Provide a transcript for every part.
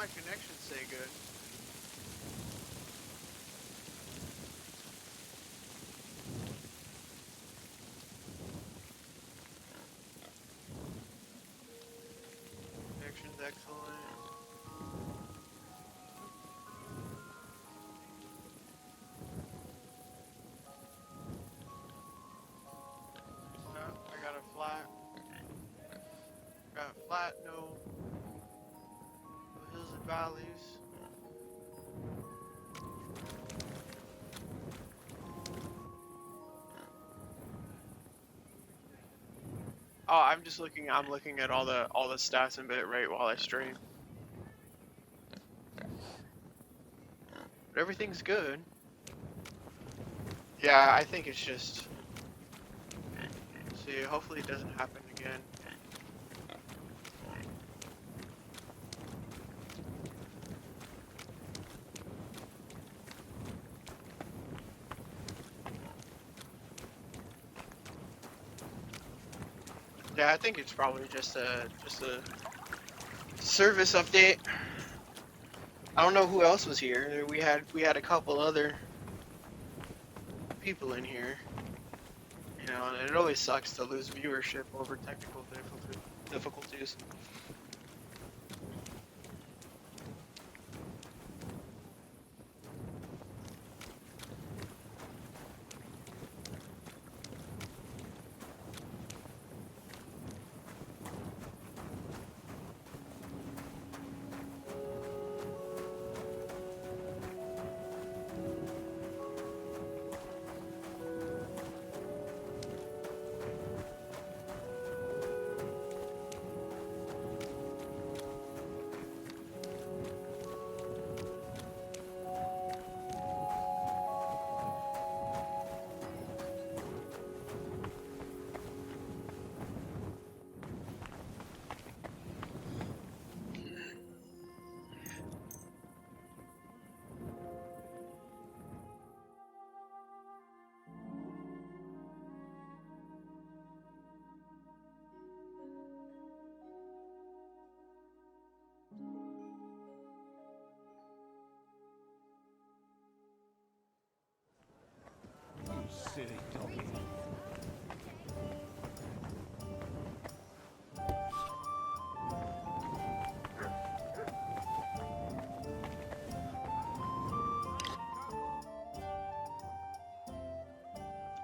my connection stay good? Connection's excellent. I got a flat. Got a flat, no hills and valleys. Oh, I'm looking at all the stats and bit rate while I stream. But everything's good. Yeah, I think it's just, see, hopefully it doesn't happen again. Yeah, I think it's probably just a service update. I don't know who else was here. We had a couple other people in here. You know, and it always sucks to lose viewership over technical difficulties. Silly doggy.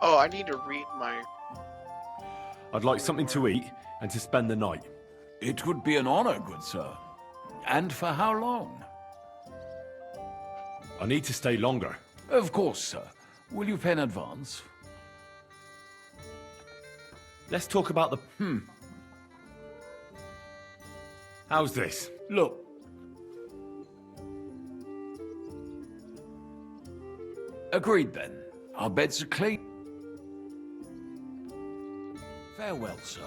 Oh, I need to read my... I'd like something to eat and to spend the night. It would be an honor, good sir. And for how long? I need to stay longer. Of course, sir. Will you pay in advance? Let's talk about the... How's this? Look. Agreed, then. Our beds are clean. Farewell, sir.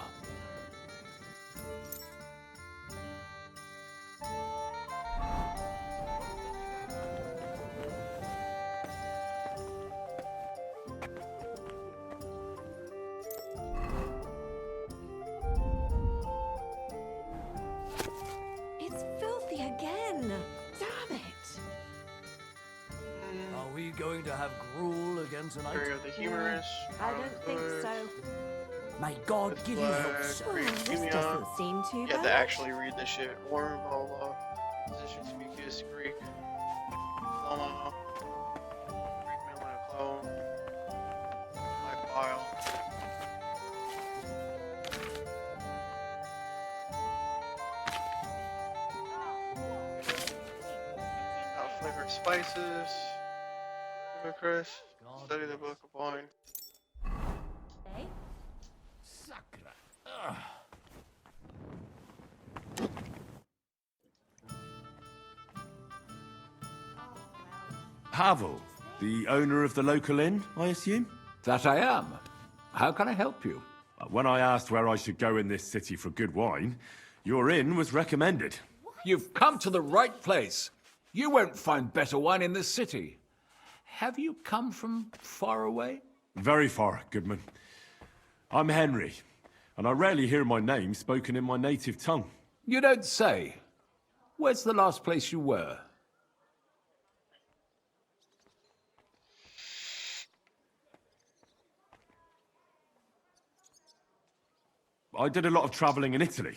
It's filthy again. Damn it. Are we going to have gruel again tonight? Area of the humorous. I don't think so. May God give you help, Oh, sir. this doesn't seem too You bad. have to actually read this shit. Warm, blah, blah. Position speakers, Greek. Lama. Greek Midland clone. Black bile. Flavored spices. Chris. Study the book of wine. Eh? Sacra. Pavel, the owner of the local inn, I assume? That I am. How can I help you? When I asked where I should go in this city for good wine, your inn was recommended. You've come to the right place. You won't find better wine in this city. Have you come from far away? Very far, Goodman. I'm Henry, and I rarely hear my name spoken in my native tongue. You don't say. Where's the last place you were? I did a lot of traveling in Italy,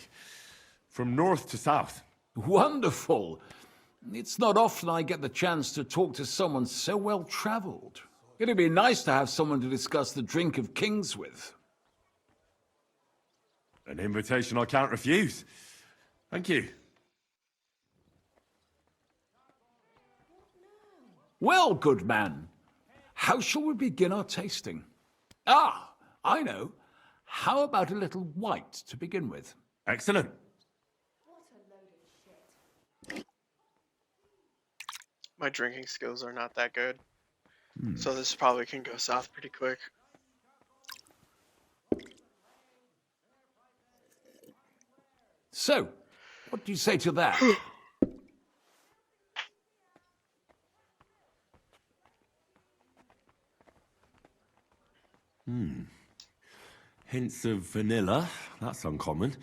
from north to south. Wonderful. It's not often I get the chance to talk to someone so well traveled. It'd be nice to have someone to discuss the drink of kings with. An invitation I can't refuse. Thank you. Well, good man, how shall we begin our tasting? Ah, I know. How about a little white to begin with? Excellent. My drinking skills are not that good. So this probably can go south pretty quick. So, what do you say to that? Hints of vanilla. That's uncommon.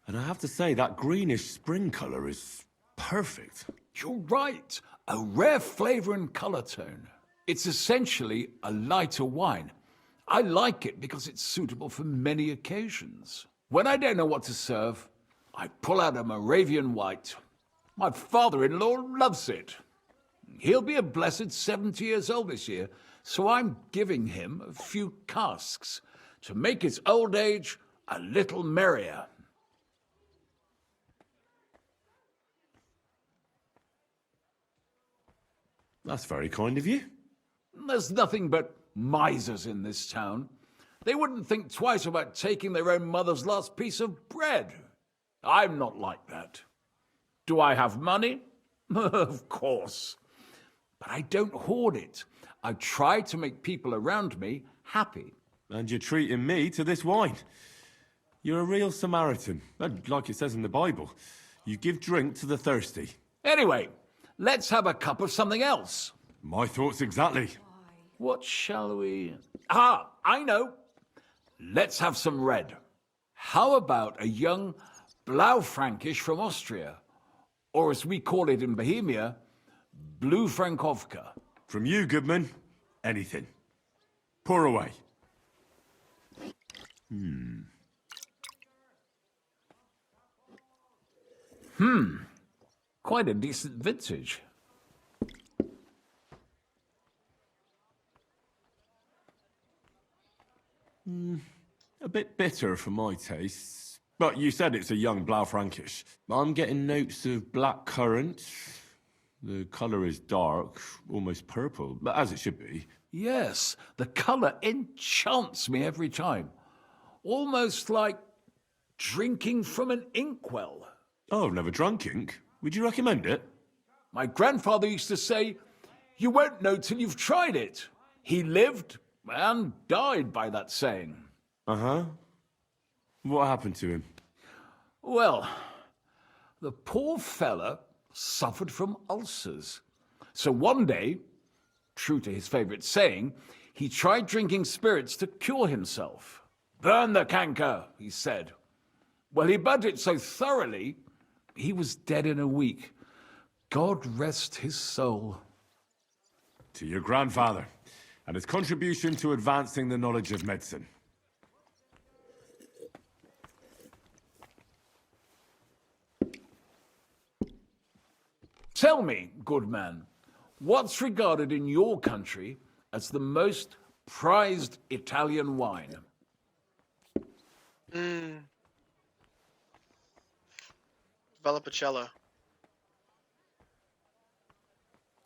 And I have to say, that greenish spring color is perfect. You're right. A rare flavor and color tone. It's essentially a lighter wine. I like it because it's suitable for many occasions. When I don't know what to serve, I pull out a Moravian white. My father-in-law loves it. He'll be a blessed 70 years old this year, so I'm giving him a few casks to make his old age a little merrier. That's very kind of you. There's nothing but misers in this town. They wouldn't think twice about taking their own mother's last piece of bread. I'm not like that. Do I have money? Of course. But I don't hoard it. I try to make people around me happy. And you're treating me to this wine. You're a real Samaritan. And like it says in the Bible, you give drink to the thirsty. Anyway, let's have a cup of something else. My thoughts exactly. What shall we... Ah, I know. Let's have some red. How about a young Blaufränkisch from Austria? Or as we call it in Bohemia, Blue Frankovka. From you, Goodman, anything. Pour away. Quite a decent vintage. A bit bitter for my tastes. But you said it's a young Blaufränkisch. I'm getting notes of black currant. The colour is dark, almost purple, but as it should be. Yes, the colour enchants me every time. Almost like drinking from an inkwell. Oh, I've never drunk ink. Would you recommend it? My grandfather used to say, you won't know till you've tried it. He lived and died by that saying. Uh-huh. What happened to him? Well, the poor fella suffered from ulcers. So one day, true to his favourite saying, he tried drinking spirits to cure himself. Burn the canker, he said. Well, he burnt it so thoroughly, he was dead in a week. God rest his soul. To your grandfather, and his contribution to advancing the knowledge of medicine. Tell me, good man, what's regarded in your country as the most prized Italian wine? Valpolicella.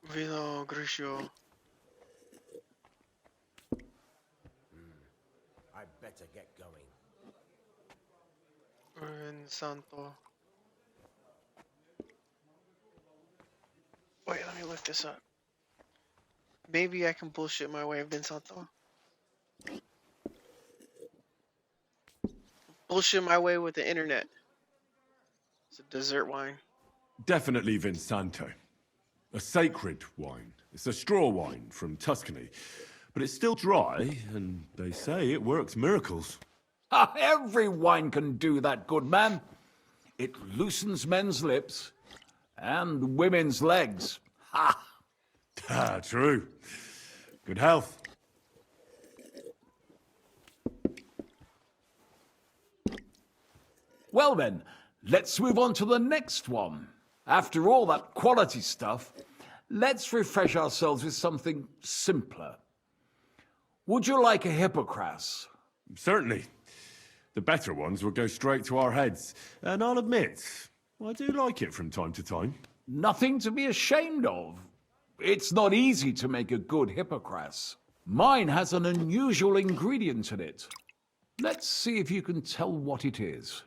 Vino Grigio. I'd better get going. Santo. Wait, let me look this up. Maybe I can bullshit my way of Vinsanto. Bullshit my way with the internet. It's a dessert wine. Definitely Vinsanto. A sacred wine. It's a straw wine from Tuscany. But it's still dry, and they say it works miracles. Ah, every wine can do that, good man. It loosens men's lips, And women's legs. Ha! Ah, true. Good health. Well then, let's move on to the next one. After all that quality stuff, let's refresh ourselves with something simpler. Would you like a hippocras? Certainly. The better ones will go straight to our heads. And I'll admit, I do like it from time to time. Nothing to be ashamed of. It's not easy to make a good hippocras. Mine has an unusual ingredient in it. Let's see if you can tell what it is.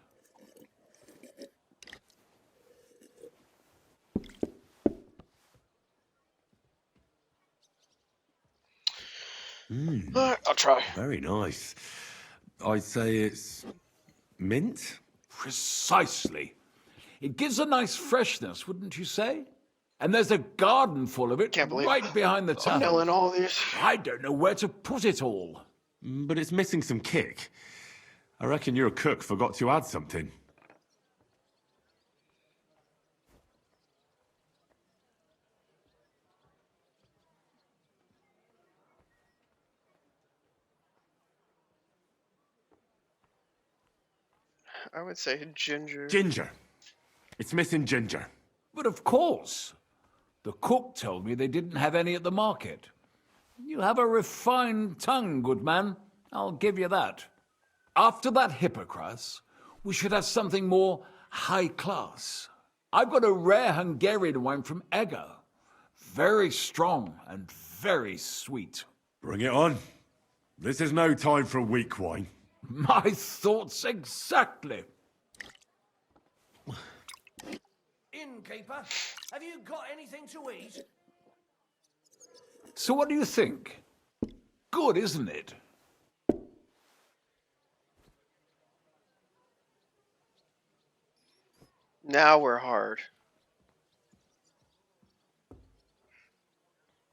Alright, I'll try. Very nice. I'd say it's mint? Precisely. It gives a nice freshness, wouldn't you say? And there's a garden full of it Can't believe right behind the I'm tavern. nailing all these. I don't know where to put it all. But it's missing some kick. I reckon your cook forgot to add something. I would say ginger. Ginger. It's missing ginger. But of course. The cook told me they didn't have any at the market. You have a refined tongue, good man. I'll give you that. After that hippocras, we should have something more high class. I've got a rare Hungarian wine from Eger. Very strong and very sweet. Bring it on. This is no time for weak wine. My thoughts exactly. Innkeeper, have you got anything to eat? So what do you think? Good, isn't it? Now we're hard.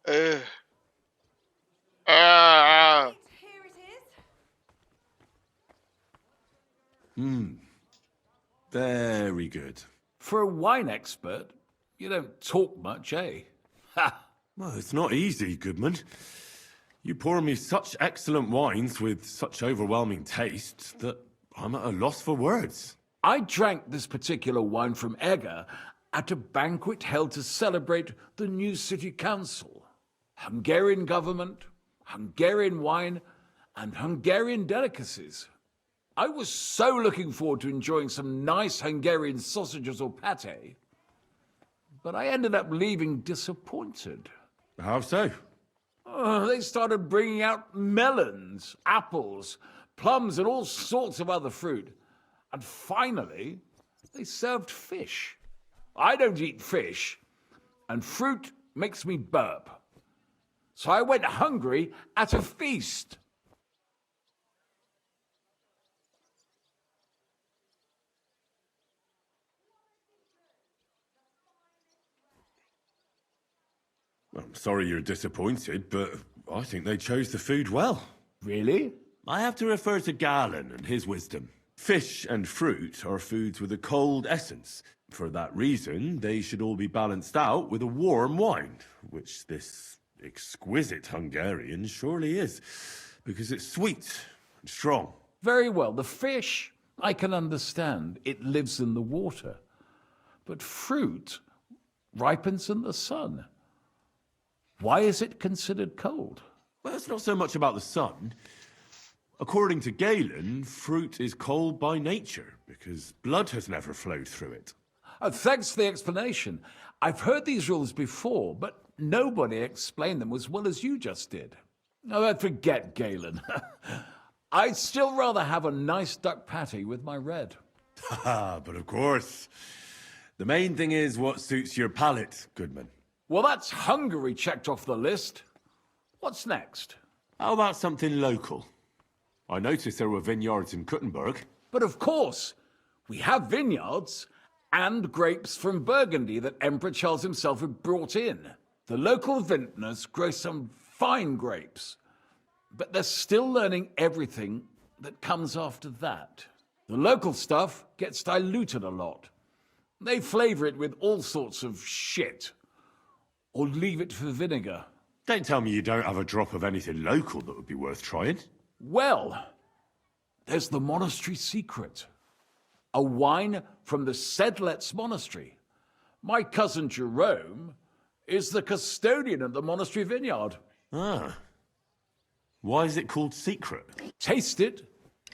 Ugh. Ah. Here it is. Very good. For a wine expert, you don't talk much, eh? Ha! Well, it's not easy, Goodman. You pour me such excellent wines with such overwhelming taste that I'm at a loss for words. I drank this particular wine from Eger at a banquet held to celebrate the new city council. Hungarian government, Hungarian wine, and Hungarian delicacies. I was so looking forward to enjoying some nice Hungarian sausages or pate, but I ended up leaving disappointed. How so? They started bringing out melons, apples, plums, and all sorts of other fruit. And finally, they served fish. I don't eat fish, and fruit makes me burp. So I went hungry at a feast. I'm sorry you're disappointed, but I think they chose the food well. Really? I have to refer to Galen and his wisdom. Fish and fruit are foods with a cold essence. For that reason, they should all be balanced out with a warm wine, which this exquisite Hungarian surely is, because it's sweet and strong. Very well. The fish, I can understand. It lives in the water. But fruit ripens in the sun. Why is it considered cold? Well, it's not so much about the sun. According to Galen, fruit is cold by nature, because blood has never flowed through it. Thanks for the explanation. I've heard these rules before, but nobody explained them as well as you just did. Oh, forget Galen. I'd still rather have a nice duck patty with my red. Haha, but of course. The main thing is what suits your palate, Goodman. Well, that's Hungary checked off the list. What's next? How about something local? I noticed there were vineyards in Kuttenberg. But of course, we have vineyards and grapes from Burgundy that Emperor Charles himself had brought in. The local vintners grow some fine grapes, but they're still learning everything that comes after that. The local stuff gets diluted a lot. They flavor it with all sorts of shit. Or leave it for vinegar. Don't tell me you don't have a drop of anything local that would be worth trying. Well, there's the monastery secret. A wine from the Sedlets Monastery. My cousin Jerome is the custodian of the monastery vineyard. Ah. Why is it called secret? Taste it,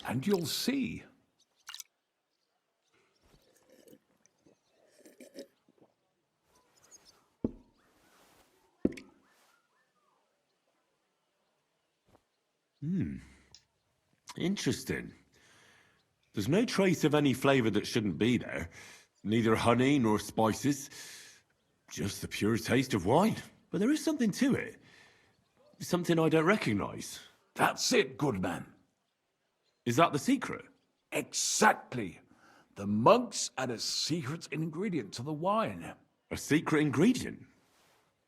and you'll see. Interesting. There's no trace of any flavour that shouldn't be there. Neither honey nor spices. Just the pure taste of wine. But there is something to it. Something I don't recognise. That's it, good man. Is that the secret? Exactly. The monks add a secret ingredient to the wine. A secret ingredient?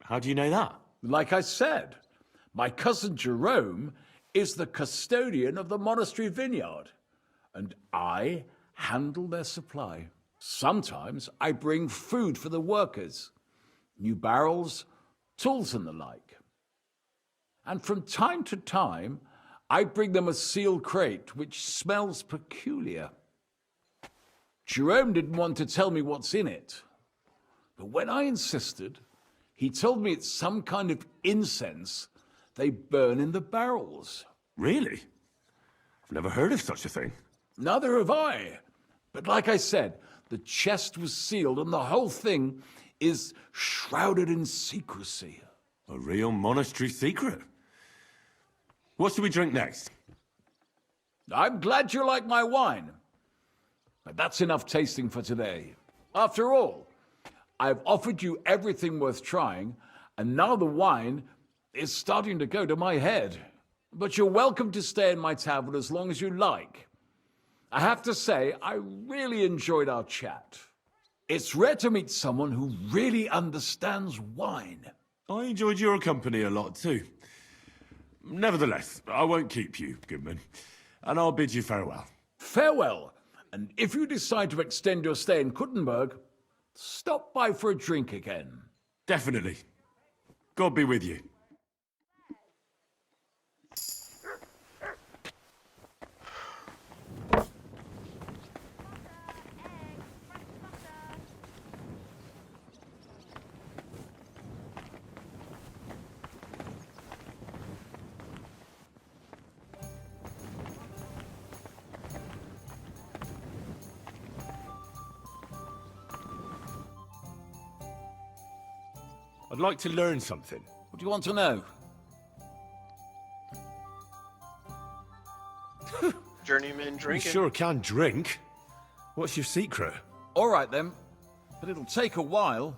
How do you know that? Like I said, my cousin Jerome is the custodian of the monastery vineyard, and I handle their supply. Sometimes I bring food for the workers, new barrels, tools and the like. And from time to time, I bring them a sealed crate which smells peculiar. Jerome didn't want to tell me what's in it, but when I insisted, he told me it's some kind of incense they burn in the barrels. Really? I've never heard of such a thing. Neither have I. But like I said, the chest was sealed and the whole thing is shrouded in secrecy. A real monastery secret. What should we drink next? I'm glad you like my wine. But that's enough tasting for today. After all, I've offered you everything worth trying, and now the wine is starting to go to my head. But you're welcome to stay in my tavern as long as you like. I have to say, I really enjoyed our chat. It's rare to meet someone who really understands wine. I enjoyed your company a lot too. Nevertheless, I won't keep you, Goodman, and I'll bid you farewell. Farewell, and if you decide to extend your stay in Kuttenberg, stop by for a drink again. Definitely. God be with you. I'd like to learn something. What do you want to know? Journeyman You drinking. sure can drink. What's your secret? All right then, but it'll take a while.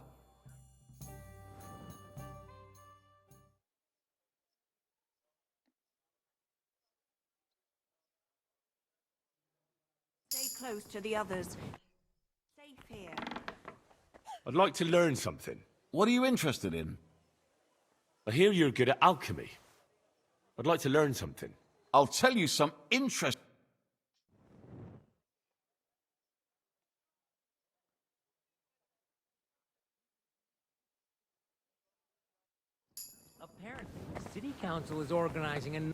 Stay close to the others. Safe here. I'd like to learn something. What are you interested in? I hear you're good at alchemy. I'd like to learn something. I'll tell you some interest. Apparently, the city council is organizing an...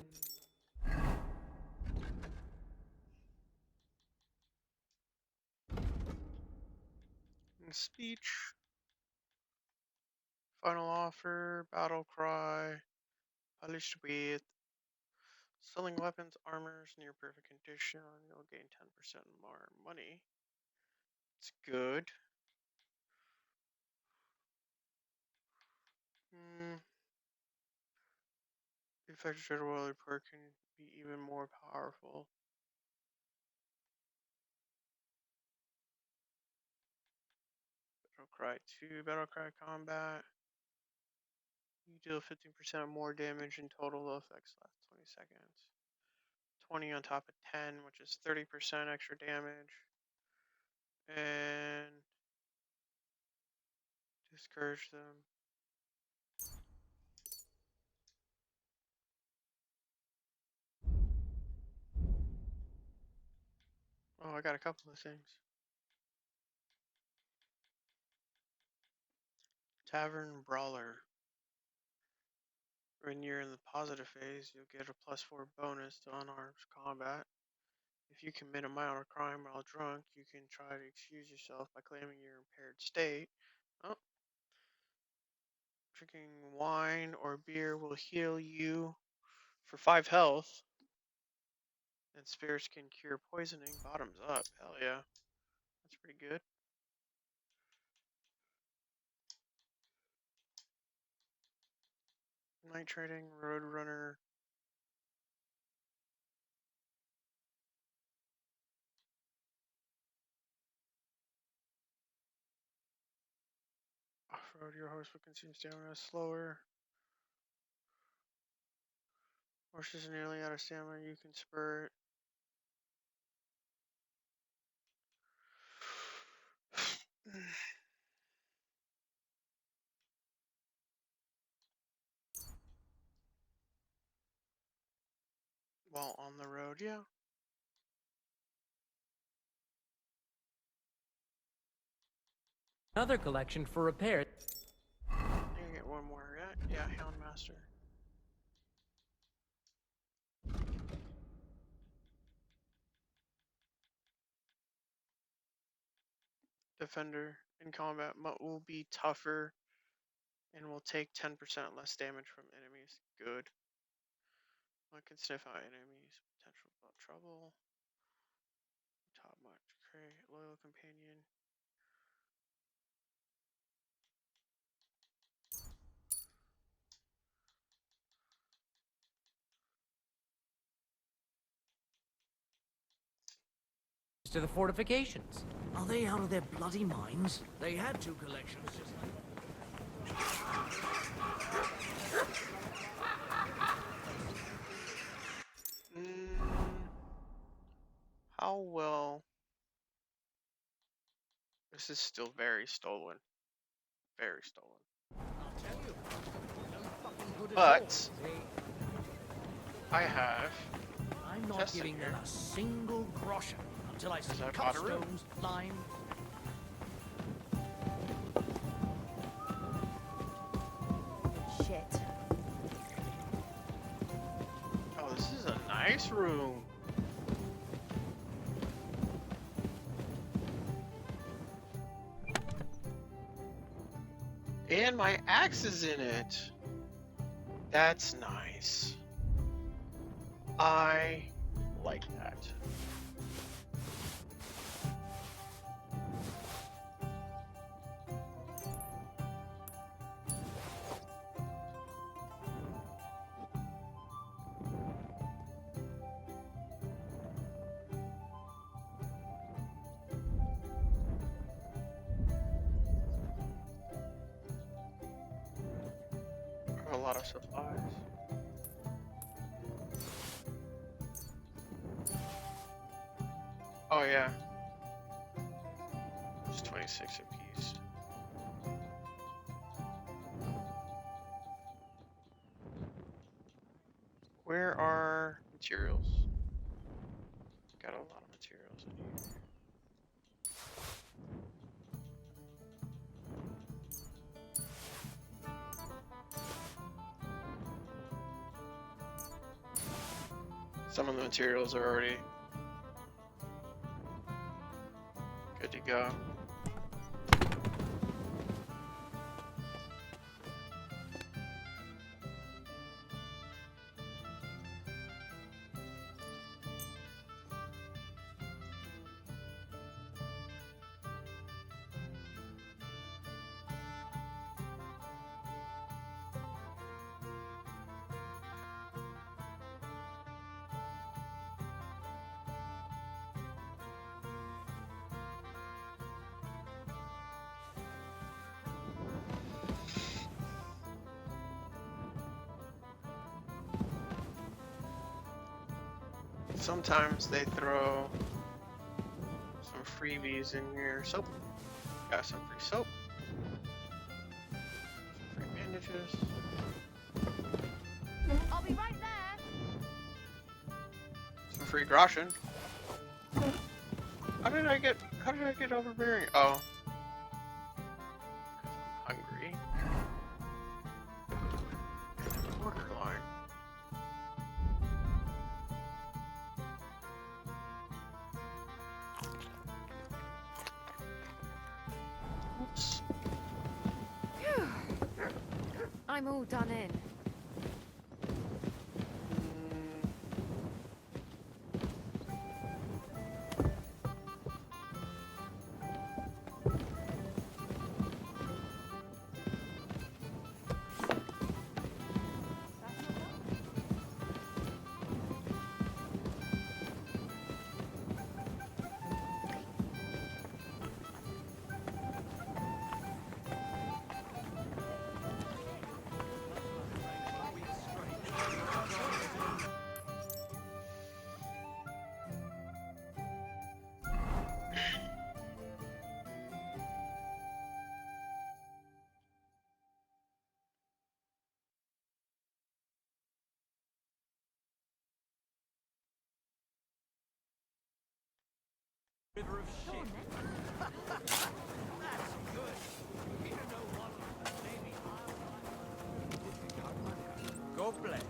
Speech. Final offer. Battle cry. Polished with. Selling weapons, armors, near perfect condition. You'll gain 10% more money. It's good. The effective Shadow Warrior report can be even more powerful. Battle Cry 2, Battle Cry Combat. You deal 15% more damage in total, the effects last 20 seconds. 20 on top of 10, which is 30% extra damage. And discourage them. Oh, I got a couple of things. Tavern Brawler. When you're in the positive phase, you'll get a +4 bonus to unarmed combat. If you commit a minor crime while drunk, you can try to excuse yourself by claiming your impaired state. Oh, drinking wine or beer will heal you for 5 health. And spirits can cure poisoning. Bottoms up. Hell yeah. That's pretty good. Night trading, roadrunner. Off-road, your horse will consume stamina slower. Horse is nearly out of stamina, you can spur it. While on the road, yeah. Another collection for repair. You get one more, yeah? Yeah, Houndmaster. Defender in combat will be tougher and will take 10% less damage from enemies. Good. I can sniff out enemies. Potential trouble. Top notch. Create loyal companion. To the fortifications. Are they out of their bloody minds? They had 2 collections just like... How well? This is still very stolen. Very stolen. I'll tell you, no fucking good at But all. I have. I'm not tested giving them here. a single groschen until I see I bought a room. cupstones, lime. Shit. Oh, this is a nice room. And my axe is in it. That's nice. I like that. A lot of supplies. Oh yeah. Just 26 apiece. Where are materials? Got a lot of materials in here. Some of the materials are already good to go. Sometimes they throw some freebies in here. Soap. Got some free soap. Some free bandages. I'll be right there. Some free groschen. How did I get overbearing? Oh. I'm hungry. I'm all done in. God bless.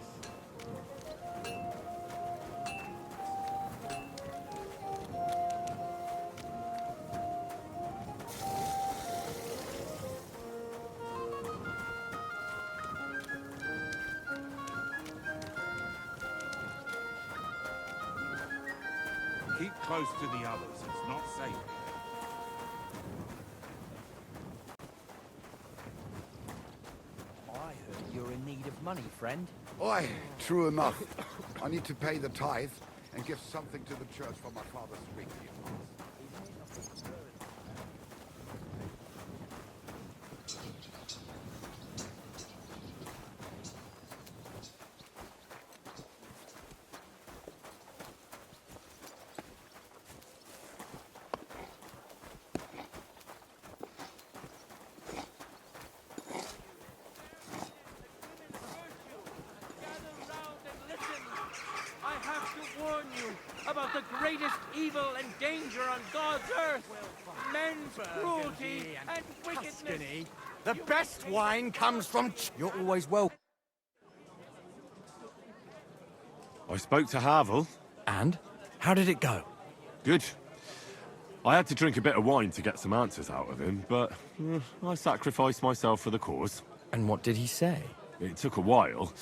Keep close to the others. It's not safe. I heard you're in need of money, friend. Oi, true enough. I need to pay the tithe and give something to the church for my father's requiem. I have to warn you about the greatest evil and danger on God's earth. Men's cruelty and wickedness. Tuscany. The best wine comes from... You're always welcome. I spoke to Havel. And? How did it go? Good. I had to drink a bit of wine to get some answers out of him, but I sacrificed myself for the cause. And what did he say? It took a while,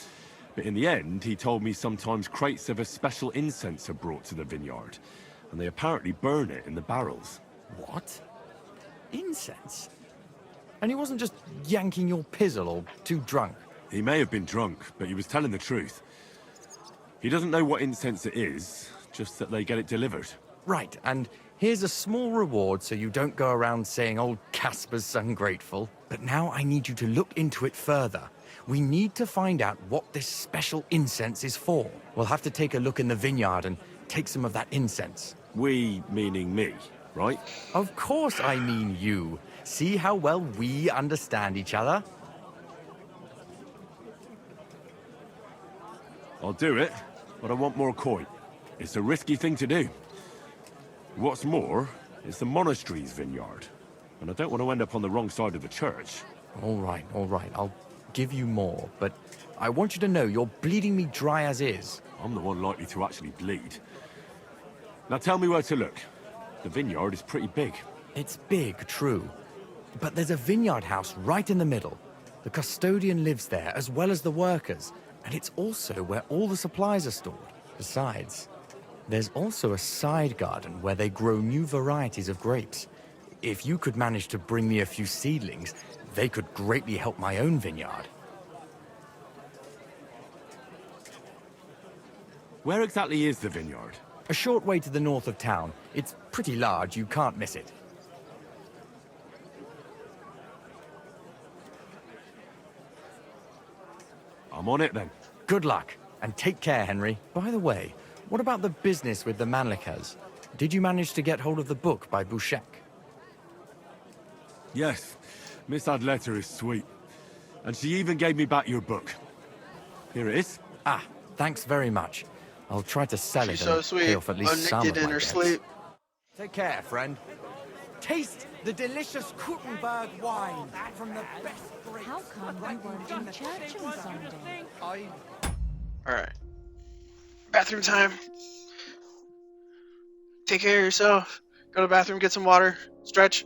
but in the end, he told me sometimes crates of a special incense are brought to the vineyard, and they apparently burn it in the barrels. What? Incense? And he wasn't just yanking your pizzle or too drunk? He may have been drunk, but he was telling the truth. He doesn't know what incense it is, just that they get it delivered. Right, and here's a small reward so you don't go around saying old Casper's ungrateful. But now I need you to look into it further. We need to find out what this special incense is for. We'll have to take a look in the vineyard and take some of that incense. We, meaning me, right? Of course I mean you. See how well we understand each other? I'll do it, but I want more coin. It's a risky thing to do. What's more, it's the monastery's vineyard, and I don't want to end up on the wrong side of the church. All right. I'll give you more, but I want you to know you're bleeding me dry as is. I'm the one likely to actually bleed. Now tell me where to look. The vineyard is pretty big. It's big, true. But there's a vineyard house right in the middle. The custodian lives there, as well as the workers. And it's also where all the supplies are stored. Besides, there's also a side garden where they grow new varieties of grapes. If you could manage to bring me a few seedlings, they could greatly help my own vineyard. Where exactly is the vineyard? A short way to the north of town. It's pretty large, you can't miss it. I'm on it then. Good luck, and take care, Henry. By the way, what about the business with the Manlikas? Did you manage to get hold of the book by Bouchek? Yes, Miss Adletter is sweet. And she even gave me back your book. Here it is. Ah, thanks very much. I'll try to sell She's it so and sweet. pay off at least some Addicted of in my her debts. sleep. Take care, friend. Taste the delicious Krutenberg wine from the best grapes. How come you weren't in church on Sunday? Alright. Bathroom time. Take care of yourself. Go to the bathroom, get some water, stretch.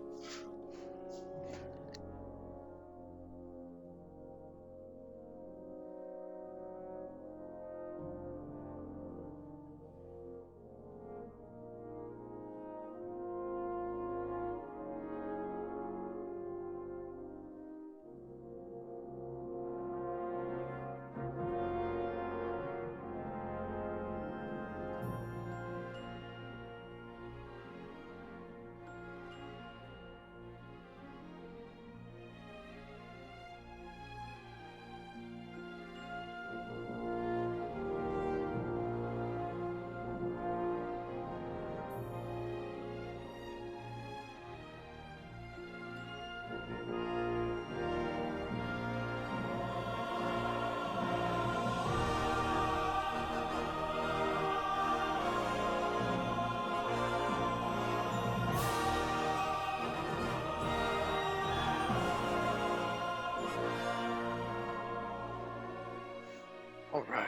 All right.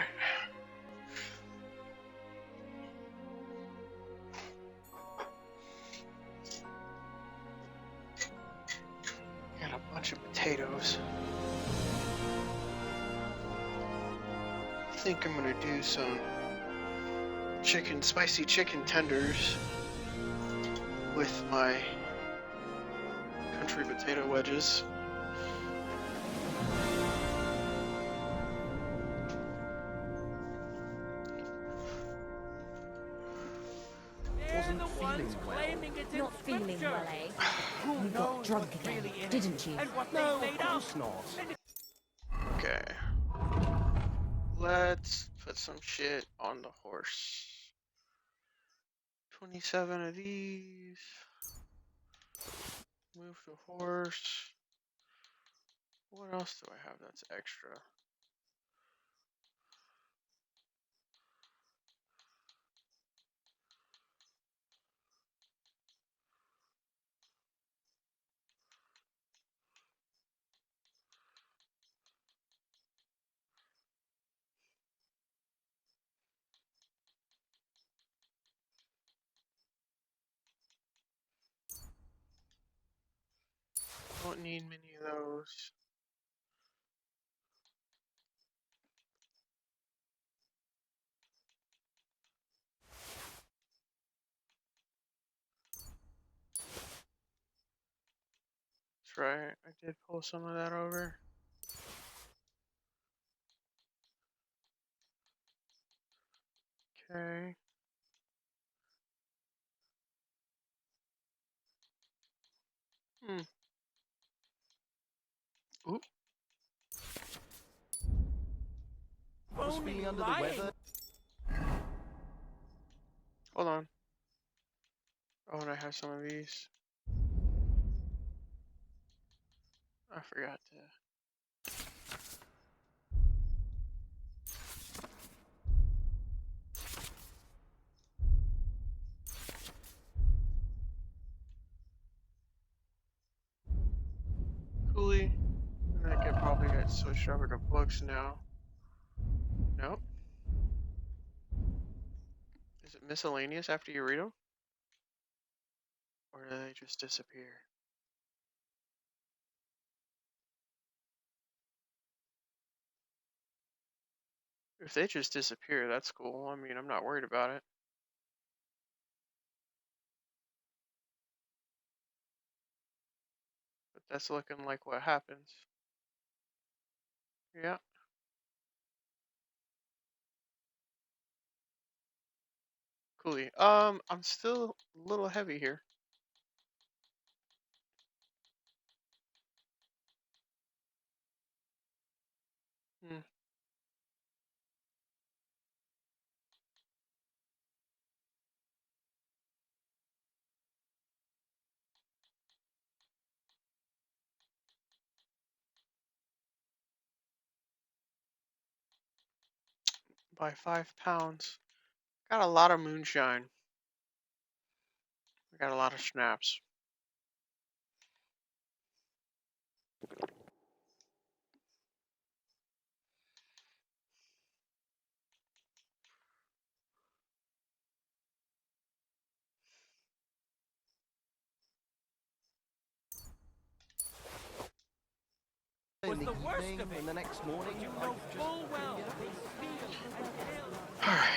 Got a bunch of potatoes. I think I'm gonna do some spicy chicken tenders with my country potato wedges. They're the ones claiming it's in Not feeling scripture. well, eh? Who You knows got drunk what's again, really in it? didn't you? And what No, they of made up. course not. Okay. Let's put some shit on the horse. 27 of these. Move the horse. What else do I have that's extra? Don't need many of those. That's right, I did pull some of that over. Okay. Hmm. Oop. Just feeling under the weather. Hold on. Oh, and I have some of these. I forgot to. Coolly. And I could probably get switched over to books now. Nope. Is it miscellaneous after you read them? Or do they just disappear? If they just disappear, that's cool. I mean, I'm not worried about it. But that's looking like what happens. Yeah. Coolly. I'm still a little heavy here. Hmm. By 5 pounds. Got a lot of moonshine. I got a lot of snaps. Was the worst of it. And the next morning, but you know full well they steal and kill. Alright.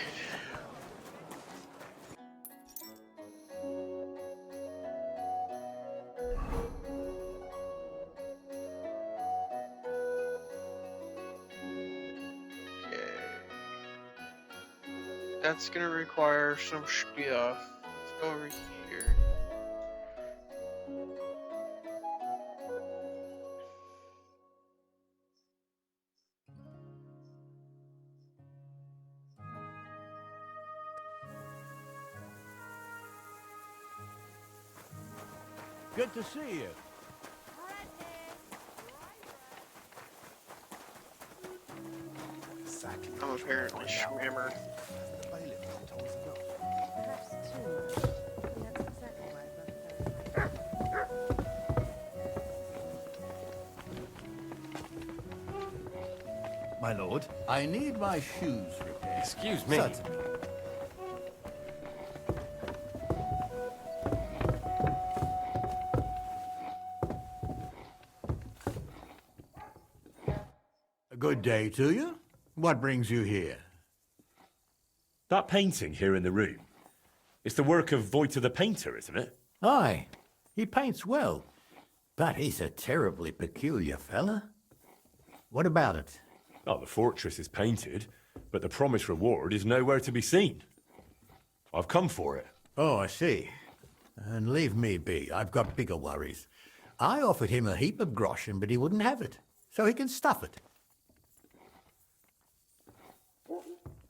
Okay. That's gonna require some stuff. Let's go over here. Good to see you. I'm apparently schmammered. My my lord. I need my shoes repaired. Excuse me. Certainly. A good day to you. What brings you here? That painting here in the room. It's the work of Voita the painter, isn't it? Aye, he paints well, but he's a terribly peculiar fella. What about it? Oh, the fortress is painted, but the promised reward is nowhere to be seen. I've come for it. Oh, I see. And leave me be. I've got bigger worries. I offered him a heap of groschen, but he wouldn't have it, so he can stuff it.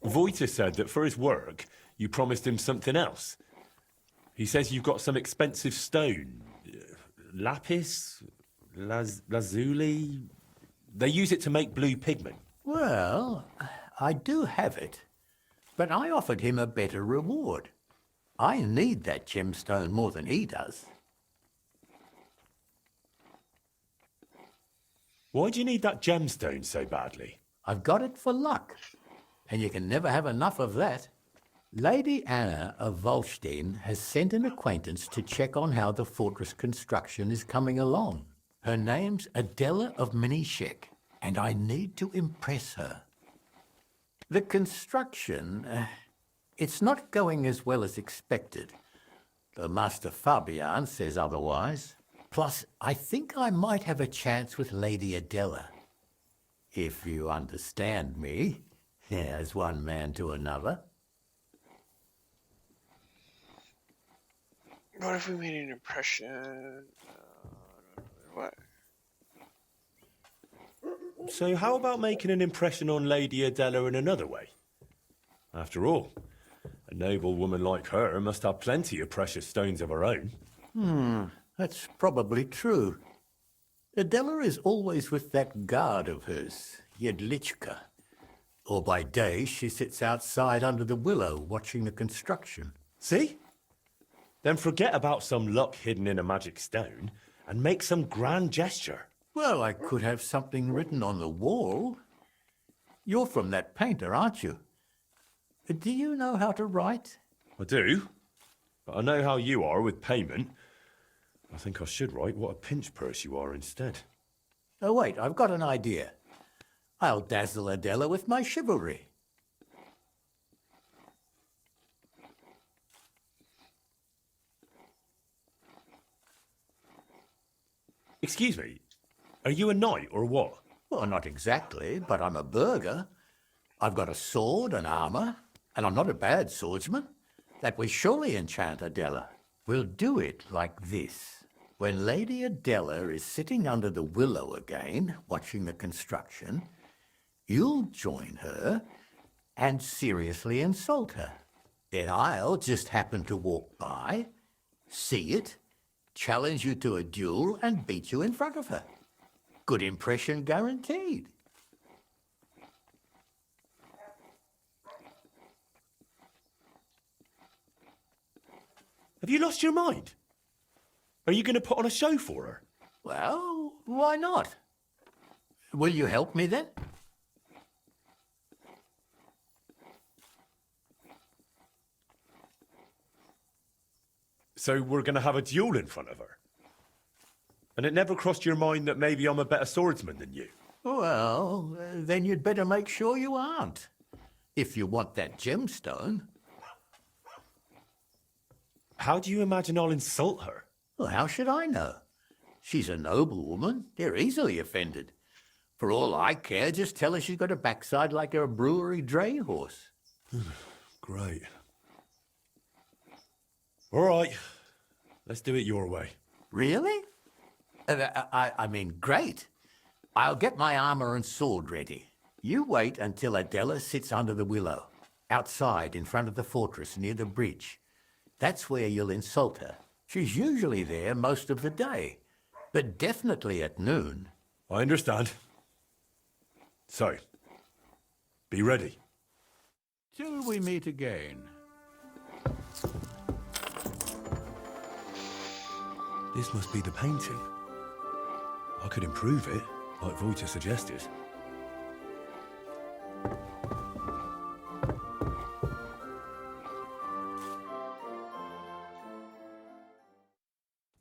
Voita said that for his work, you promised him something else. He says you've got some expensive stone. Lapis? Lazuli? They use it to make blue pigment. Well, I do have it, but I offered him a better reward. I need that gemstone more than he does. Why do you need that gemstone so badly? I've got it for luck, and you can never have enough of that. Lady Anna of Volstein has sent an acquaintance to check on how the fortress construction is coming along. Her name's Adela of Minishek, and I need to impress her. The construction, it's not going as well as expected. The Master Fabian says otherwise. Plus, I think I might have a chance with Lady Adela. If you understand me, as one man to another. What if we made an impression? What? So how about making an impression on Lady Adela in another way? After all, a noble woman like her must have plenty of precious stones of her own. That's probably true. Adela is always with that guard of hers, Jedlichka. Or by day, she sits outside under the willow watching the construction. See? Then forget about some luck hidden in a magic stone and make some grand gesture. Well, I could have something written on the wall. You're from that painter, aren't you? Do you know how to write? I do, but I know how you are with payment. I think I should write what a pinch purse you are instead. Oh, wait, I've got an idea. I'll dazzle Adela with my chivalry. Excuse me, are you a knight or what? Well, not exactly, but I'm a burgher. I've got a sword and armour, and I'm not a bad swordsman. That will surely enchant Adela. We'll do it like this. When Lady Adela is sitting under the willow again, watching the construction, you'll join her and seriously insult her. Then I'll just happen to walk by, see it, challenge you to a duel, and beat you in front of her. Good impression guaranteed. Have you lost your mind? Are you going to put on a show for her? Well, why not? Will you help me then? So we're going to have a duel in front of her? And it never crossed your mind that maybe I'm a better swordsman than you? Well, then you'd better make sure you aren't. If you want that gemstone. How do you imagine I'll insult her? Well, how should I know? She's a noble woman. They're easily offended. For all I care, just tell her she's got a backside like a brewery dray horse. Great. All right, let's do it your way. Really? I mean, great. I'll get my armor and sword ready. You wait until Adela sits under the willow, outside in front of the fortress near the bridge. That's where you'll insult her. She's usually there most of the day, but definitely at noon. I understand. So, be ready. Till we meet again. This must be the painting. I could improve it, like Voita suggested.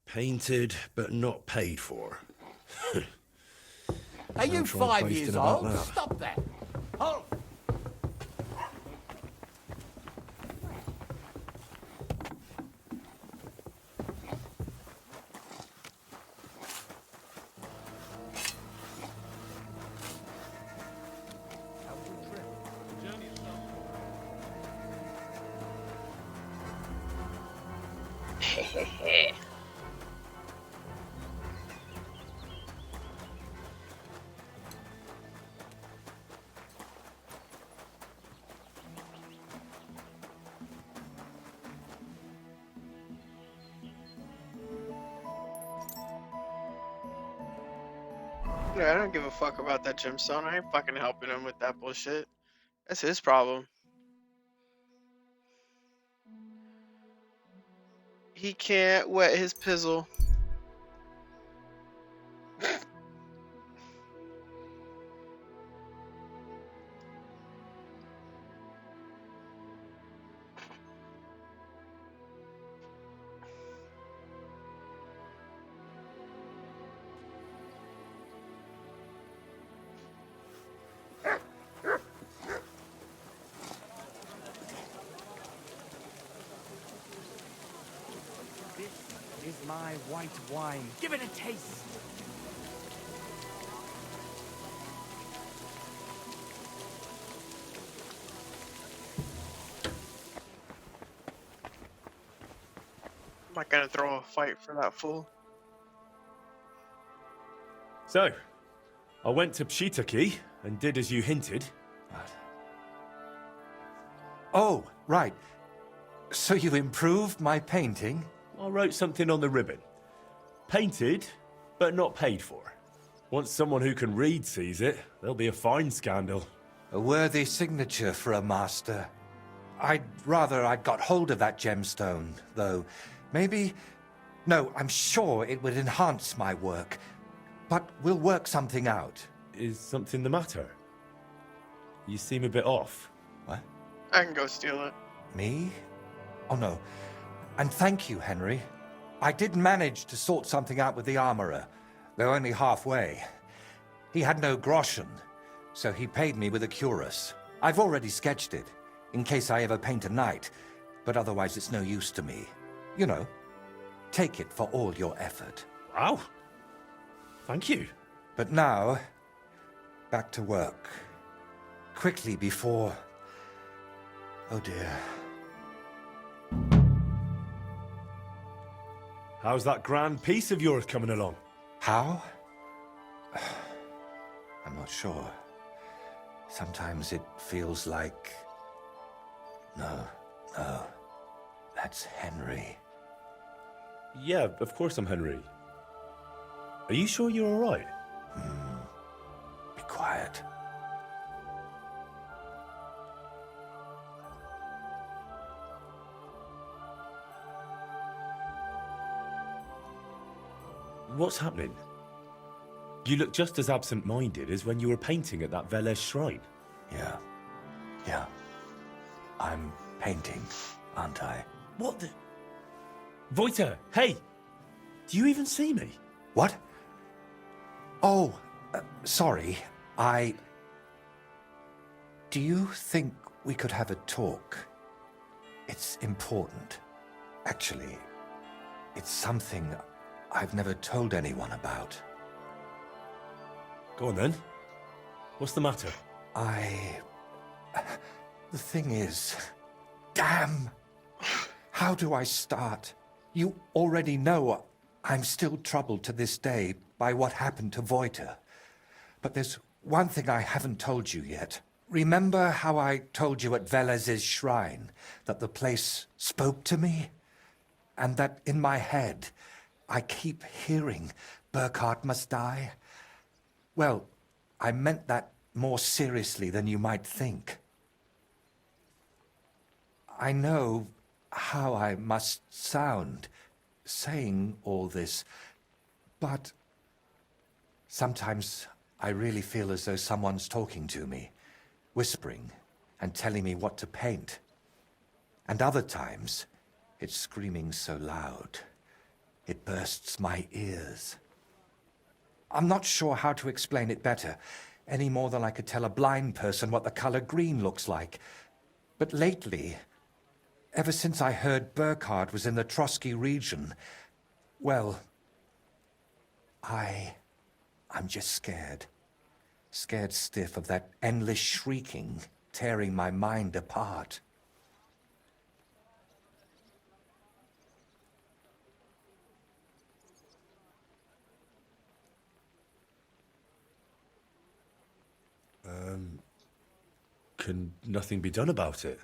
Painted, but not paid for. Are you try 5 boasting years about old? that. Stop that. Halt! Yeah, I don't give a fuck about that gemstone. I ain't fucking helping him with that bullshit. That's his problem. He can't wet his pizzle. This is my white wine. Give it a taste. I'm not gonna throw a fight for that fool. So, I went to Pshitaki and did as you hinted. Oh, right. So you improved my painting? I wrote something on the ribbon. Painted, but not paid for. Once someone who can read sees it, there'll be a fine scandal. A worthy signature for a master. I'd rather I'd got hold of that gemstone, though. Maybe... No, I'm sure it would enhance my work. But we'll work something out. Is something the matter? You seem a bit off. What? I can go steal it. Me? Oh, no. And thank you, Henry. I did manage to sort something out with the armorer, though only halfway. He had no groschen, so he paid me with a cuirass. I've already sketched it, in case I ever paint a knight, but otherwise it's no use to me. You know, take it for all your effort. Wow. Thank you. But now, back to work. Quickly before... Oh dear. How's that grand piece of yours coming along? How? I'm not sure. Sometimes it feels like... No, that's Henry. Yeah, of course I'm Henry. Are you sure you're all right? Be quiet. What's happening? You look just as absent-minded as when you were painting at that Veles shrine. Yeah. I'm painting, aren't I? What the... Voita, hey! Do you even see me? What? Oh, sorry. Do you think we could have a talk? It's important. Actually, it's something I've never told anyone about. Go on then. What's the matter? The thing is... Damn! How do I start? You already know I'm still troubled to this day by what happened to Voita. But there's one thing I haven't told you yet. Remember how I told you at Velez's shrine that the place spoke to me? And that in my head, I keep hearing Burkhart must die? Well, I meant that more seriously than you might think. I know how I must sound saying all this, but sometimes I really feel as though someone's talking to me. whispering and telling me what to paint. And other times, it's screaming so loud, it bursts my ears. I'm not sure how to explain it better, any more than I could tell a blind person what the color green looks like. But lately, ever since I heard Burkhard was in the Trotsky region, well, I'm just scared. Scared stiff of that endless shrieking, tearing my mind apart. Can nothing be done about it?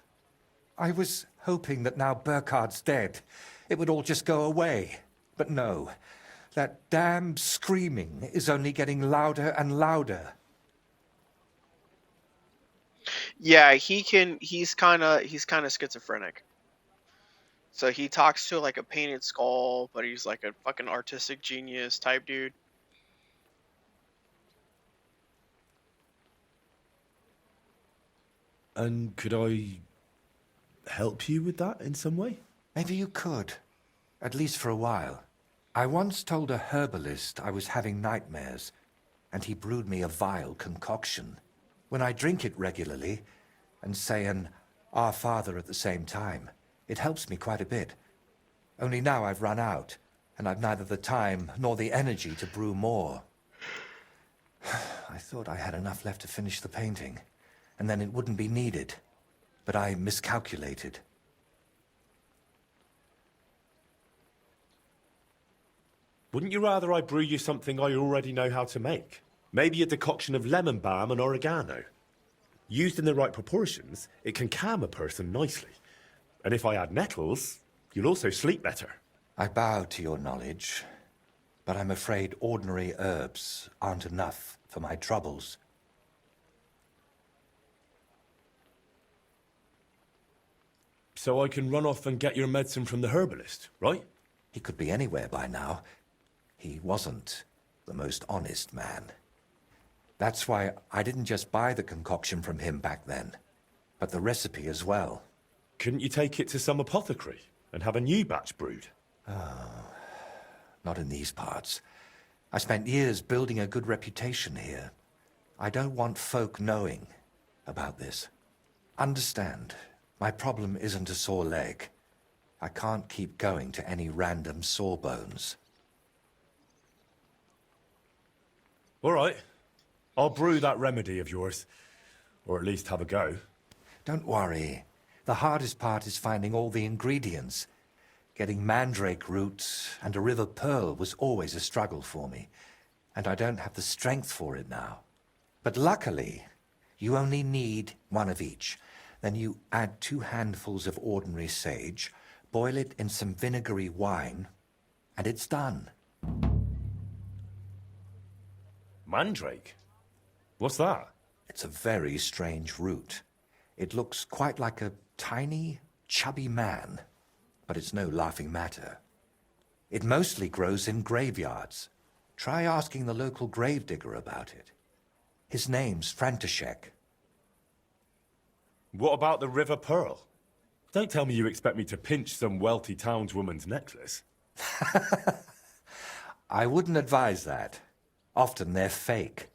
I was hoping that now Burkhard's dead, it would all just go away. But no, that damn screaming is only getting louder and louder. Yeah, he's kind of schizophrenic. So he talks to like a painted skull, but he's like a fucking artistic genius type dude. And could I help you with that in some way? Maybe you could, at least for a while. I once told a herbalist I was having nightmares, and he brewed me a vile concoction. When I drink it regularly, and say an Our Father at the same time, it helps me quite a bit. Only now I've run out, and I've neither the time nor the energy to brew more. I thought I had enough left to finish the painting, and then it wouldn't be needed. But I miscalculated. Wouldn't you rather I brew you something I already know how to make? Maybe a decoction of lemon balm and oregano. Used in the right proportions, it can calm a person nicely. And if I add nettles, you'll also sleep better. I bow to your knowledge, but I'm afraid ordinary herbs aren't enough for my troubles. So I can run off and get your medicine from the herbalist, right? He could be anywhere by now. He wasn't the most honest man. That's why I didn't just buy the concoction from him back then, but the recipe as well. Couldn't you take it to some apothecary and have a new batch brewed? Not in these parts. I spent years building a good reputation here. I don't want folk knowing about this. Understand, my problem isn't a sore leg. I can't keep going to any random sawbones. All right. I'll brew that remedy of yours. Or at least have a go. Don't worry. The hardest part is finding all the ingredients. Getting mandrake roots and a river pearl was always a struggle for me. And I don't have the strength for it now. But luckily, you only need one of each. Then you add 2 handfuls of ordinary sage, boil it in some vinegary wine, and it's done. Mandrake? What's that? It's a very strange root. It looks quite like a tiny, chubby man, but it's no laughing matter. It mostly grows in graveyards. Try asking the local gravedigger about it. His name's František. What about the river pearl? Don't tell me you expect me to pinch some wealthy townswoman's necklace. I wouldn't advise that. Often they're fake.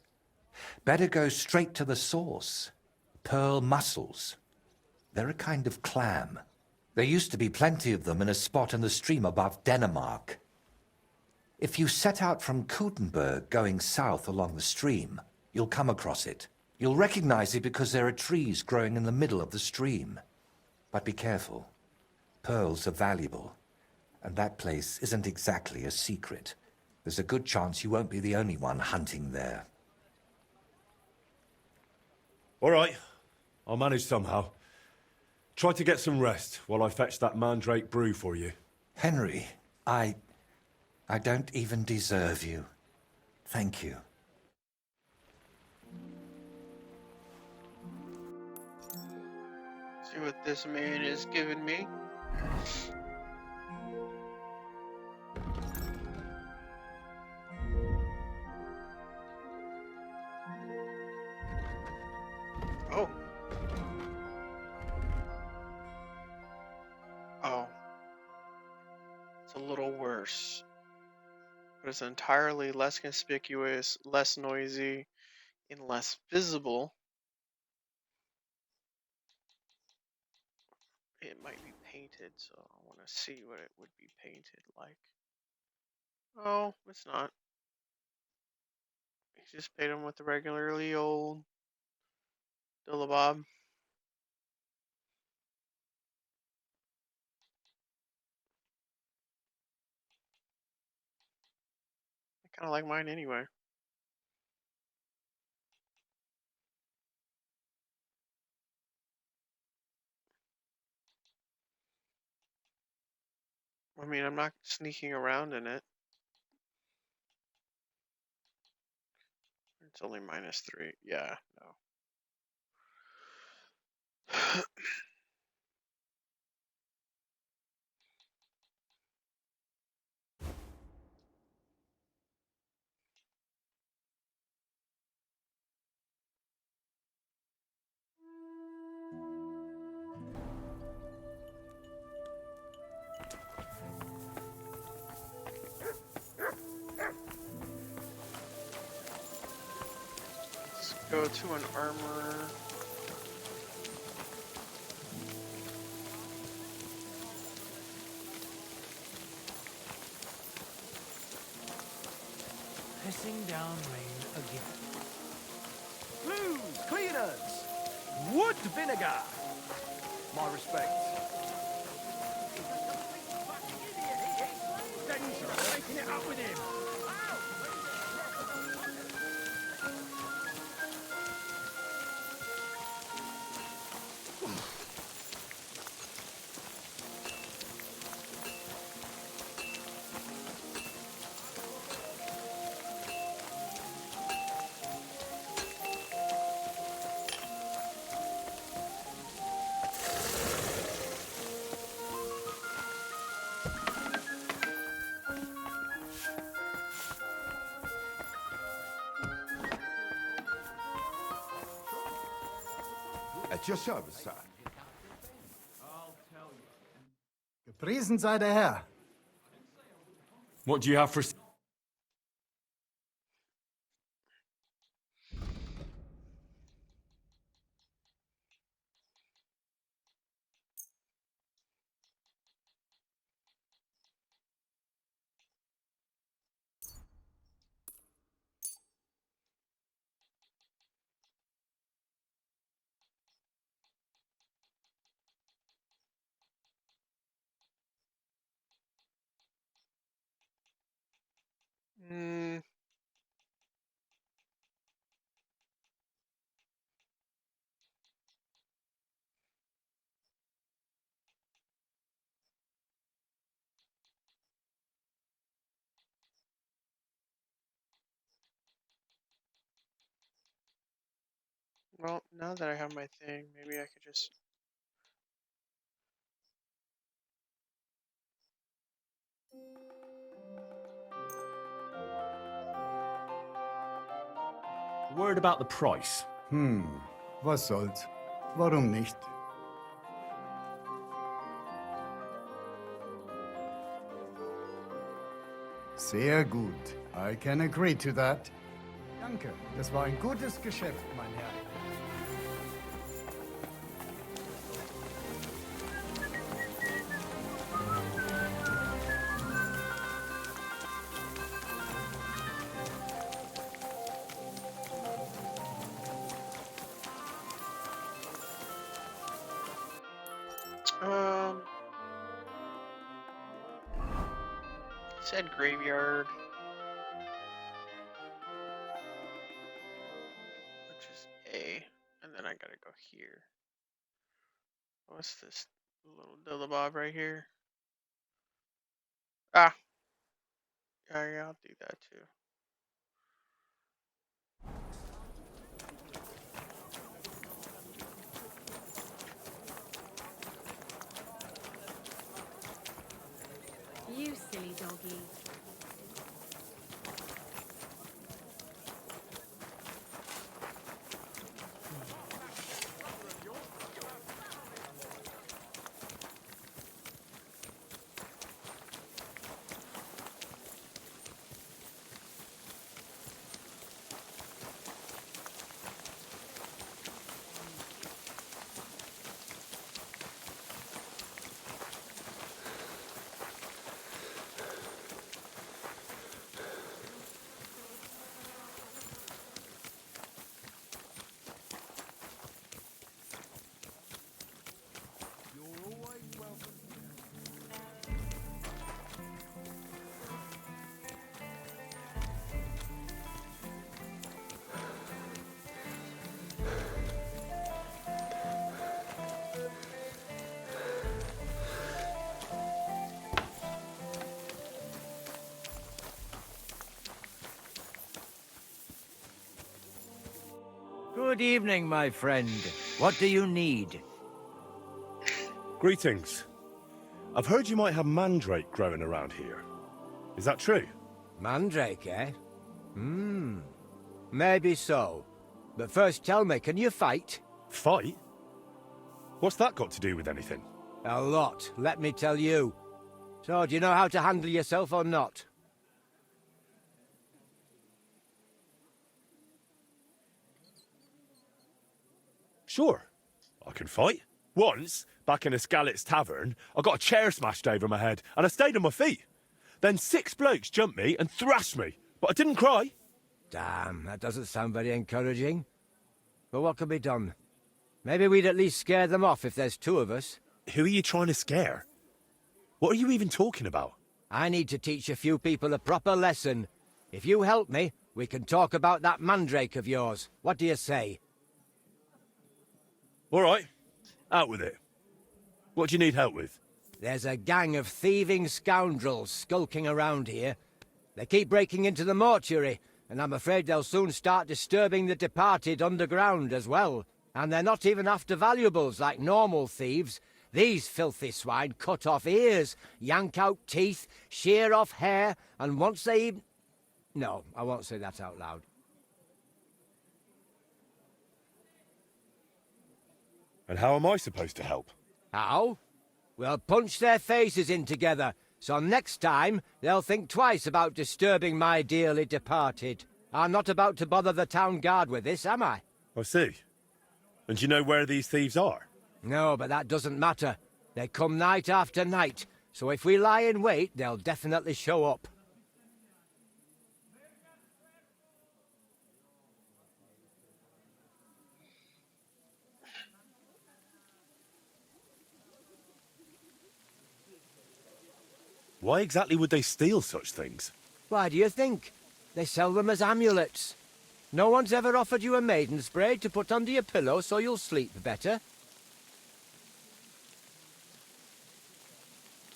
Better go straight to the source. Pearl mussels. They're a kind of clam. There used to be plenty of them in a spot in the stream above Denmark. If you set out from Kuttenberg going south along the stream, you'll come across it. You'll recognize it because there are trees growing in the middle of the stream. But be careful. Pearls are valuable, and that place isn't exactly a secret. There's a good chance you won't be the only one hunting there. All right. I'll manage somehow. Try to get some rest while I fetch that mandrake brew for you. Henry, I don't even deserve you. Thank you. See what this man is giving me. Oh. worse. But it's entirely less conspicuous, less noisy, and less visible. It might be painted, so I want to see what it would be painted like. Oh, it's not. He just painted them with the regularly old Dillabob. I kind of like mine anyway. I mean, I'm not sneaking around in it. It's only -3. Yeah, no. Let's go to an armor. Pissing down rain again. Blues, cleaners, wood vinegar. My respects. Dangerous, making it up with him. At your service, sir. Gepriesen sei der Herr. What do you have for... Mm, well, now that I have my thing, maybe I could just... Word about the price. Was soll's? Warum nicht? Sehr gut. I can agree to that. Danke, das war ein gutes Geschäft, mein Herr. Said graveyard. Which is A. And then I gotta go here. What's this little Dillabob right here? Ah! Yeah, I'll do that too. You silly doggy. Good evening, my friend. What do you need? Greetings. I've heard you might have mandrake growing around here. Is that true? Mandrake, eh? Maybe so. But first tell me, can you fight? Fight? What's that got to do with anything? A lot, let me tell you. So, do you know how to handle yourself or not? Sure. I can fight. Once, back in a Scalit's tavern, I got a chair smashed over my head and I stayed on my feet. Then 6 blokes jumped me and thrashed me, but I didn't cry. Damn, that doesn't sound very encouraging. But what can be done? Maybe we'd at least scare them off if there's 2 of us. Who are you trying to scare? What are you even talking about? I need to teach a few people a proper lesson. If you help me, we can talk about that mandrake of yours. What do you say? All right, out with it. What do you need help with? There's a gang of thieving scoundrels skulking around here. They keep breaking into the mortuary, and I'm afraid they'll soon start disturbing the departed underground as well. And they're not even after valuables like normal thieves. These filthy swine cut off ears, yank out teeth, shear off hair, and once they even... No, I won't say that out loud. And how am I supposed to help? How? We'll punch their faces in together, so next time they'll think twice about disturbing my dearly departed. I'm not about to bother the town guard with this, am I? I see. And do you know where these thieves are? No, but that doesn't matter. They come night after night, so if we lie in wait, they'll definitely show up. Why exactly would they steal such things? Why do you think? They sell them as amulets. No one's ever offered you a maiden spray to put under your pillow so you'll sleep better?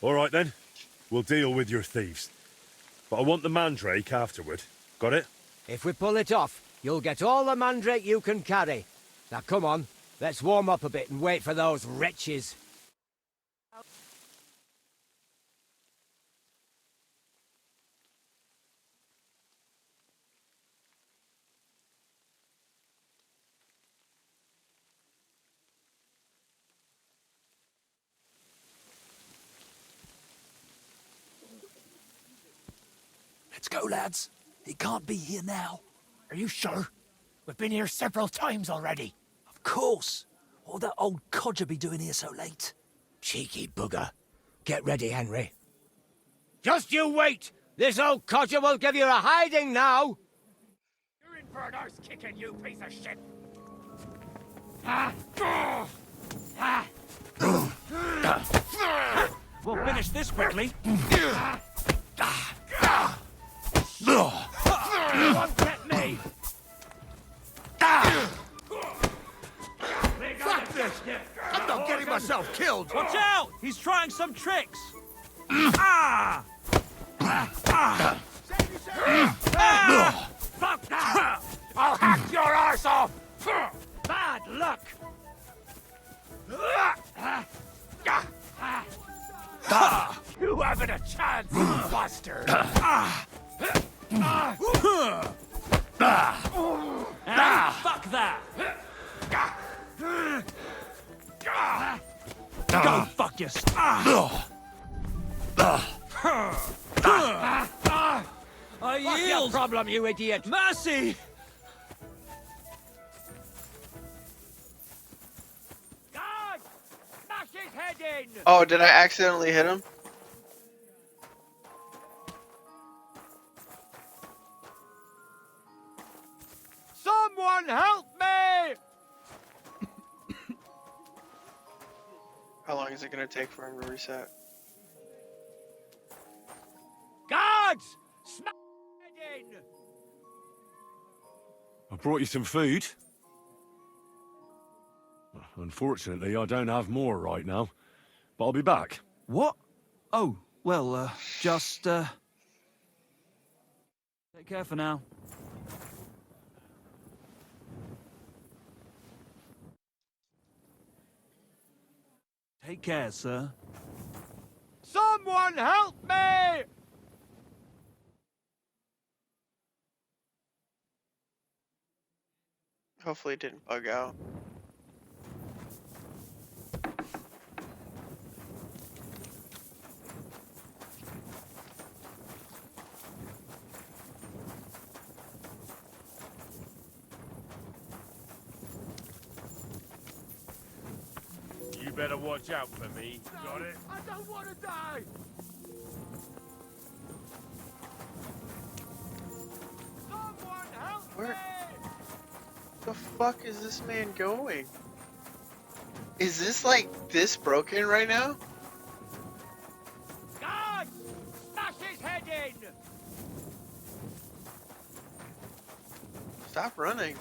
All right then, we'll deal with your thieves. But I want the mandrake afterward. Got it? If we pull it off, you'll get all the mandrake you can carry. Now come on, let's warm up a bit and wait for those wretches. Let's go, lads. He can't be here now. Are you sure? We've been here several times already. Of course. What would that old codger be doing here so late? Cheeky bugger. Get ready, Henry. Just you wait! This old codger will give you a hiding now! You're in for an arse kicking, you piece of shit! We'll finish this quickly. Won't get me! Fuck this! I'm not getting myself killed! Watch out! He's trying some tricks. Ah! Fuck that! I'll hack your arse off! Bad luck! You haven't a chance, you bastard! Fuck that! Go fuck yourself! I What's your yield! problem, you idiot? Mercy! God! Smash his head in! Oh, did I accidentally hit him? Someone help me! How long is it gonna take for him to reset? Guards! Smash his head in! I brought you some food. Unfortunately, I don't have more right now. But I'll be back. What? Oh, well, just, take care for now. Take care, sir. Someone help me! Hopefully it didn't bug out. You better watch out for me. Got it? I don't want to die! Someone help Where me! the fuck is this man going? Is this like this broken right now? Guys! Smash his head in! Stop running.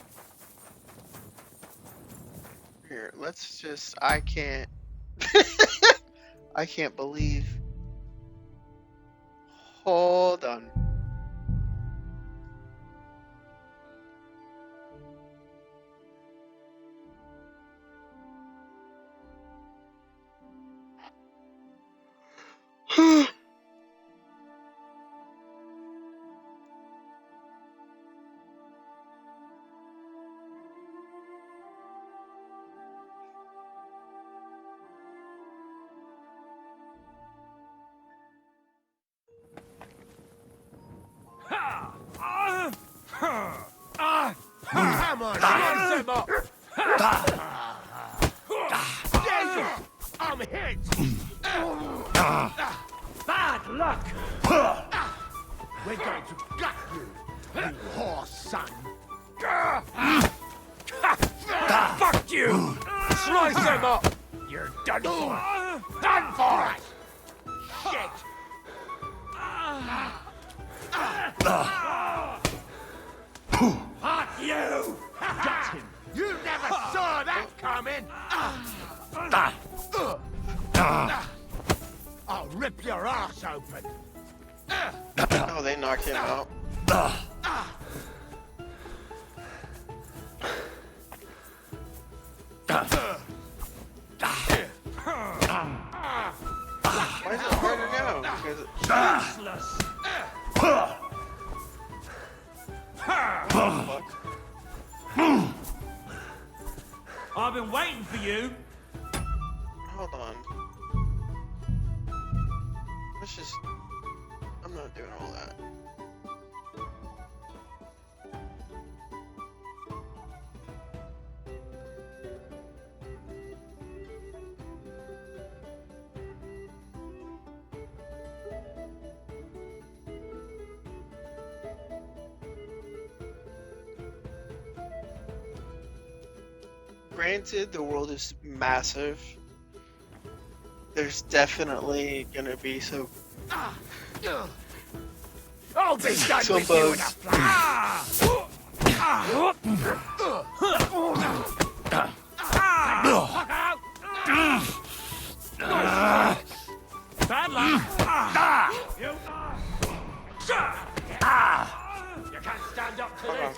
Here, let's just, I can't. I can't believe. Hold on. Come on, slice him up! Jesus! I'm hit! Bad luck! We're going to gut you, you whore son! Fuck you! Slice him up! You're done for! Done for! Shit! Fuck you! Got him! You never saw that coming! I'll rip your ass open! Oh, they knocked him out. Why is it harder now? Because Useless! I've been waiting for you. hold on. Let's just. I'm not doing all that. Granted, the world is massive. There's definitely gonna be some. I'll be done some with you in a Bad luck! You can't stand up to this!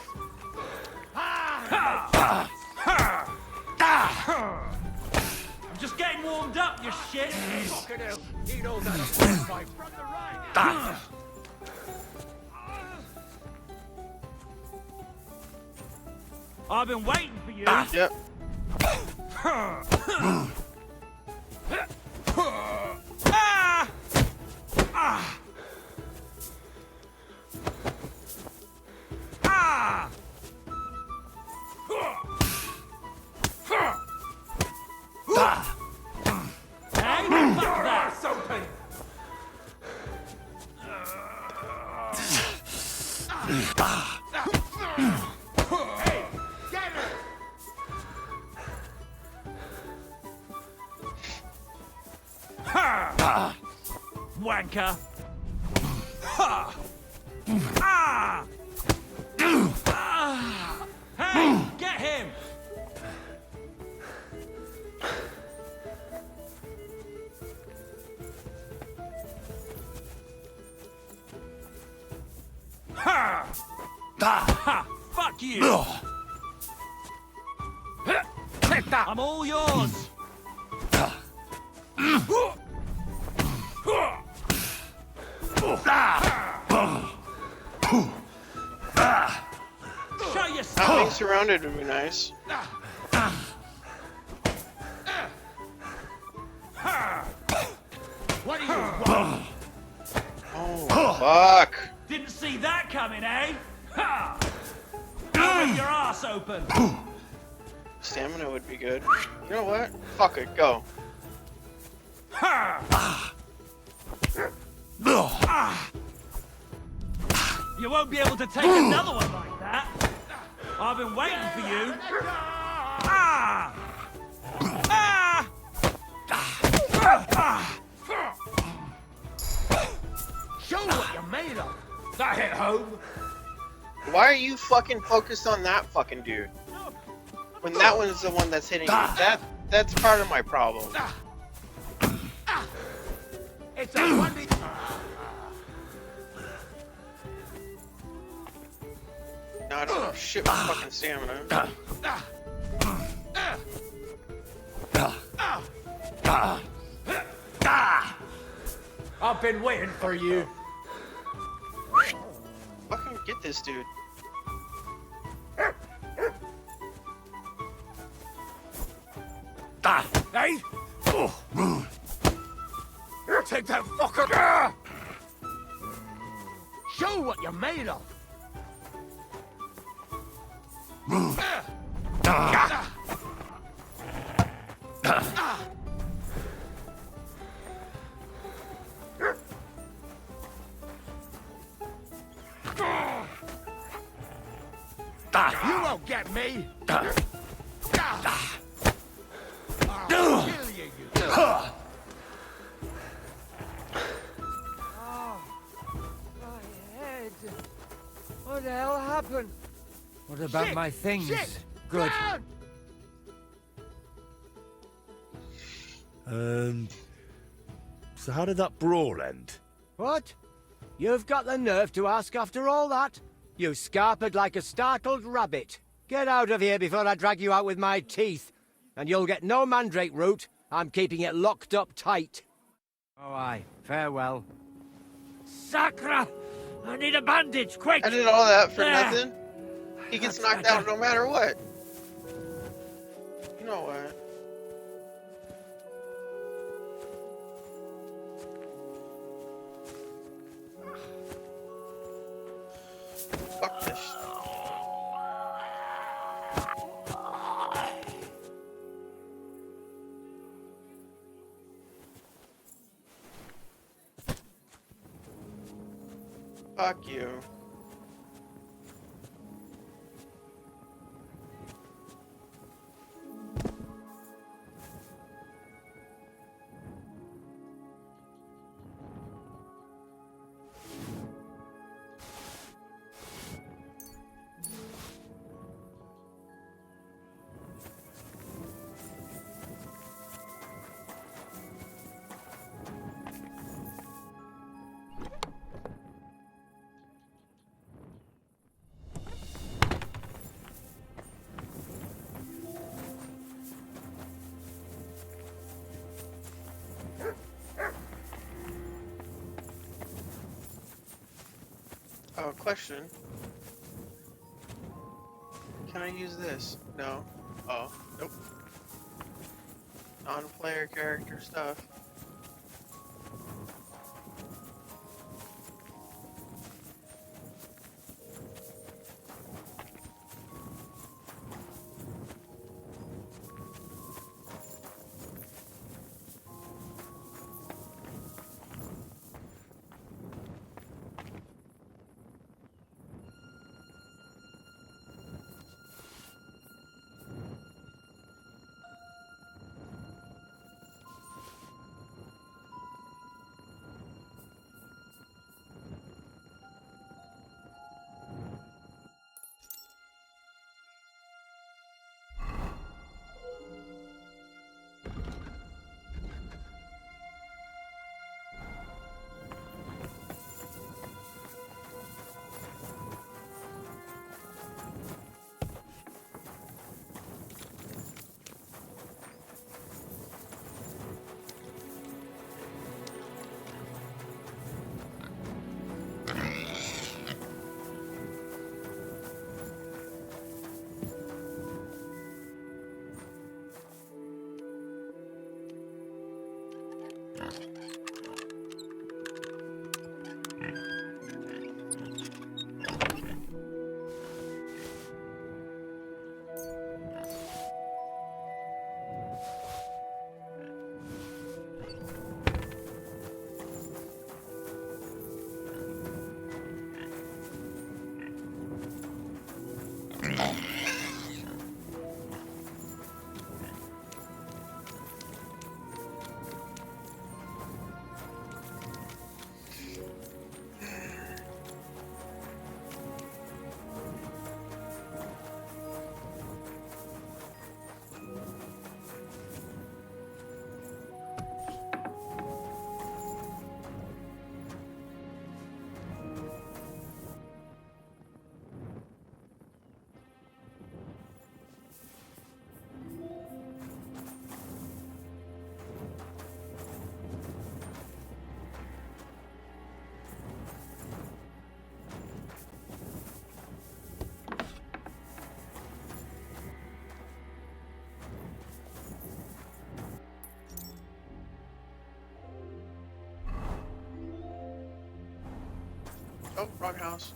I'm just getting warmed up, you shit! Fucking hell! Eat all that pipe from the right! I've been waiting for you! Yep. Hey, fuck that! Open. Hey, get her! Wanker! Hey, get him! Fuck you! I'm all yours! grounded would be nice. What do you want? Oh, fuck. Didn't see that coming, eh? Ha! Now rip your ass open. Stamina would be good. You know what? Fuck it, go. You won't be able to take another one like that. I've been waiting for you. Ah! Ah! Show what you're made of. That hit home. Why are you fucking focused on that fucking dude? When that one's the one that's hitting you. That's part of my problem. It's a one. No, I don't have shit with fucking stamina. I've been waiting for you. Fucking get this dude. Hey! Take that fucker! Show what you're made of. You won't get me. I'll kill you, you. Oh, my head. What the hell happened? What about my things? Good. So how did that brawl end? What? You've got the nerve to ask after all that? You scarpered like a startled rabbit. Get out of here before I drag you out with my teeth. And you'll get no mandrake root. I'm keeping it locked up tight. Oh, aye. Farewell. Sacra! I need a bandage, quick! I did all that for There. nothing. He gets knocked out no matter what. You know what? Fuck this. Fuck you. Oh, question. Can I use this? No. Oh, nope. Non-player character stuff. Oh, wrong house.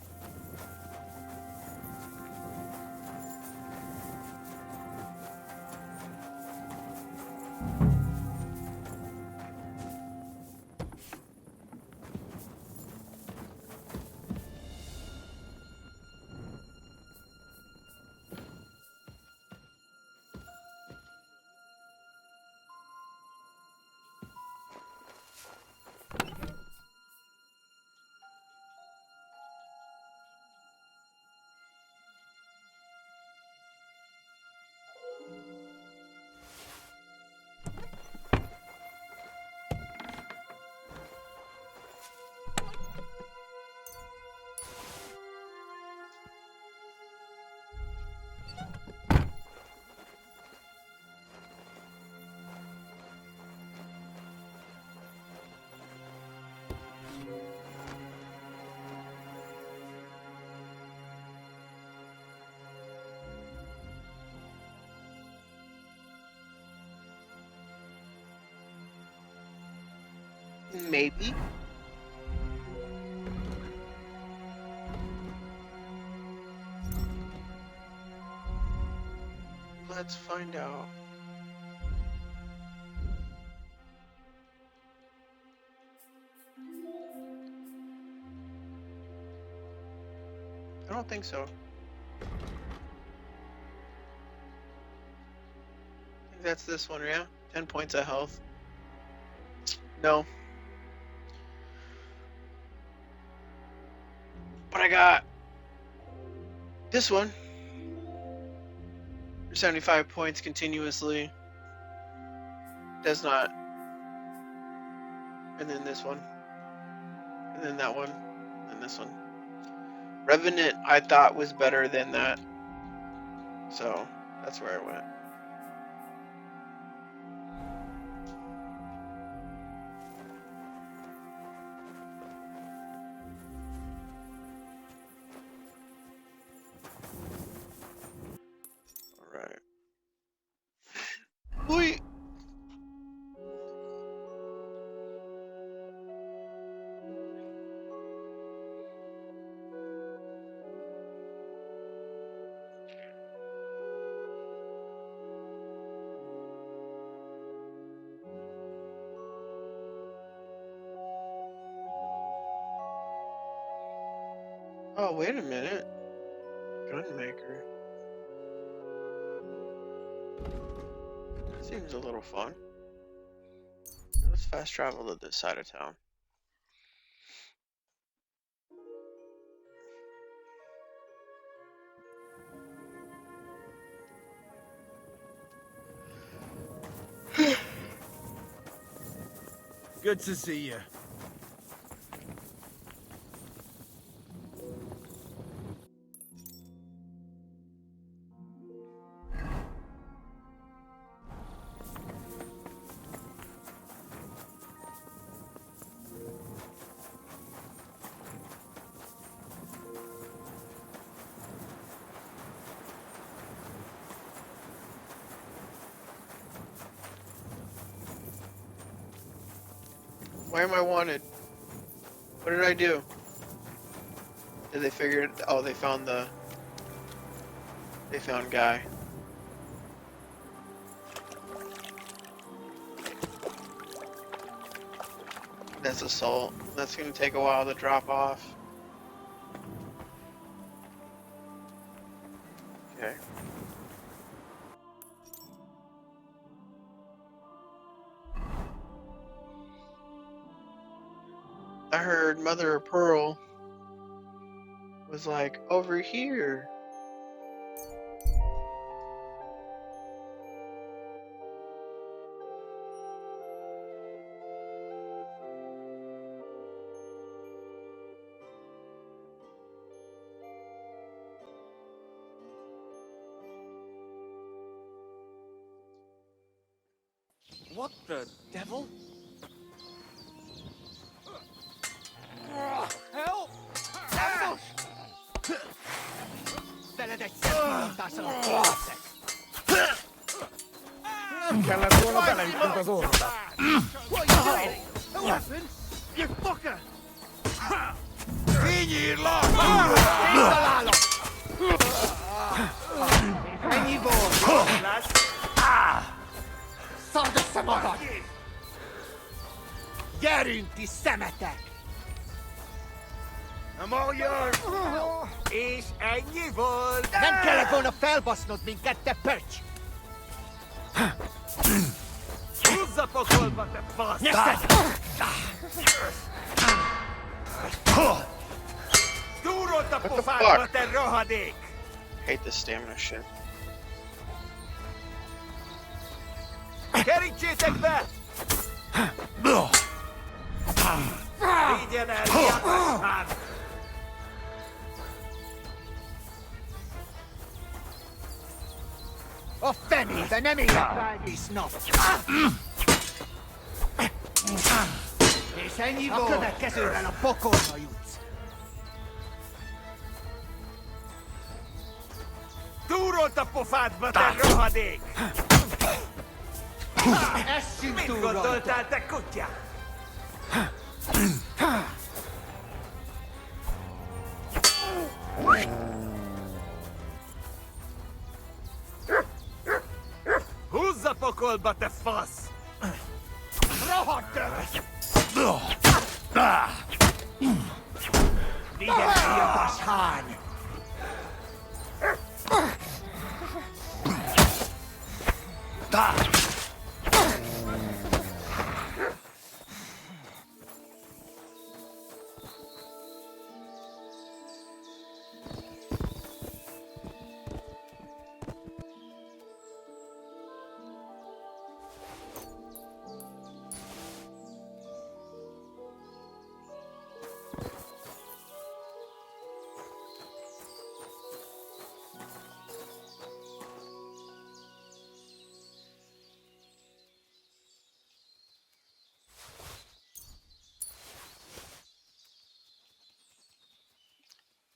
Maybe. Let's find out. I don't think so. I think that's this one, yeah? 10 points of health. No. But I got this one. 75 points continuously. Does not. And then this one. And then that one. And this one. Revenant I thought was better than that. So that's where I went. Alright. Wait. Oh, wait a minute. Gunmaker. Seems a little fun. Let's fast travel to this side of town. Good to see you. Why am I wanted? What did I do? Did they figure it? Oh, they found Guy. That's assault. That's gonna take a while to drop off. Okay. I heard Mother of Pearl was like, over here. What the devil? Help! Ambush! Käällä tuolla tällä yhtä suurta. What are you doing? A weapon? You fucker! Vinyilla! Insalalo! Any more, lads? Saada samahan! Järynti sämätä! I'm all yours! És ennyi volt! Nem kellett volna felbasznod minket, te pöcs! Húzza pokolba, te fasz! Túrolt a pofádba, te rohadék! Hate this stamina shit. Kerítsétek be! Vigyen el, nyakasság! A fenébe nem ér felnyisznak! És ennyi volt! A következővel a pokolba jutsz! Túrolt a pofádba, te rohadék! Essünk mit túl gondoltál, te kutya? Húzza pokolba, te fasz! Rohadt el! Vigyen eljöttas hány!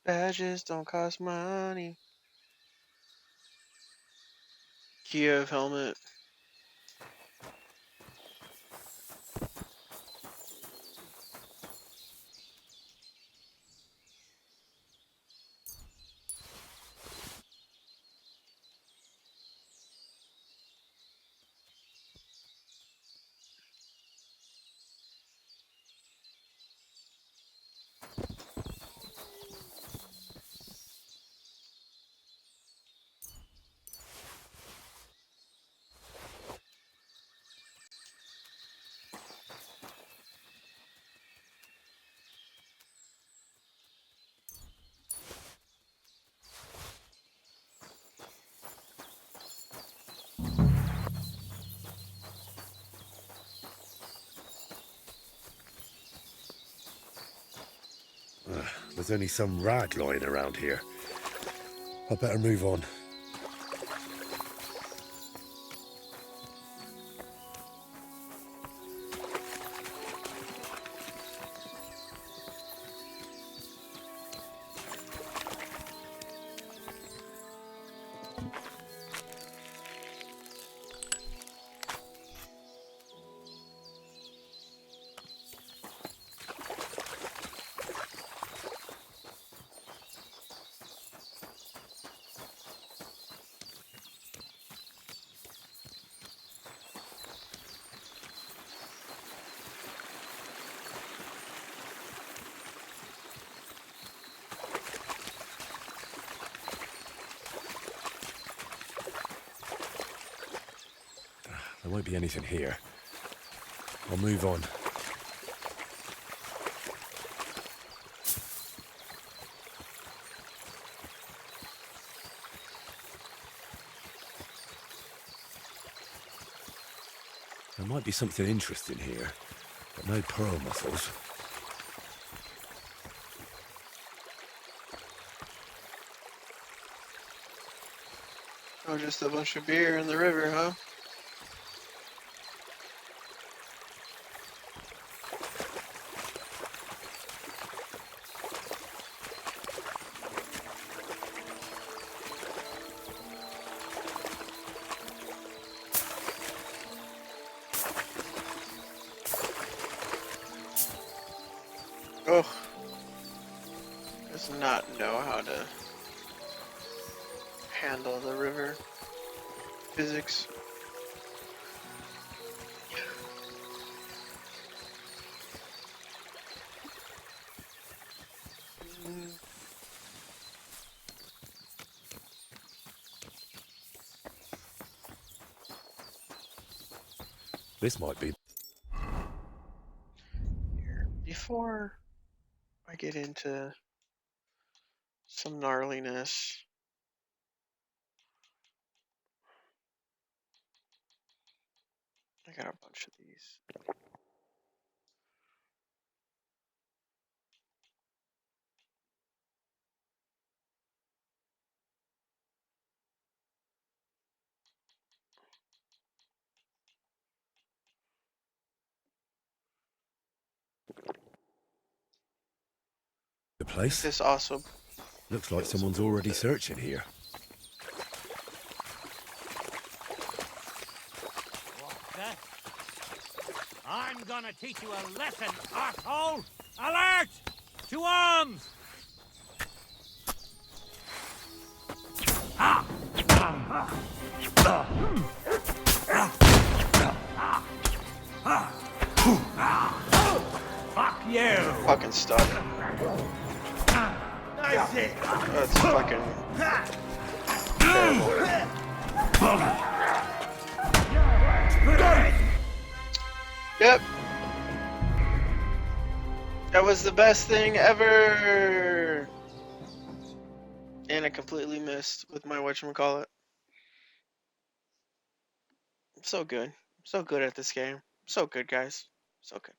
Badges don't cost money. Kiev helmet. There's only some rag lying around here. I better move on. won't be anything here. I'll move on. There might be something interesting here, but no pearl mussels. Oh, just a bunch of beer in the river, huh? Oh, does not know how to handle the river physics. This might be. Before I get into some gnarliness, I got a bunch of these. The place? This also Looks like someone's already searching here. What's that? I'm gonna teach you a lesson, arsehole! Alert! To arms! Fuck you! Fucking stuff. That's it! That's fucking terrible. Yep. That was the best thing ever! And I completely missed with my whatchamacallit. I'm so good. I'm so good at this game. I'm so good, guys. So good.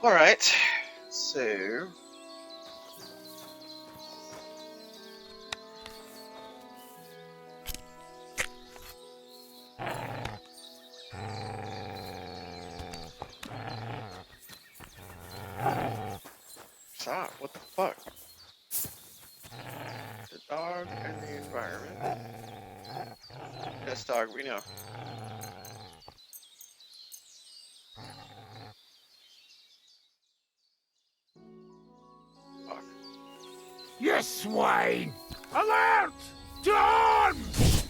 Alright. So... Stop. What the fuck? The dog and the environment. Yes, dog, we know. Fuck. You swine! Alert! To arms!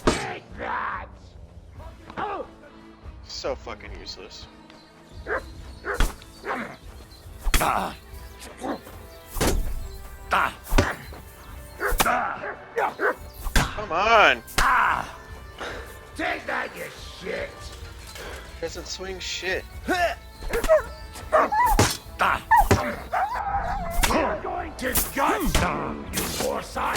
Take that! So fucking useless. Come on! Take that, you shit! Doesn't swing shit. You're going to gut, you poor son!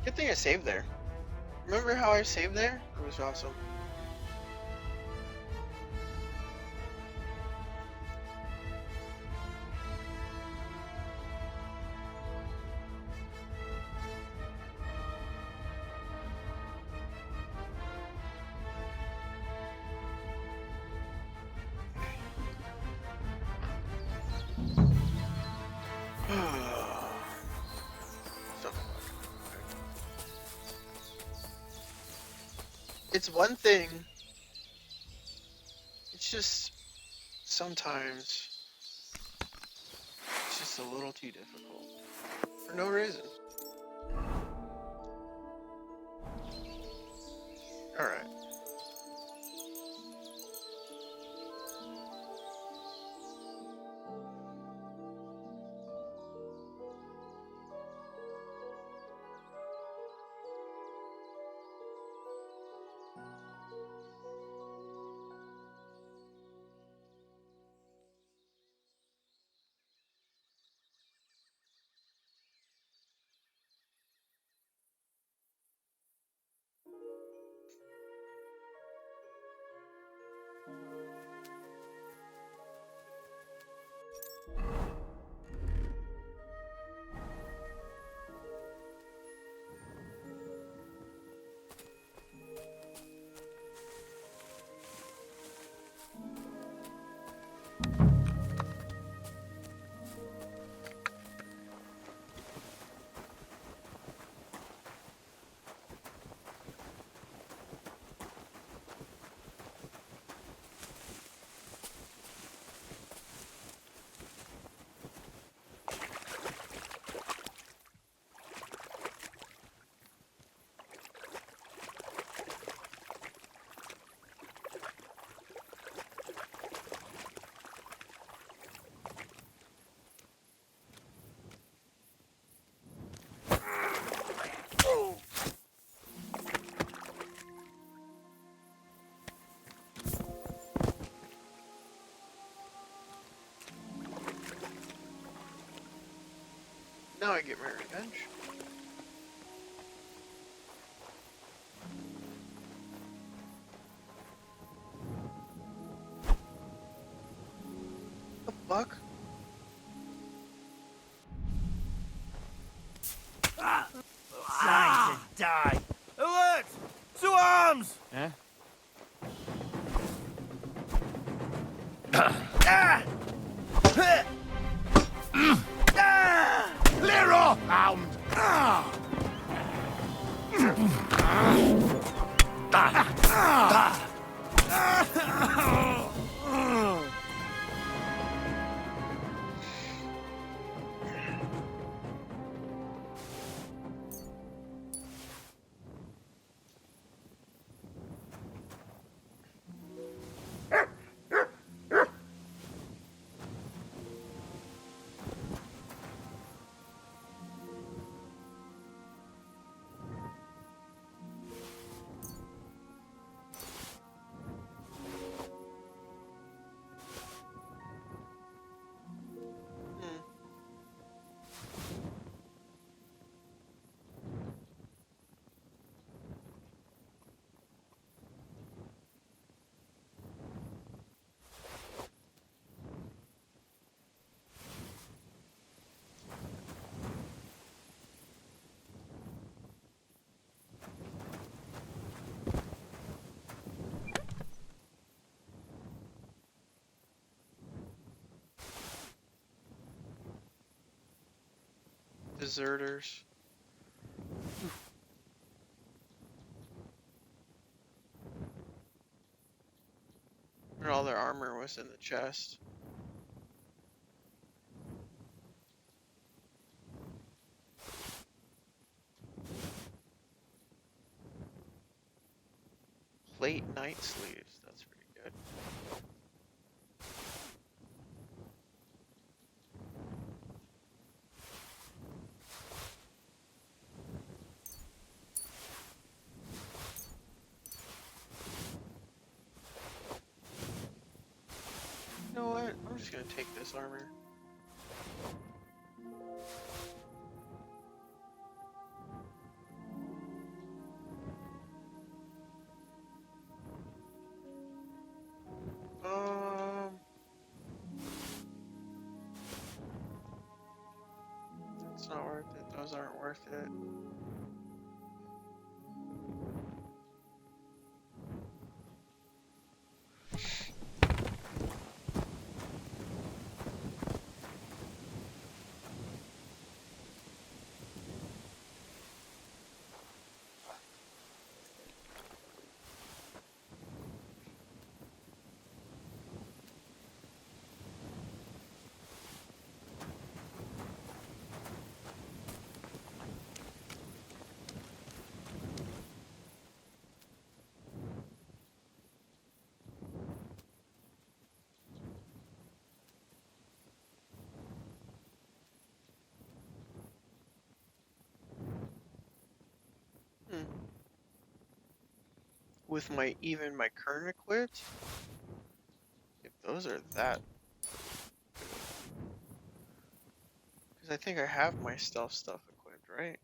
Good thing I saved there. Remember how I saved there? It was awesome. It's one thing. It's just sometimes it's just a little too difficult for no reason. All right. Now I get my revenge. The fuck? Time to die. Alert! To arms! Eh? Clear off, hound! Deserters. And all their armor was in the chest. Plate night sleeves. That's pretty good. You know what? I'm just gonna take this armor. It's not worth it. Those aren't worth it. with my current equipped, if those are that, because I think I have my stealth stuff equipped, right?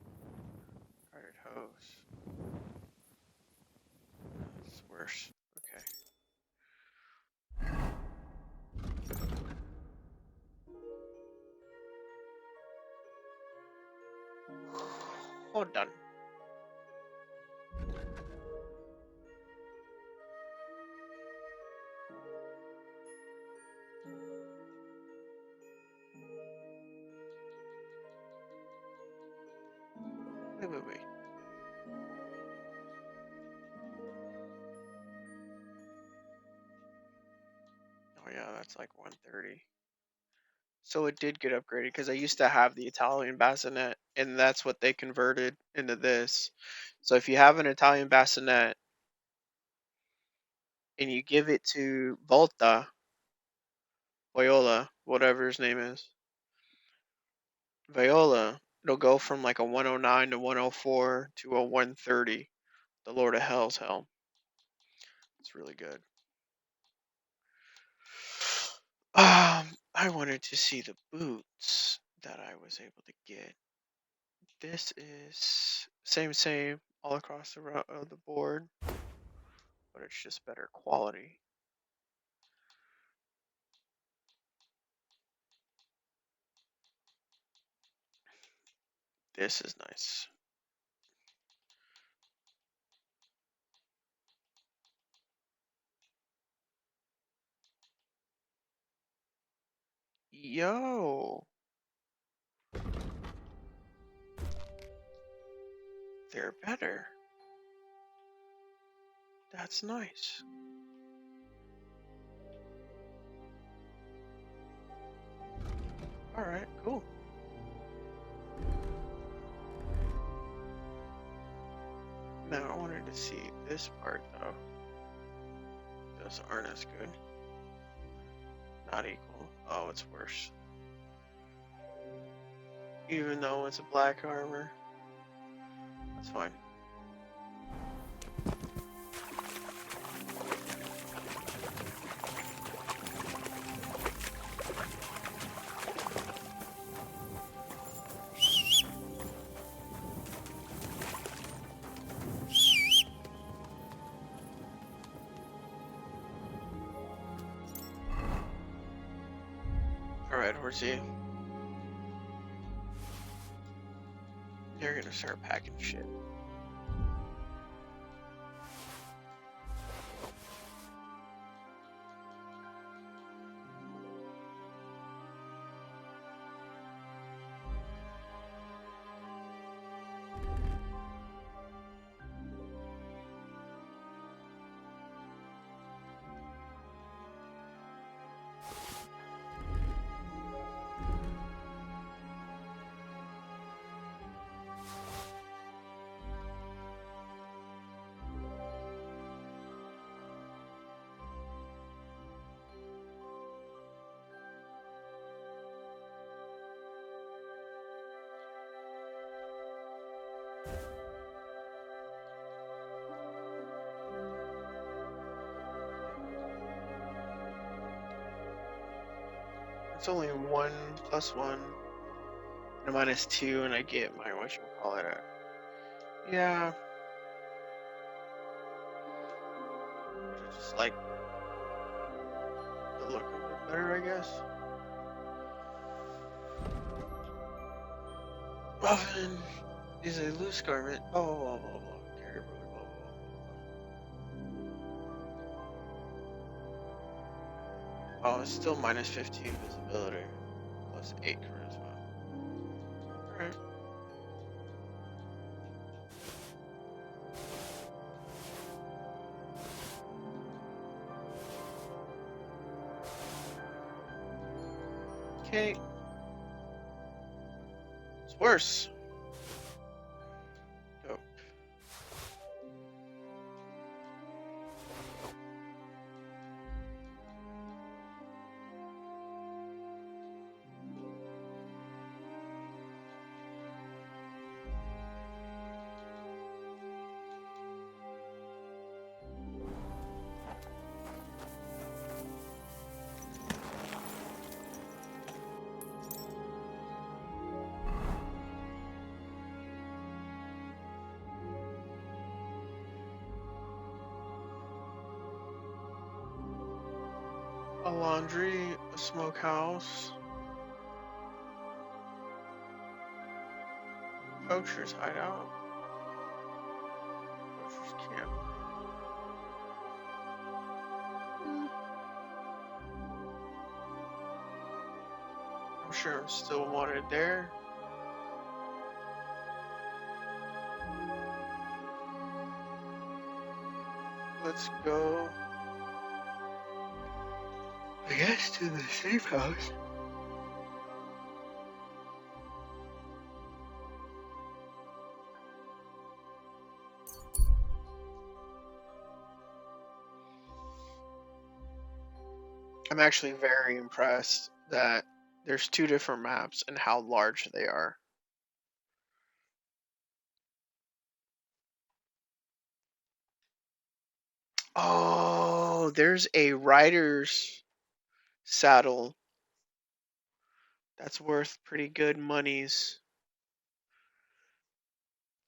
Guarded hose. It's worse. Okay. Hold on. Wait. Oh yeah, that's like 130. So it did get upgraded because I used to have the Italian bassinet, and that's what they converted into this. So if you have an Italian bassinet and you give it to Viola, whatever his name is, Viola, it'll go from like a 109 to 104 to a 130. The Lord of Hell's helm. It's really good. I wanted to see the boots that I was able to get. This is same all across the board, but it's just better quality. This is nice. Yo, they're better. That's nice. Alright, cool. Now I wanted to see this part though. Those aren't as good. Not equal. Oh, it's worse. Even though it's a black armor. That's fine. Alright, where's he? They're gonna start packing shit. It's only 1 plus 1 and a minus 2, and I get my whatchamacallit. Yeah. I just like the look of it better, I guess. Muffin is a loose garment. Blah blah blah blah blah. Carry blah blah blah. Oh, it's still minus 15 visibility. Plus 8 charisma. Alright. Okay. It's worse. Go. A laundry, a smokehouse, poacher's hideout, poacher's camp. I'm sure I'm still wanted there. Let's go, I guess, to the safe house. I'm actually very impressed that there's two different maps and how large they are. Oh, there's a rider's saddle that's worth pretty good monies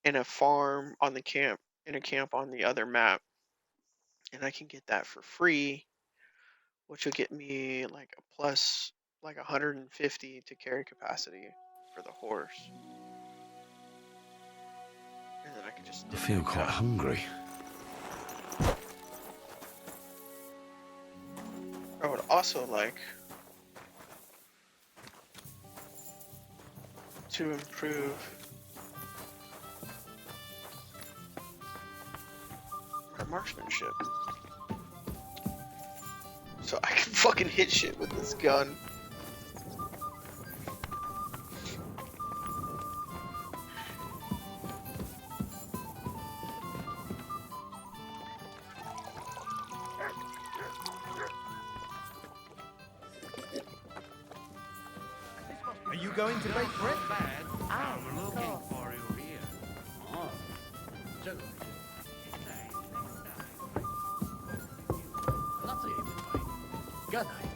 in a farm on the camp, in a camp on the other map. And I can get that for free, which will get me like a plus like 150 to carry capacity for the horse. And then I can just I feel quite hungry. I would also like to improve my marksmanship. So I can fucking hit shit with this gun. Are you going to bake bread? I'm looking for you here. Oh. Lovely evening, mate. Good night.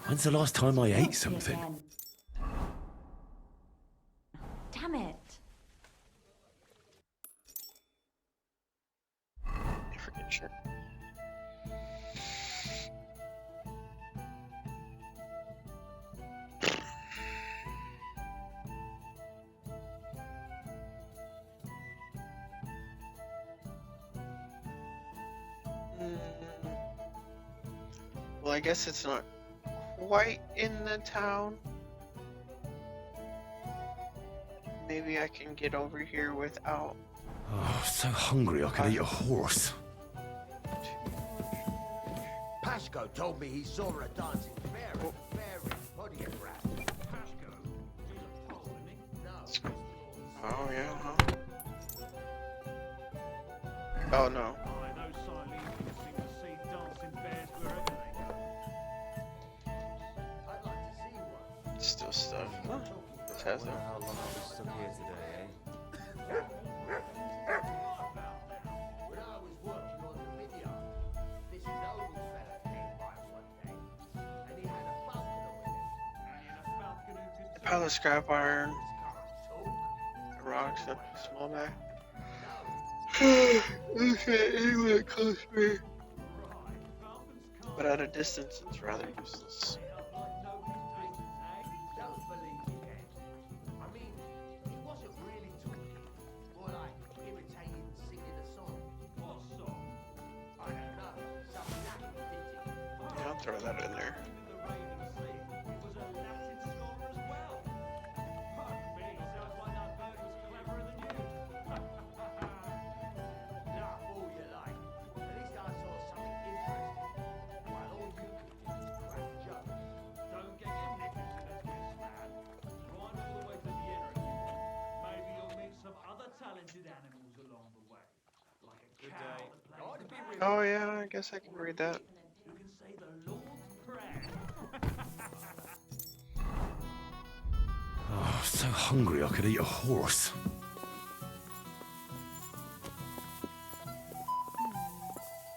When's the last time I ate something? Damn it. Freaking shit. Well, I guess it's not quite in the town. Maybe I can get over here without. Oh, so hungry I could eat a horse. Pasco told me he saw a dancing bear at the fair in Podiagraph. Pasco? He's a Pole, isn't he? No. Oh, yeah, huh? Oh, no. I know Silene seem to see dancing bears wherever they go. I'd like to see one. Still stuff. Huh? This has them. How long I was stuck here today, eh? When I was working on the vineyard, this noble fella came by one day, and he had a falconer with him. A pile of scrap iron. A rock, a small bag. Okay, anyway, close me. But at a distance, it's rather useless. Yeah, I'll throw that in there. Oh yeah, I guess I can read that. Oh, so hungry I could eat a horse.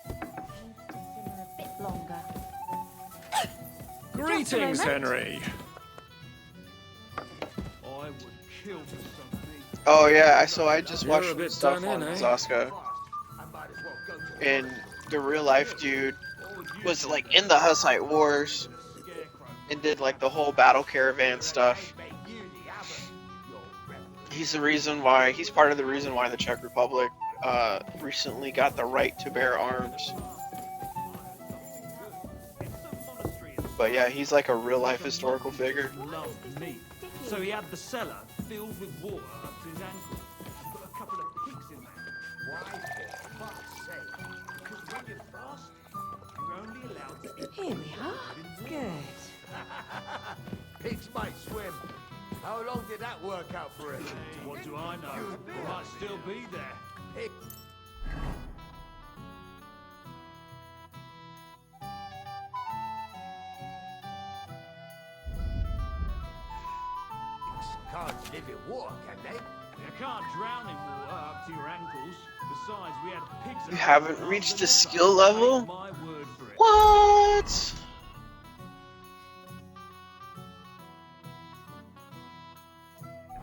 A bit longer. Greetings, Henry. I would kill for some meat. Oh yeah, so I just You're watched a some bit stuff done on in, eh? Zoska, and the real life dude was like in the Hussite Wars and did like the whole battle caravan stuff. He's part of the reason why the Czech Republic recently got the right to bear arms. But yeah, he's like a real life historical figure. Loved meat. So he had the cellar filled with water up to his ankles. Put a couple of pigs in there. Why, for fuck's sake? Because when you're fasting, you're only allowed to eat. Here we are. Good. Pigs might swim. How long did that work out for him? What do I know? He might still be there. Pigs can't live in water, can they? You can't drown in water up to your ankles. Besides, we had pigs. You haven't reached a skill level? My word for it. What?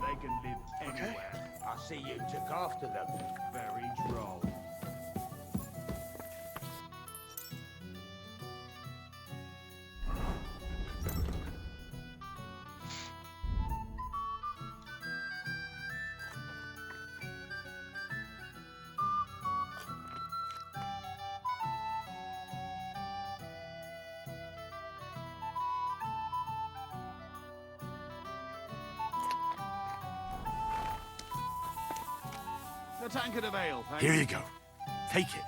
They can live anywhere. I see you took after them. Very droll. A tankard of ale, thanks. Here you go. Take it.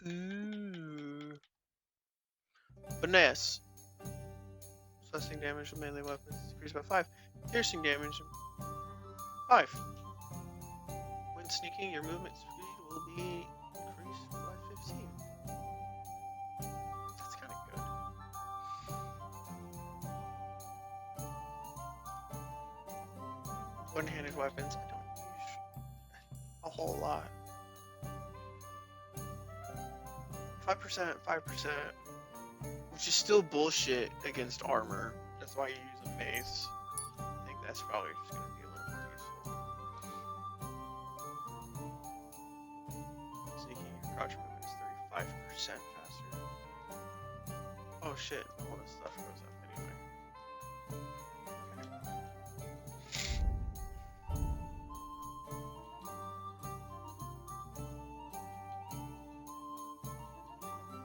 Ooh. Finesse. Slashing damage of melee weapons increased by 5. Piercing damage 5. When sneaking, your movement speed will be increased by 15. That's kind of good. One-handed weapons, I don't use a whole lot. 5%, 5%, which is still bullshit against armor. That's why you use a mace. I think that's probably just going to be a little more useful. Sneaking, your crouch movement is 35% faster. Oh shit, all this stuff goes up anyway.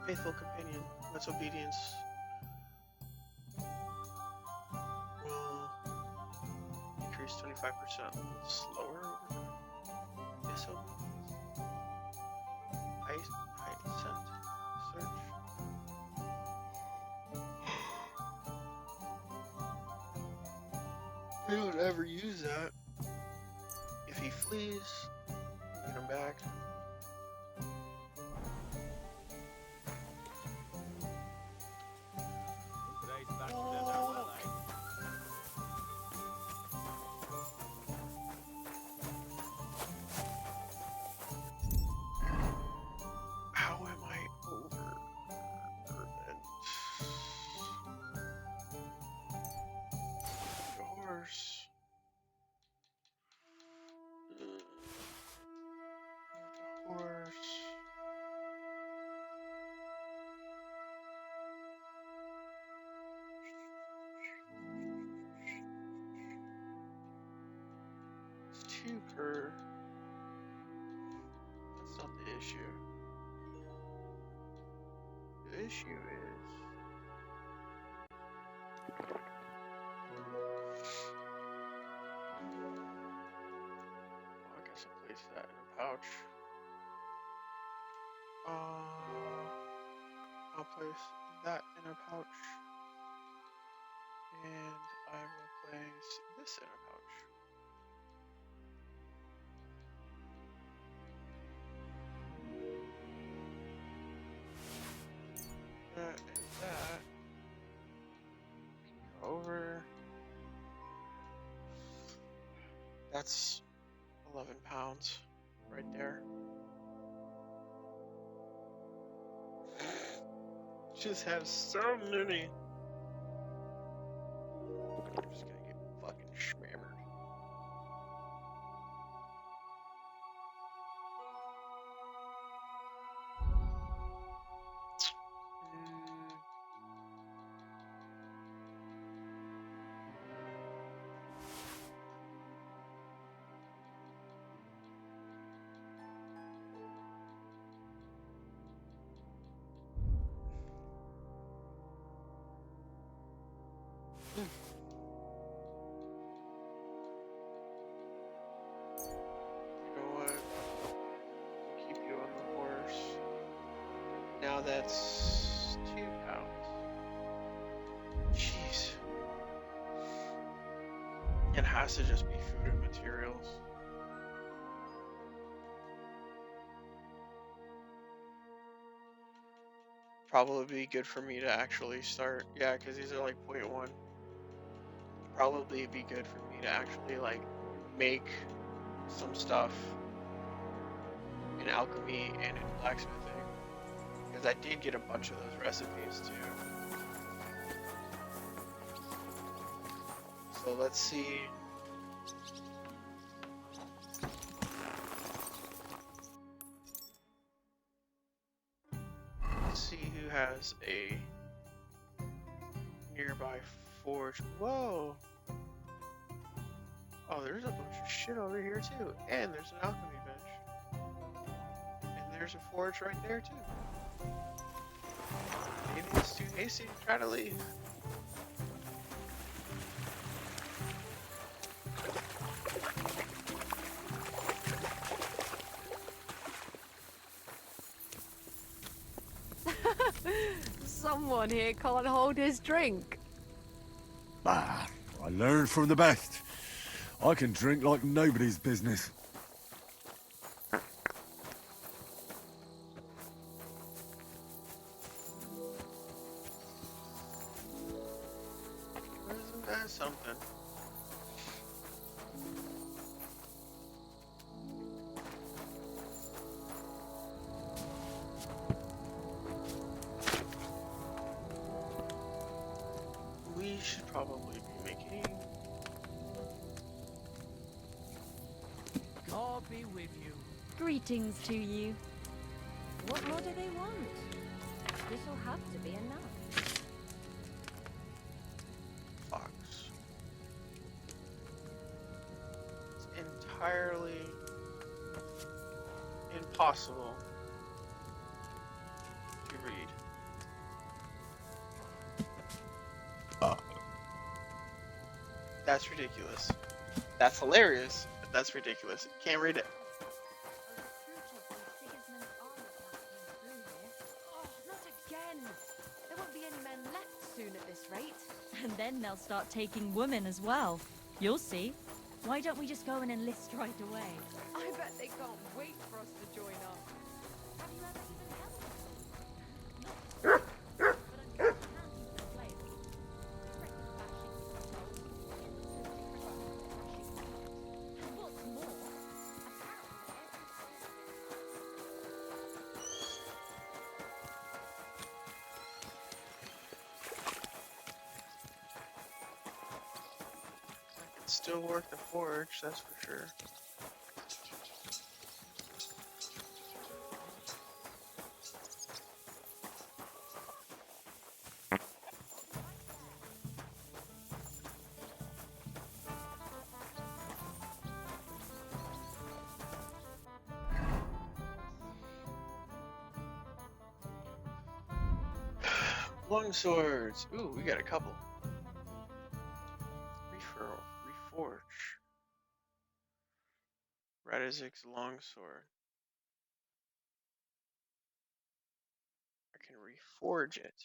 Faithful companion, that's obedience. Will increase 25% slower over time. Disobedience. Height set. Search. We don't ever use that. If he flees, we'll get him back. 2 per. That's not the issue. The issue is. I guess I'll place that in a pouch. I'll place that in a pouch. And I will place this in a pouch. That and that. Over. That's 11 pounds right there. Just have so many. I'm just gonna get fucking schmammered. You know what? Keep you on the horse. Now that's 2 pounds. Jeez. It has to just be food and materials. Probably be good for me to actually start. Yeah, because these are like 0.1. Probably be good for me to actually like make some stuff in alchemy and in blacksmithing. Because I did get a bunch of those recipes too. So let's see. Let's see who has a nearby forge. Whoa! Oh, there's a bunch of shit over here too. And there's an alchemy bench. And there's a forge right there too. Maybe it's too hasty to try to leave. Someone here can't hold his drink. Bah, I learned from the best. I can drink like nobody's business. Isn't that something? We should probably be making. God be with you. Greetings to you. What more do they want? This'll have to be enough. Fox. It's entirely impossible to read. That's ridiculous. That's hilarious, but that's ridiculous. Can't read it. Not again! There won't be any men left soon at this rate. And then they'll start taking women as well. You'll see. Why don't we just go and enlist right away? I bet they can't wait for us to join up. Have you ever even helped? Not but I'm getting handy for the players. And what's more, It's still worth the forge, that's for sure. Long swords. Ooh, we got a couple. Reforge. Radizik's longsword. I can reforge it.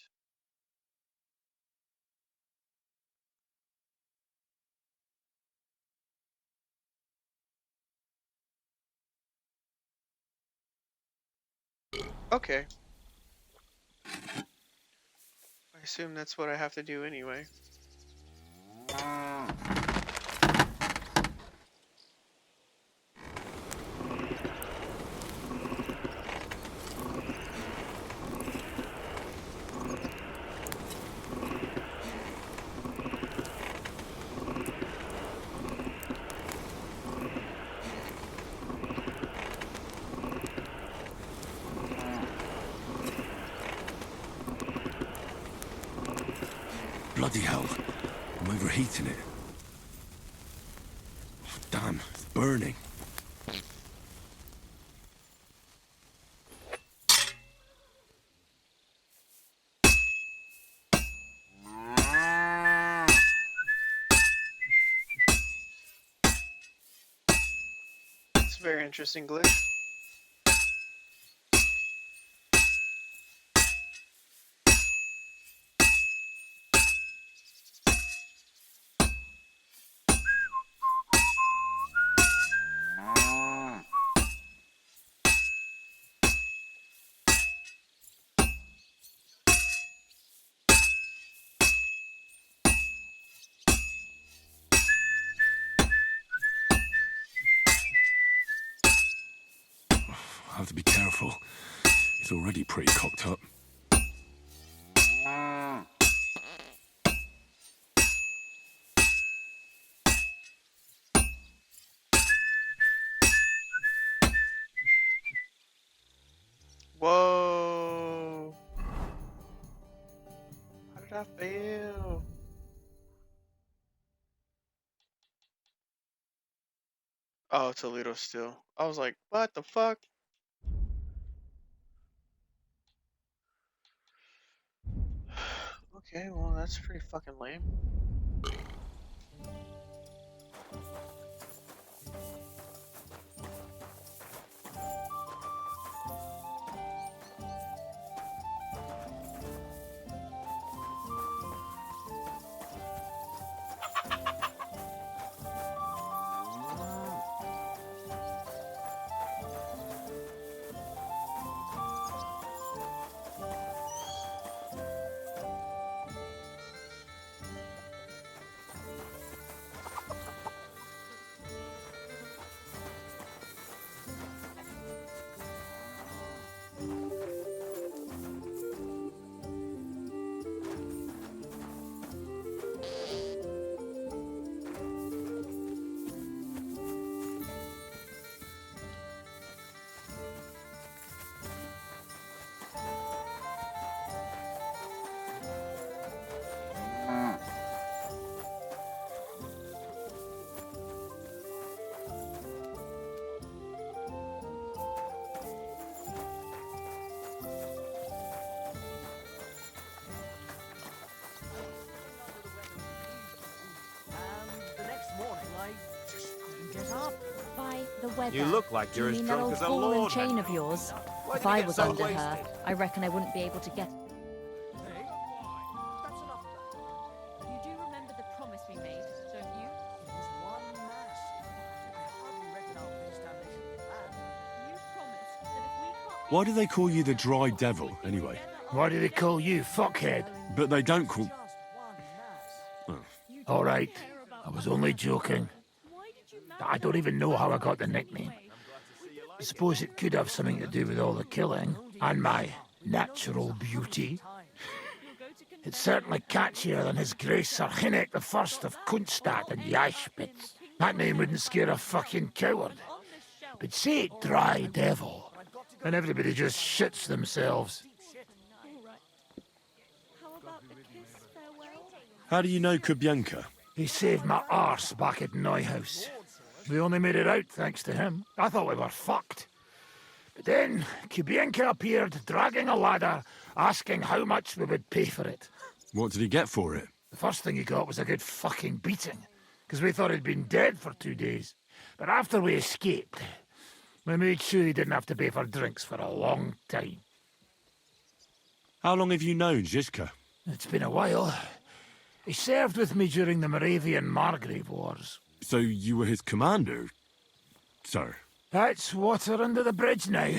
Okay. I assume that's what I have to do anyway. Bloody hell. I'm overheating it. Damn, it's burning. It's a very interesting glitch. I have to be careful. It's already pretty cocked up. Whoa! How did I fail? Oh, Toledo still. I was like, what the fuck? Okay, well, that's pretty fucking lame. By the weather. You look like Do you're you as mean that drunk old as a ball and lord, chain of Henry. yours? Why If did you I get was so under her, wasted? I reckon I wouldn't be able to get. You do remember the promise we made, don't you? It was one mass. I hardly reckon I'll face damnation for that. You promised that if we can't Why do they call you the Dry Devil, anyway? Why do they call you fuckhead? But they don't call... Oh. All right, I was only joking. I don't even know how I got the nickname. I suppose it could have something to do with all the killing and my natural beauty. It's certainly catchier than His Grace Sir Hinnick the First of Kunstad and Yashpitz. That name wouldn't scare a fucking coward. But say it Dry Devil, and everybody just shits themselves. How do you know Kubienka? He saved my arse back at Neuhaus. We only made it out thanks to him. I thought we were fucked. But then Kubienka appeared, dragging a ladder, asking how much we would pay for it. What did he get for it? The first thing he got was a good fucking beating, because we thought he'd been dead for 2 days. But after we escaped, we made sure he didn't have to pay for drinks for a long time. How long have you known Zizka? It's been a while. He served with me during the Moravian-Margrave Wars. So you were his commander, sir? That's water under the bridge now.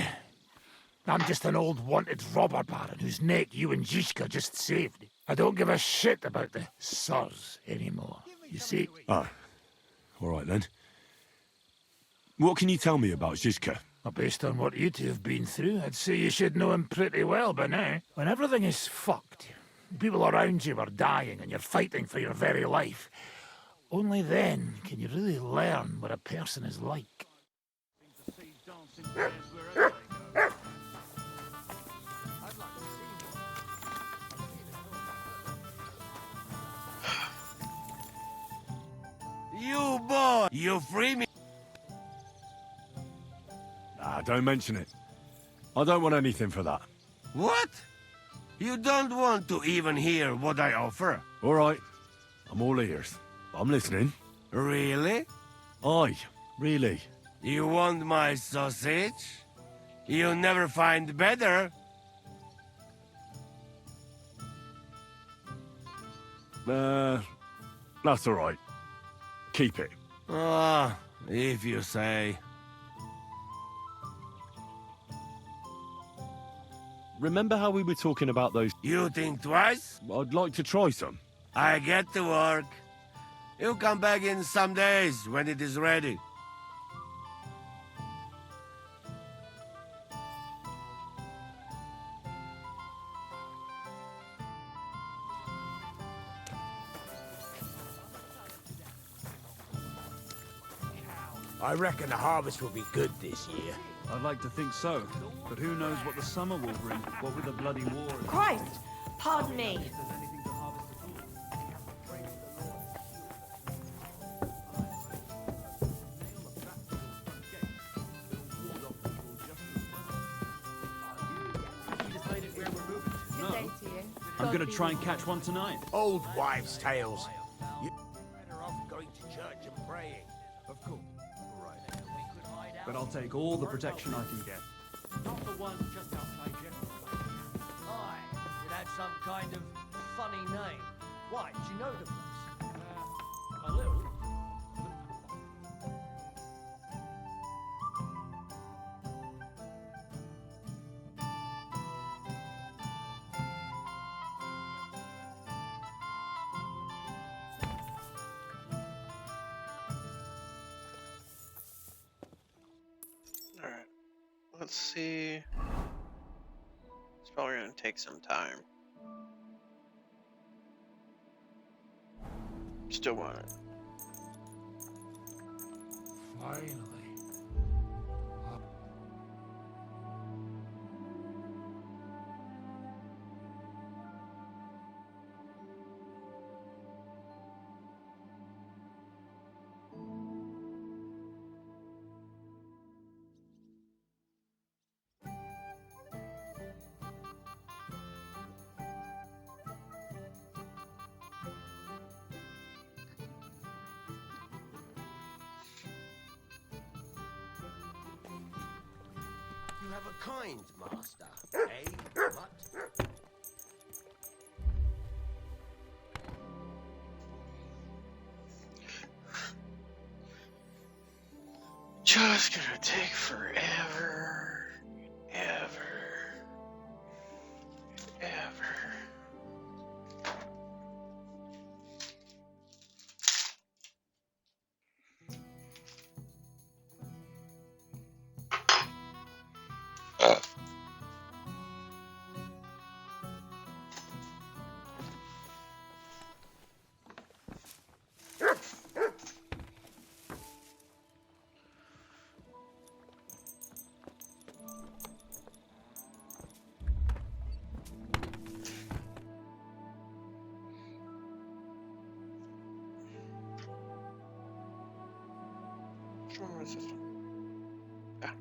I'm just an old wanted robber baron whose neck you and Zizka just saved. I don't give a shit about the sirs anymore, you see? Ah, all right then. What can you tell me about Zizka? Well, based on what you two have been through, I'd say you should know him pretty well by now. When everything is fucked, people around you are dying and you're fighting for your very life, only then can you really learn what a person is like. You boy, you free me. Ah, don't mention it. I don't want anything for that. What? You don't want to even hear what I offer? All right. I'm all ears. I'm listening. Really? Aye, really. You want my sausage? You'll never find better. That's all right. Keep it. Ah, if you say. Remember how we were talking about those... You think twice? I'd like to try some. I get to work. You'll come back in some days when it is ready. I reckon the harvest will be good this year. I'd like to think so, but who knows what the summer will bring? What with the bloody war? Christ! Pardon me. No. I'm gonna try and catch one tonight. Old wives' tales. You're better off going to church and praying. Of course. But I'll take all the protection I can get. Not the one just outside Jeffrey. Aye, it had some kind of funny name. Why, do you know the place? A little. Alright. Let's see. It's probably going to take some time. Still want it. Finally. You have a kind master, eh? What? Just gonna take forever. Ever. Which one was this one? Yeah.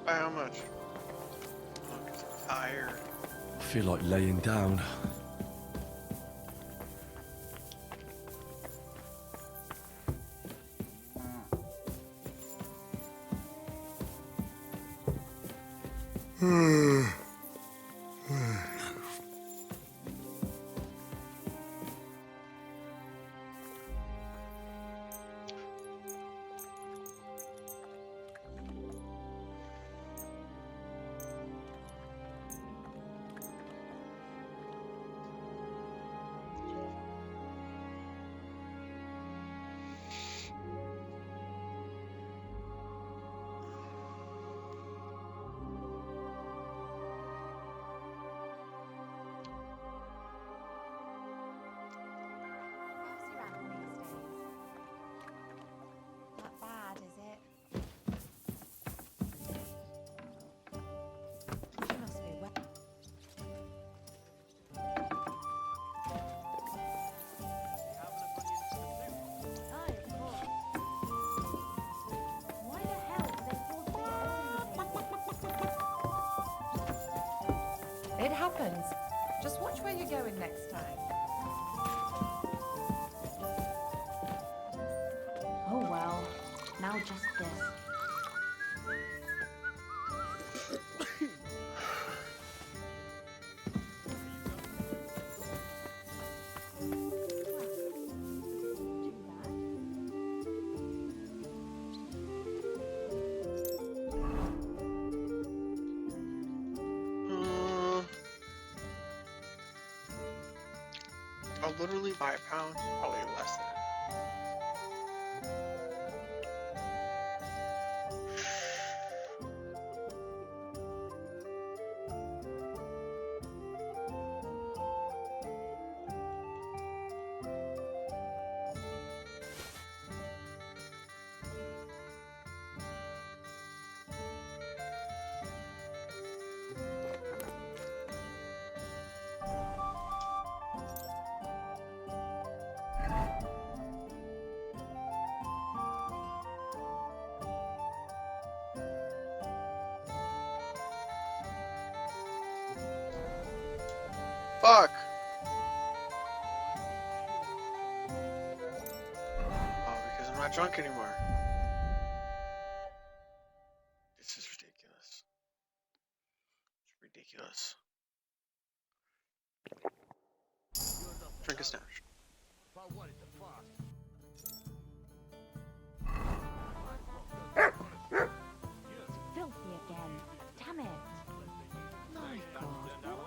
By how much? Oh, 'cause I'm tired. I feel like laying down. Not bad, is it? She must be well. Aye, of course. Why the hell do they force me to It happens. Just watch where you're going next time. Oh well. Now just this. I'll literally buy a pound, probably less than. Fuck! Oh, because I'm not drunk anymore. This is ridiculous. It's ridiculous. Drink a snatch. If I wanted to fast. It's filthy again. Damn it. My God, what now?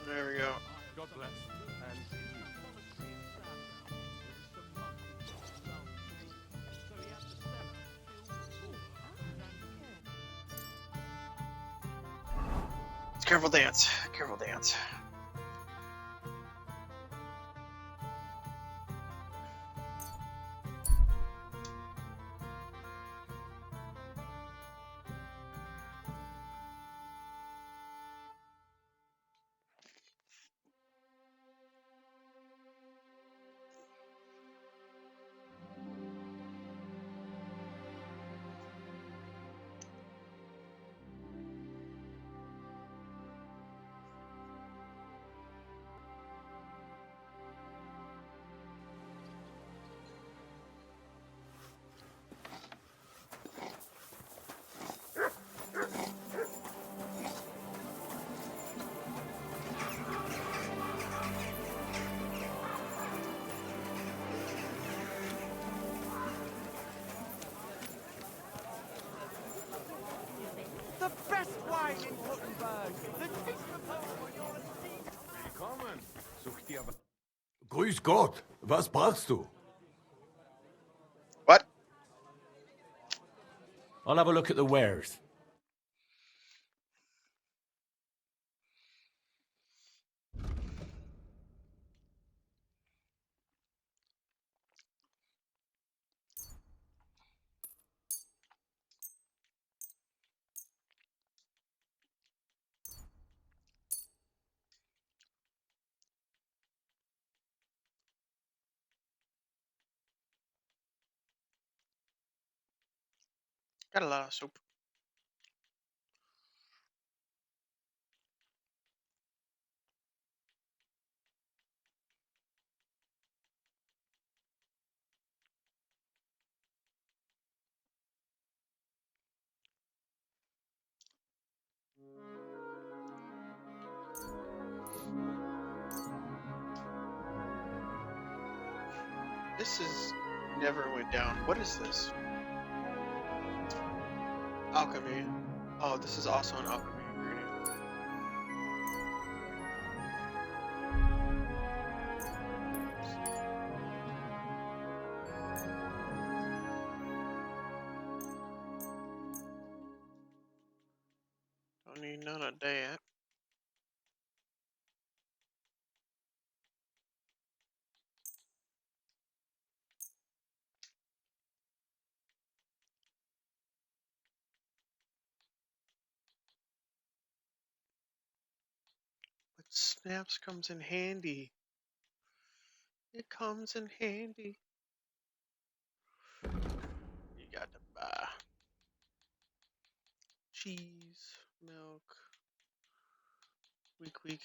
There we go. God bless. And to you. Careful dance. Careful dance. The best wine in Gothenburg! The taste of home on your estate! Willkommen. Such dir aber... Grüß Gott. Was brauchst du? What? I'll have a look at the wares. Got a lot of soup. This is never went down. What is this? Alchemy. Oh, this is also an alchemy ingredient. Don't need none of that. But snaps comes in handy. It comes in handy. You got to buy cheese, milk, week.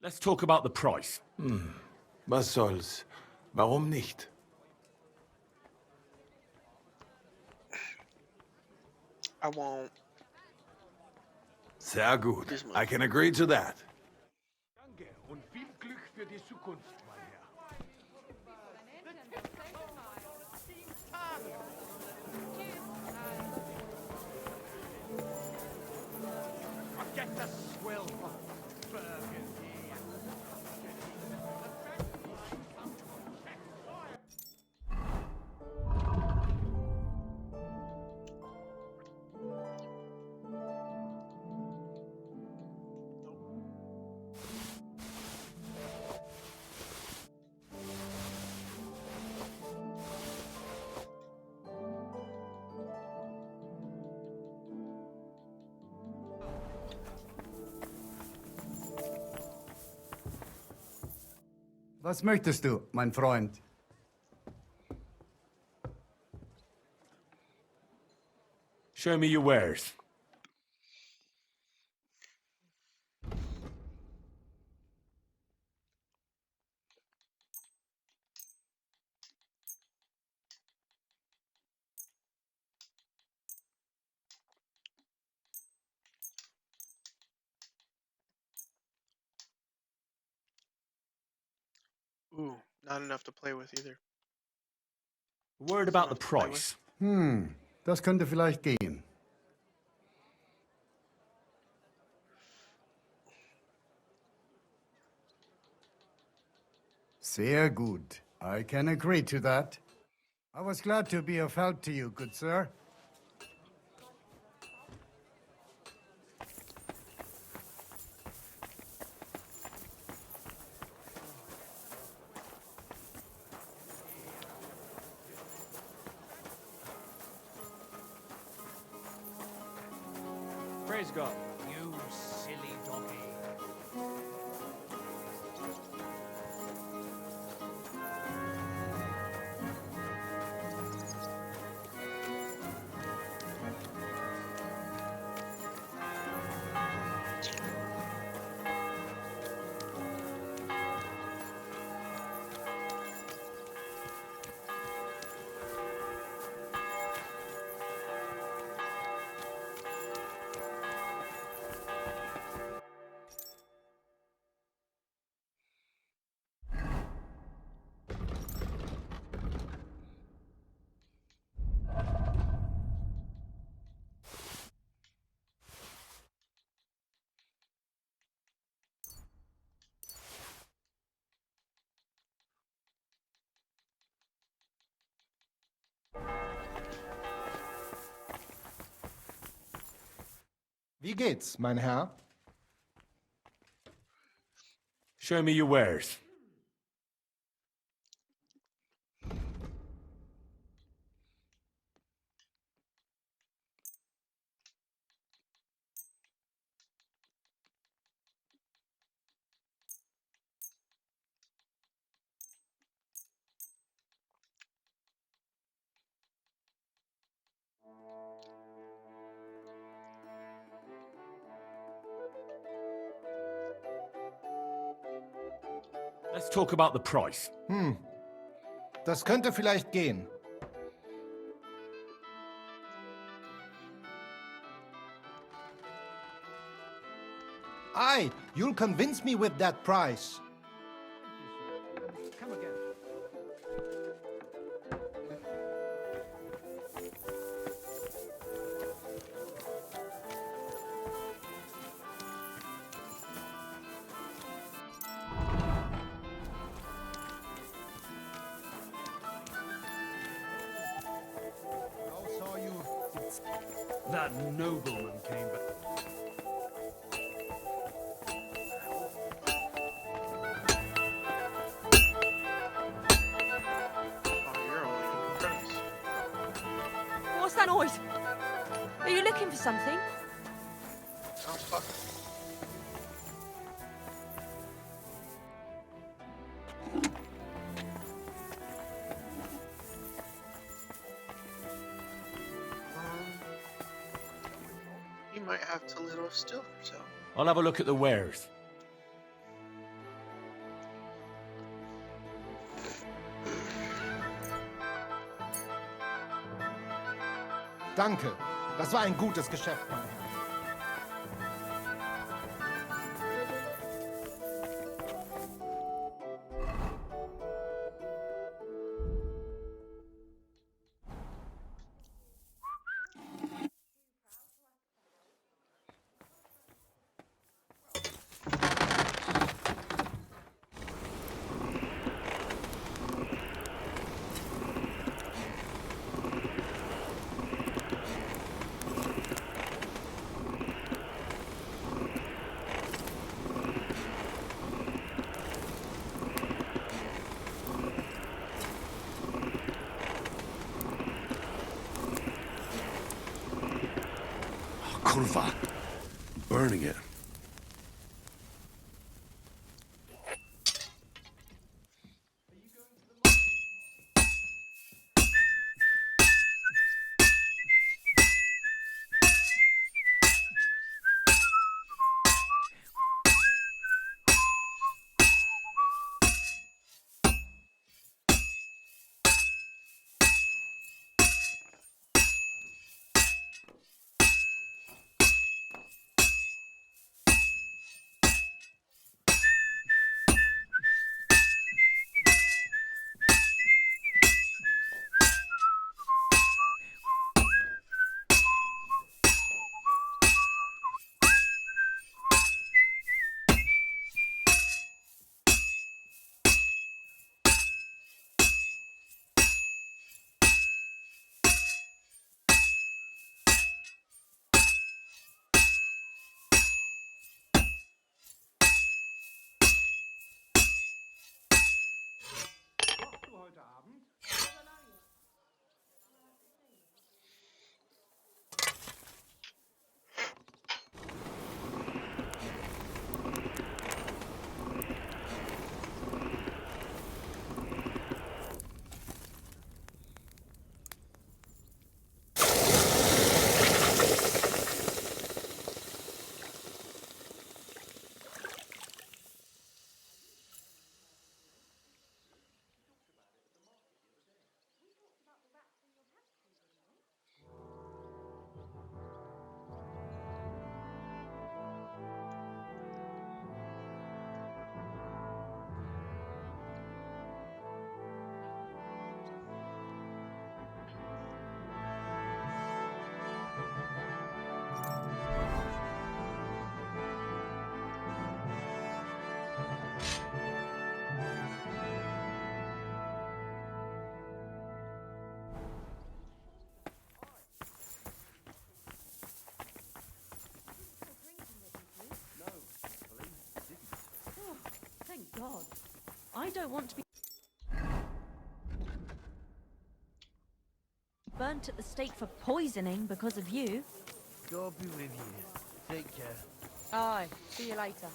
Let's talk about the price. Was soll's? Warum nicht? I won't. Sehr gut. This much. I can agree to that. Danke und viel Glück für die Zukunft, mein Herr. Get the swill of Burgundy. Was möchtest du, mein Freund? Show me your wares. not enough to play with either. Word about the price. Das könnte vielleicht gehen. Sehr gut. I can agree to that. I was glad to be of help to you, good sir. Praise God. You silly doggy. Wie geht's, mein Herr? Show me your wares. Let's talk about the price. Das könnte vielleicht gehen. Aye, you'll convince me with that price. Come again. How saw you? That nobleman came back. Oh, you're only in the premise. What's that noise? Are you looking for something? Oh, fuck. You might have to little still for so. I'll have a look at the wares. Danke. Das war ein gutes Geschäft, mein Herr. Kurva. Burning it. I don't want to be burnt at the stake for poisoning because of you. God be with you. Take care. Aye. See you later.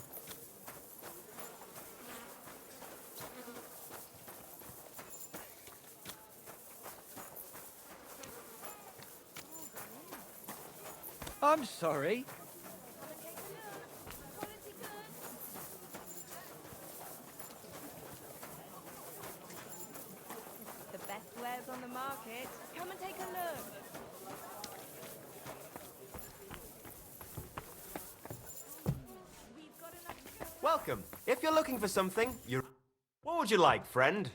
I'm sorry. The best wares on the market. Come and take a look. Welcome. If you're looking for something, you're... What would you like, friend?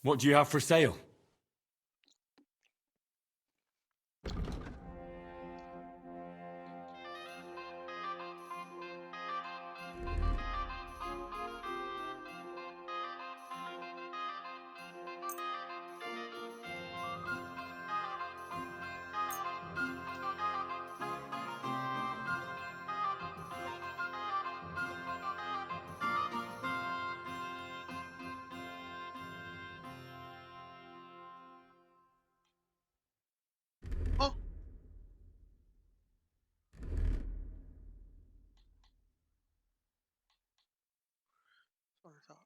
What do you have for sale? Oh. That's what I thought.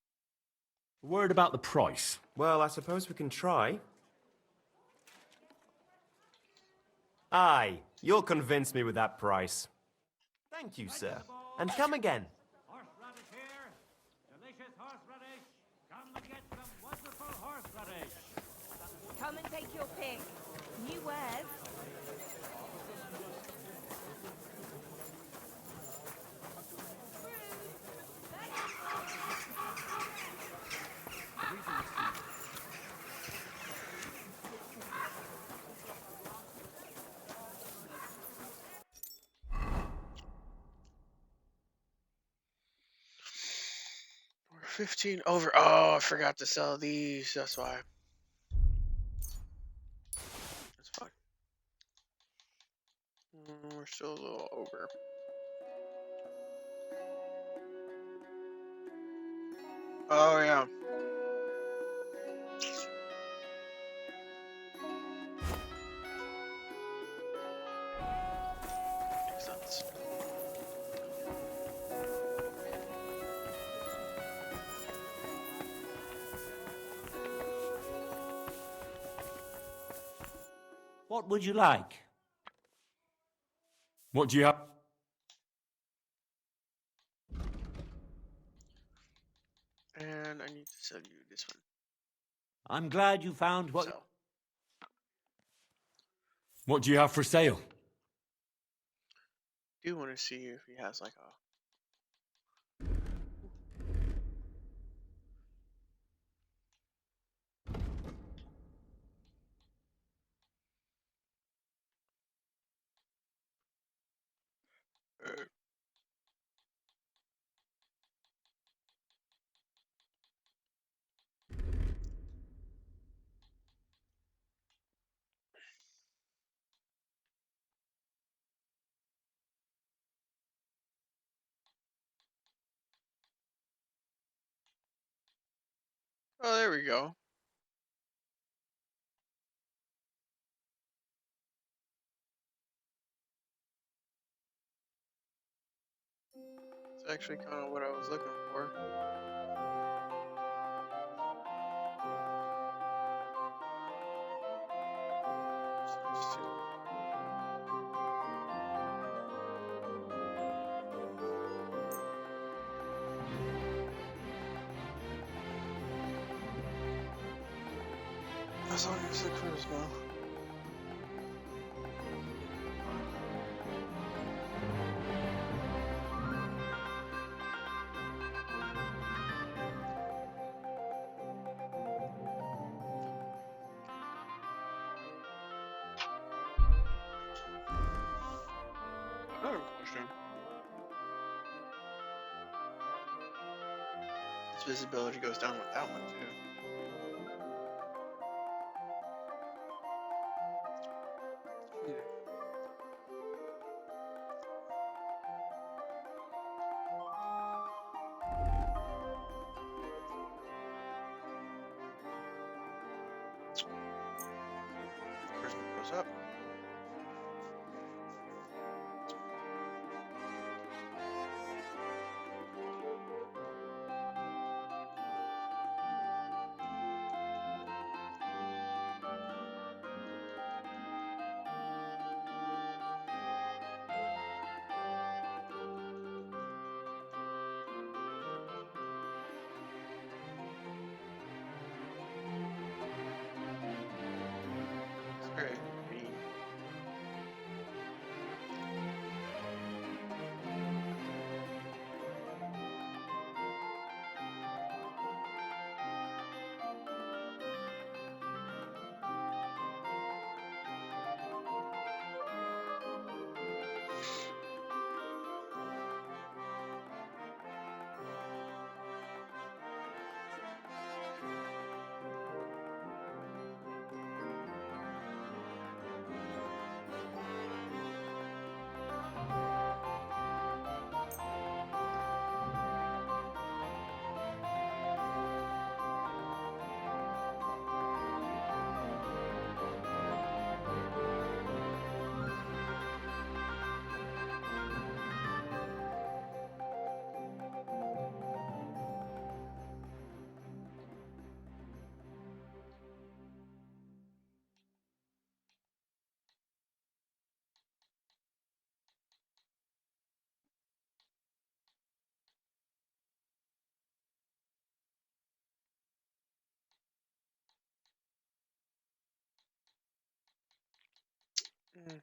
Word about the price. Well, I suppose we can try. Aye, you'll convince me with that price. Thank you, sir. And come again. Horseradish here. Delicious horseradish. Come and get some wonderful horseradish. Come and take your pick. New wares. We're 15 over. Oh, I forgot to sell these. That's why. That's fine. We're still a little over. Oh, yeah. Makes sense. What would you like? What do you have? And I need to sell you this one. I'm glad you found what... So. What do you have for sale? Do want to see if he has like a... Oh, there we go. It's actually kind of what I was looking for. As long as the charisma. Another question. This visibility goes down with that one too. goes up. It's very mean. Mm.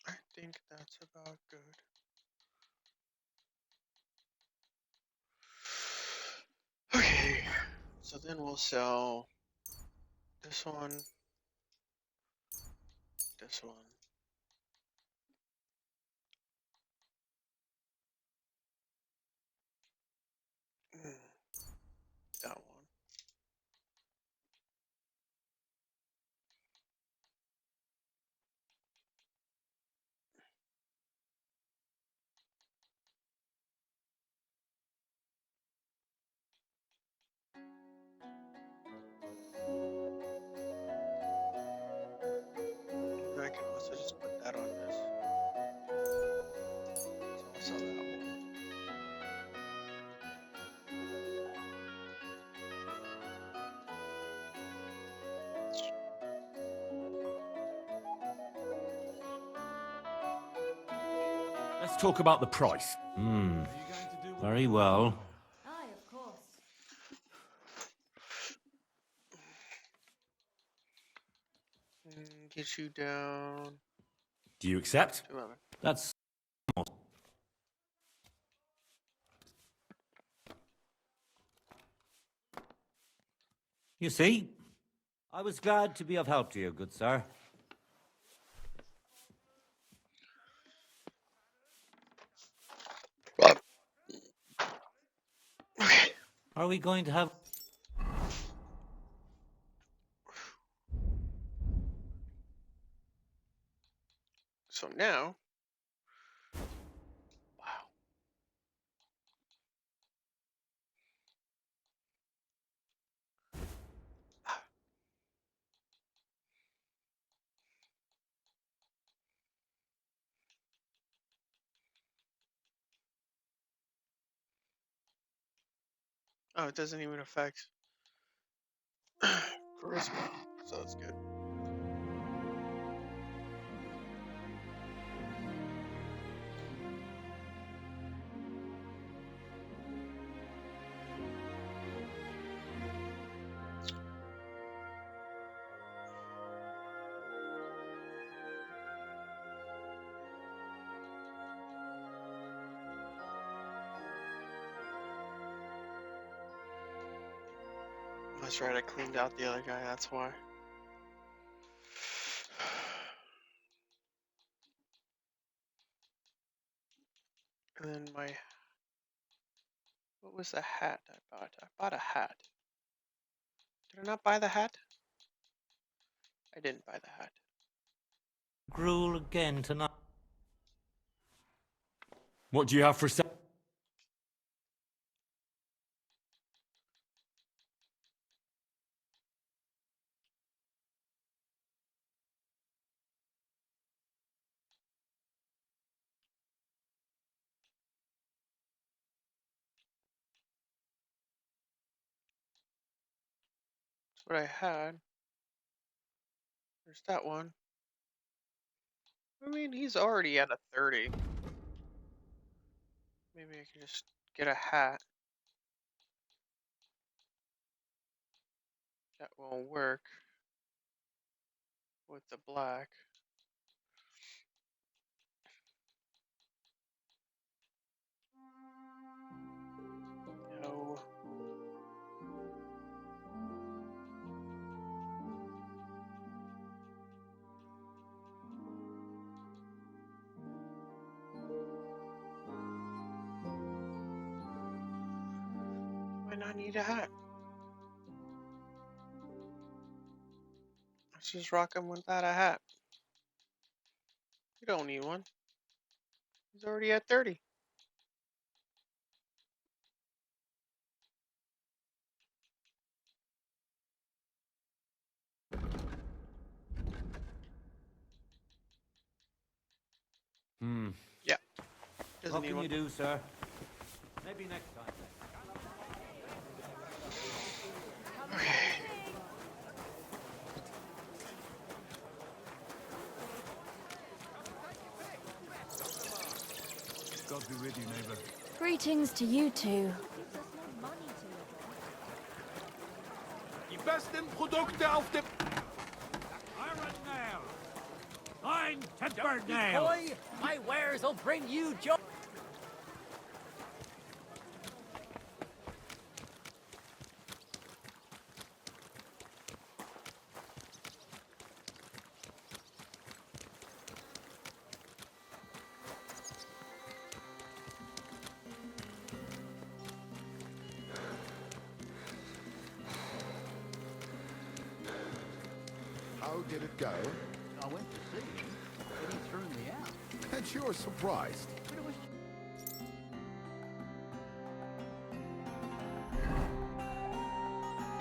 I think that's about good. Okay, so then we'll sell this one, this one. That one. And I can also just put that on this. So I'll sell that one. Let's talk about the price. Very well. Aye, of course. Get you down Do you accept? to 11. That's... You see? I was glad to be of help to you, good sir. Are we going to have... So now, oh, it doesn't even affect charisma, so that's good. That's right, I cleaned out the other guy, that's why. And then what was the hat I bought? I bought a hat. Did I not buy the hat? I didn't buy the hat. Gruel again tonight? What do you have for sale? what I had. There's that one. I mean, he's already at a 30. Maybe I can just get a hat. That won't work with the black. No. Might not need a hat. Let's just rock him without a hat. You don't need one. He's already at 30. Yeah. Doesn't What need can one. you do, sir? Maybe next time. God be with you, neighbor. Greetings to you two. Die besten Produkte auf dem... Iron nail! Fine tempered nail! Boy, my wares will bring you joy. How did it go? I went to see him, but he threw me out. And you're surprised. But it was...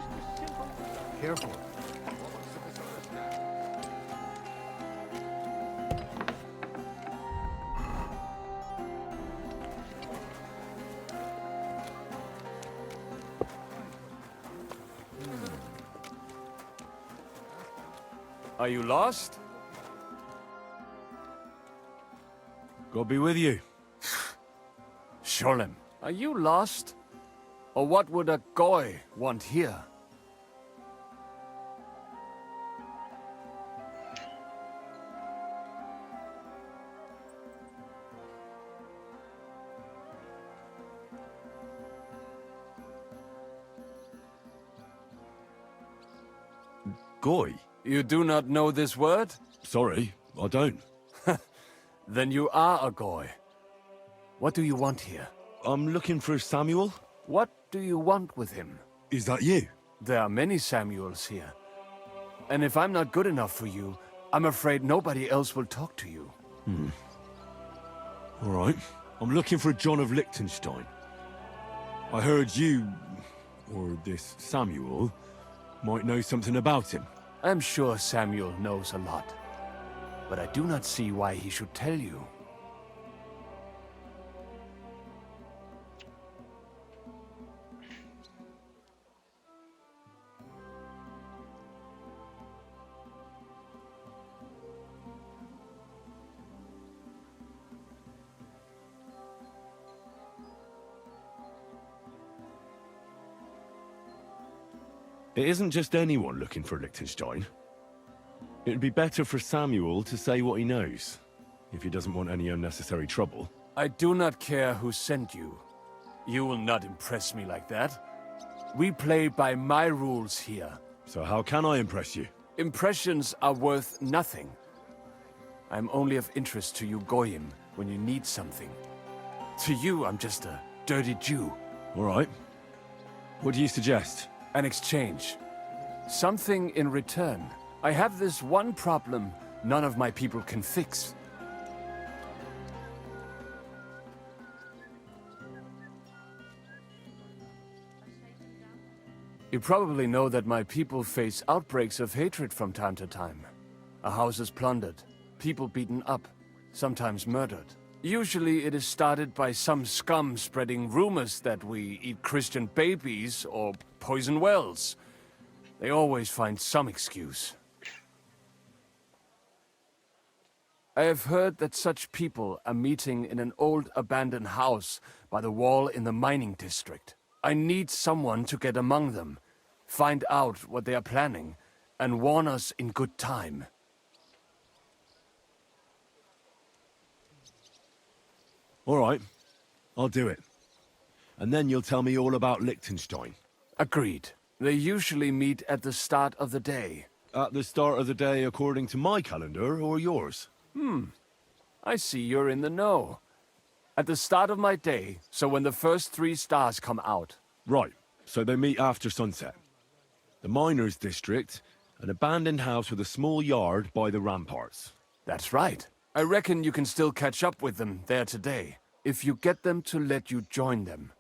just a simple... Careful. Are you lost? God be with you. Sholem, are you lost? Or what would a goy want here? Goy? You do not know this word? Sorry, I don't. Then you are a goy. What do you want here? I'm looking for Samuel. What do you want with him? Is that you? There are many Samuels here. And if I'm not good enough for you, I'm afraid nobody else will talk to you. All right. I'm looking for John of Liechtenstein. I heard you, or this Samuel, might know something about him. I'm sure Samuel knows a lot. But I do not see why he should tell you. It isn't just anyone looking for Liechtenstein. It'd be better for Samuel to say what he knows, if he doesn't want any unnecessary trouble. I do not care who sent you. You will not impress me like that. We play by my rules here. So how can I impress you? Impressions are worth nothing. I'm only of interest to you Goyim when you need something. To you, I'm just a dirty Jew. All right. What do you suggest? An exchange. Something in return. I have this one problem none of my people can fix. You probably know that my people face outbreaks of hatred from time to time. A house is plundered, people beaten up, sometimes murdered. Usually it is started by some scum spreading rumors that we eat Christian babies or poison wells. They always find some excuse. I have heard that such people are meeting in an old abandoned house by the wall in the mining district. I need someone to get among them, find out what they are planning, and warn us in good time. All right, I'll do it. And then you'll tell me all about Liechtenstein. Agreed. They usually meet at the start of the day. At the start of the day according to my calendar, or yours? I see you're in the know. At the start of my day, so when the first 3 stars come out. Right, so they meet after sunset. The miners' district, an abandoned house with a small yard by the ramparts. That's right. I reckon you can still catch up with them there today, if you get them to let you join them.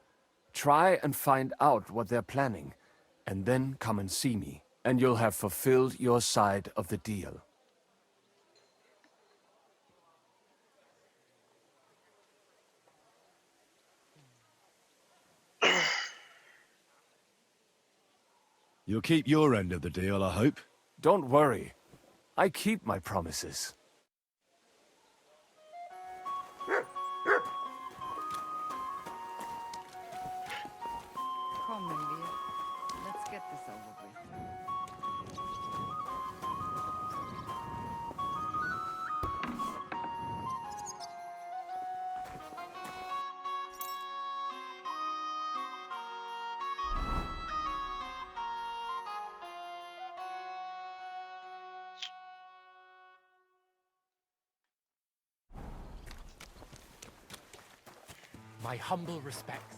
Try and find out what they're planning, and then come and see me, and you'll have fulfilled your side of the deal. You'll keep your end of the deal, I hope. Don't worry. I keep my promises. Come, India. Let's get this over with. My humble respects.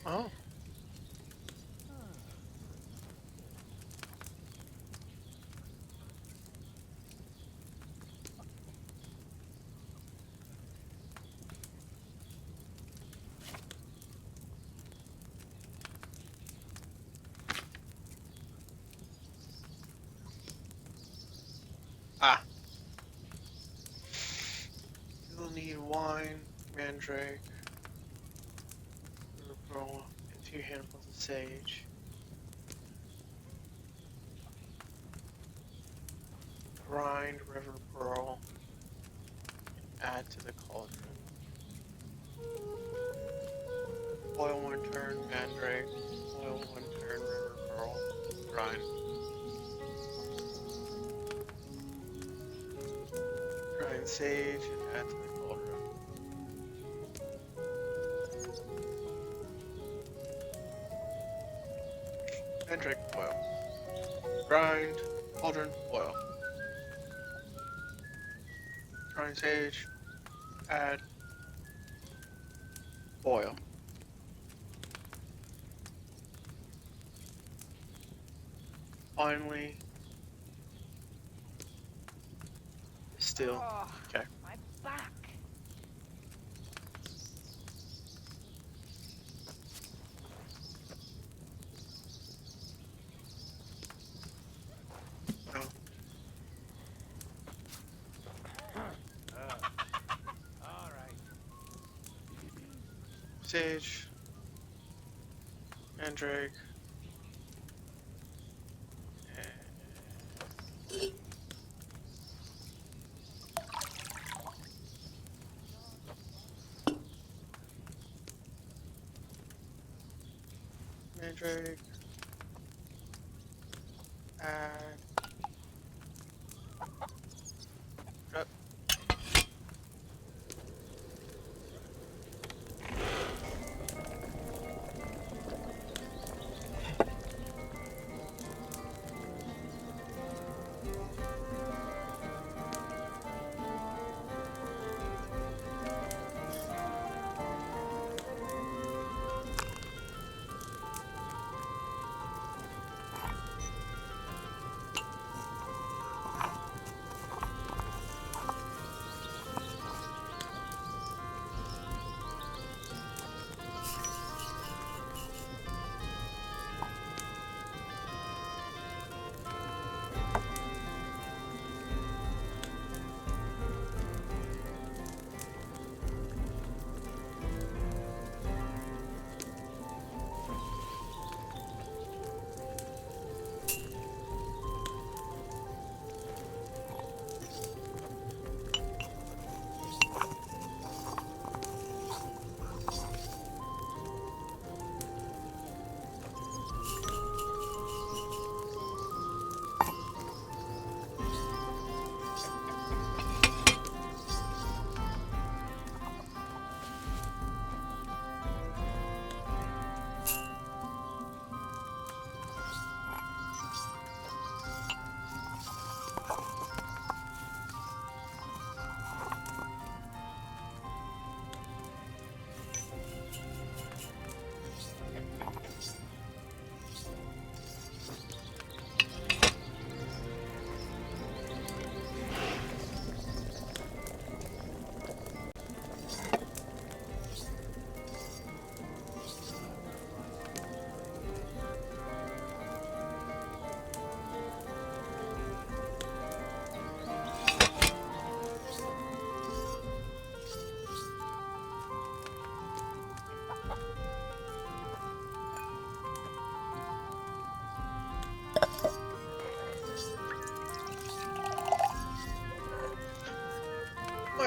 Oh. Ah. You'll need wine, mandrake, river pearl, and 2 handfuls of sage. Grind river pearl and add to the cauldron. Boil 1 turn mandrake, boil 1 turn river pearl, grind. Grind sage and add to the cauldron. Mandrake boil. Grind, cauldron, boil. Grind sage, add, boil. Finally, distill. Okay. My back. No. All right. Sage, mandrake, mandrake, add, up.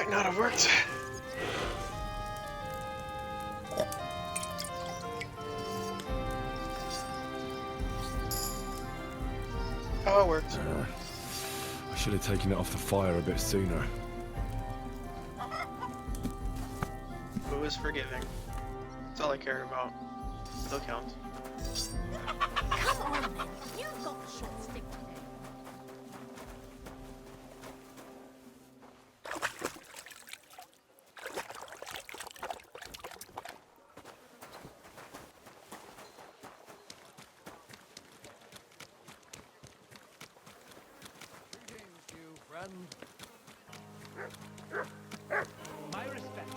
Might not have worked. Oh, it worked. I should have taken it off the fire a bit sooner. Who is forgiving? That's all I care about. Still counts. Come on, then. You've got the short stick today. My respect.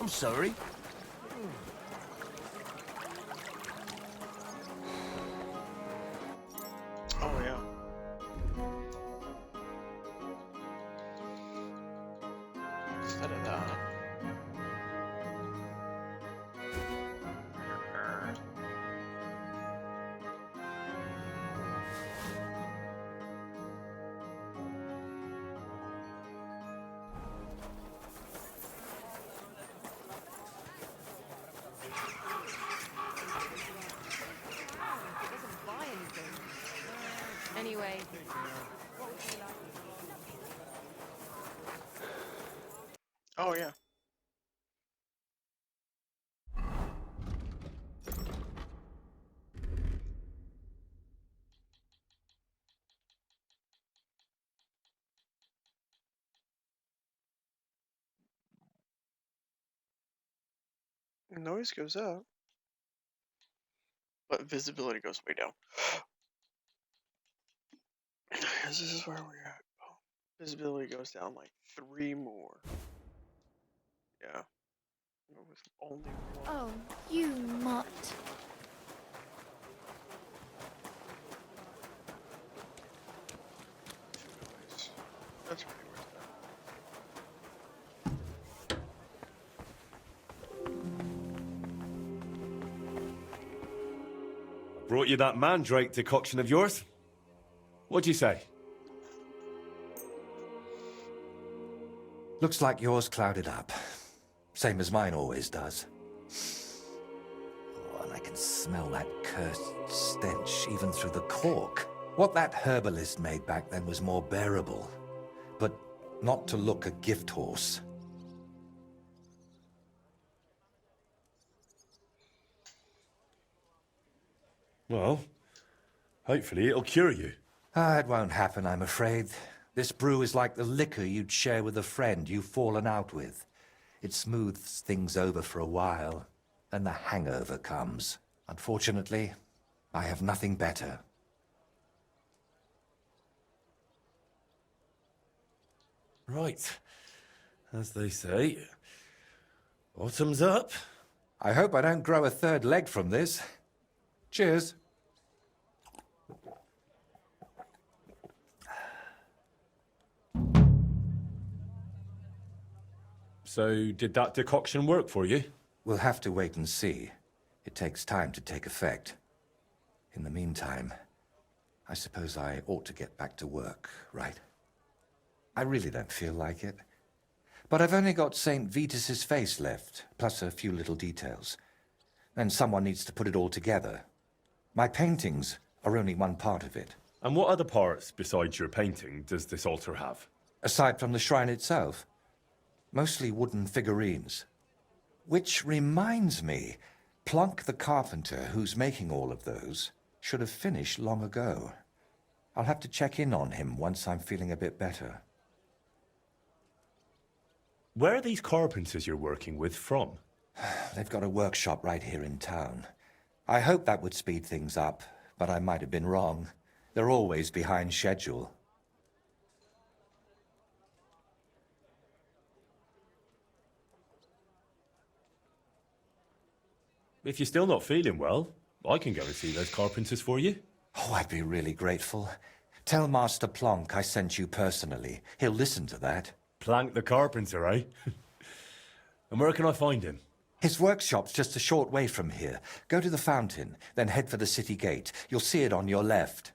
I'm sorry. Oh, yeah. Instead of that. It doesn't buy anything. Anyway, what would you like? Oh, yeah. Noise goes up, but visibility goes way down. This is where we're at. Oh, visibility goes down like 3 more. Yeah. With only one. Oh, you mutt. That's pretty worth Brought you that mandrake decoction of yours. What'd you say? Looks like yours clouded up. Same as mine always does. Oh, and I can smell that cursed stench even through the cork. What that herbalist made back then was more bearable, but not to look a gift horse. Well, hopefully it'll cure you. It won't happen, I'm afraid. This brew is like the liquor you'd share with a friend you've fallen out with. It smooths things over for a while, then the hangover comes. Unfortunately, I have nothing better. Right. As they say, bottoms up. I hope I don't grow a third leg from this. Cheers. So, did that decoction work for you? We'll have to wait and see. It takes time to take effect. In the meantime, I suppose I ought to get back to work, right? I really don't feel like it. But I've only got St. Vitus's face left, plus a few little details. And someone needs to put it all together. My paintings are only one part of it. And what other parts, besides your painting, does this altar have? Aside from the shrine itself, mostly wooden figurines. Which reminds me, Plunk the carpenter, who's making all of those, should have finished long ago. I'll have to check in on him once I'm feeling a bit better. Where are these carpenters you're working with from? They've got a workshop right here in town. I hoped that would speed things up, but I might have been wrong. They're always behind schedule. If you're still not feeling well, I can go and see those carpenters for you. Oh, I'd be really grateful. Tell Master Plonk I sent you personally. He'll listen to that. Plank the carpenter, eh? And where can I find him? His workshop's just a short way from here. Go to the fountain, then head for the city gate. You'll see it on your left.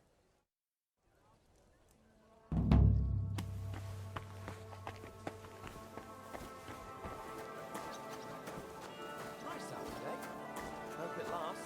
Nice out today. Hope it lasts.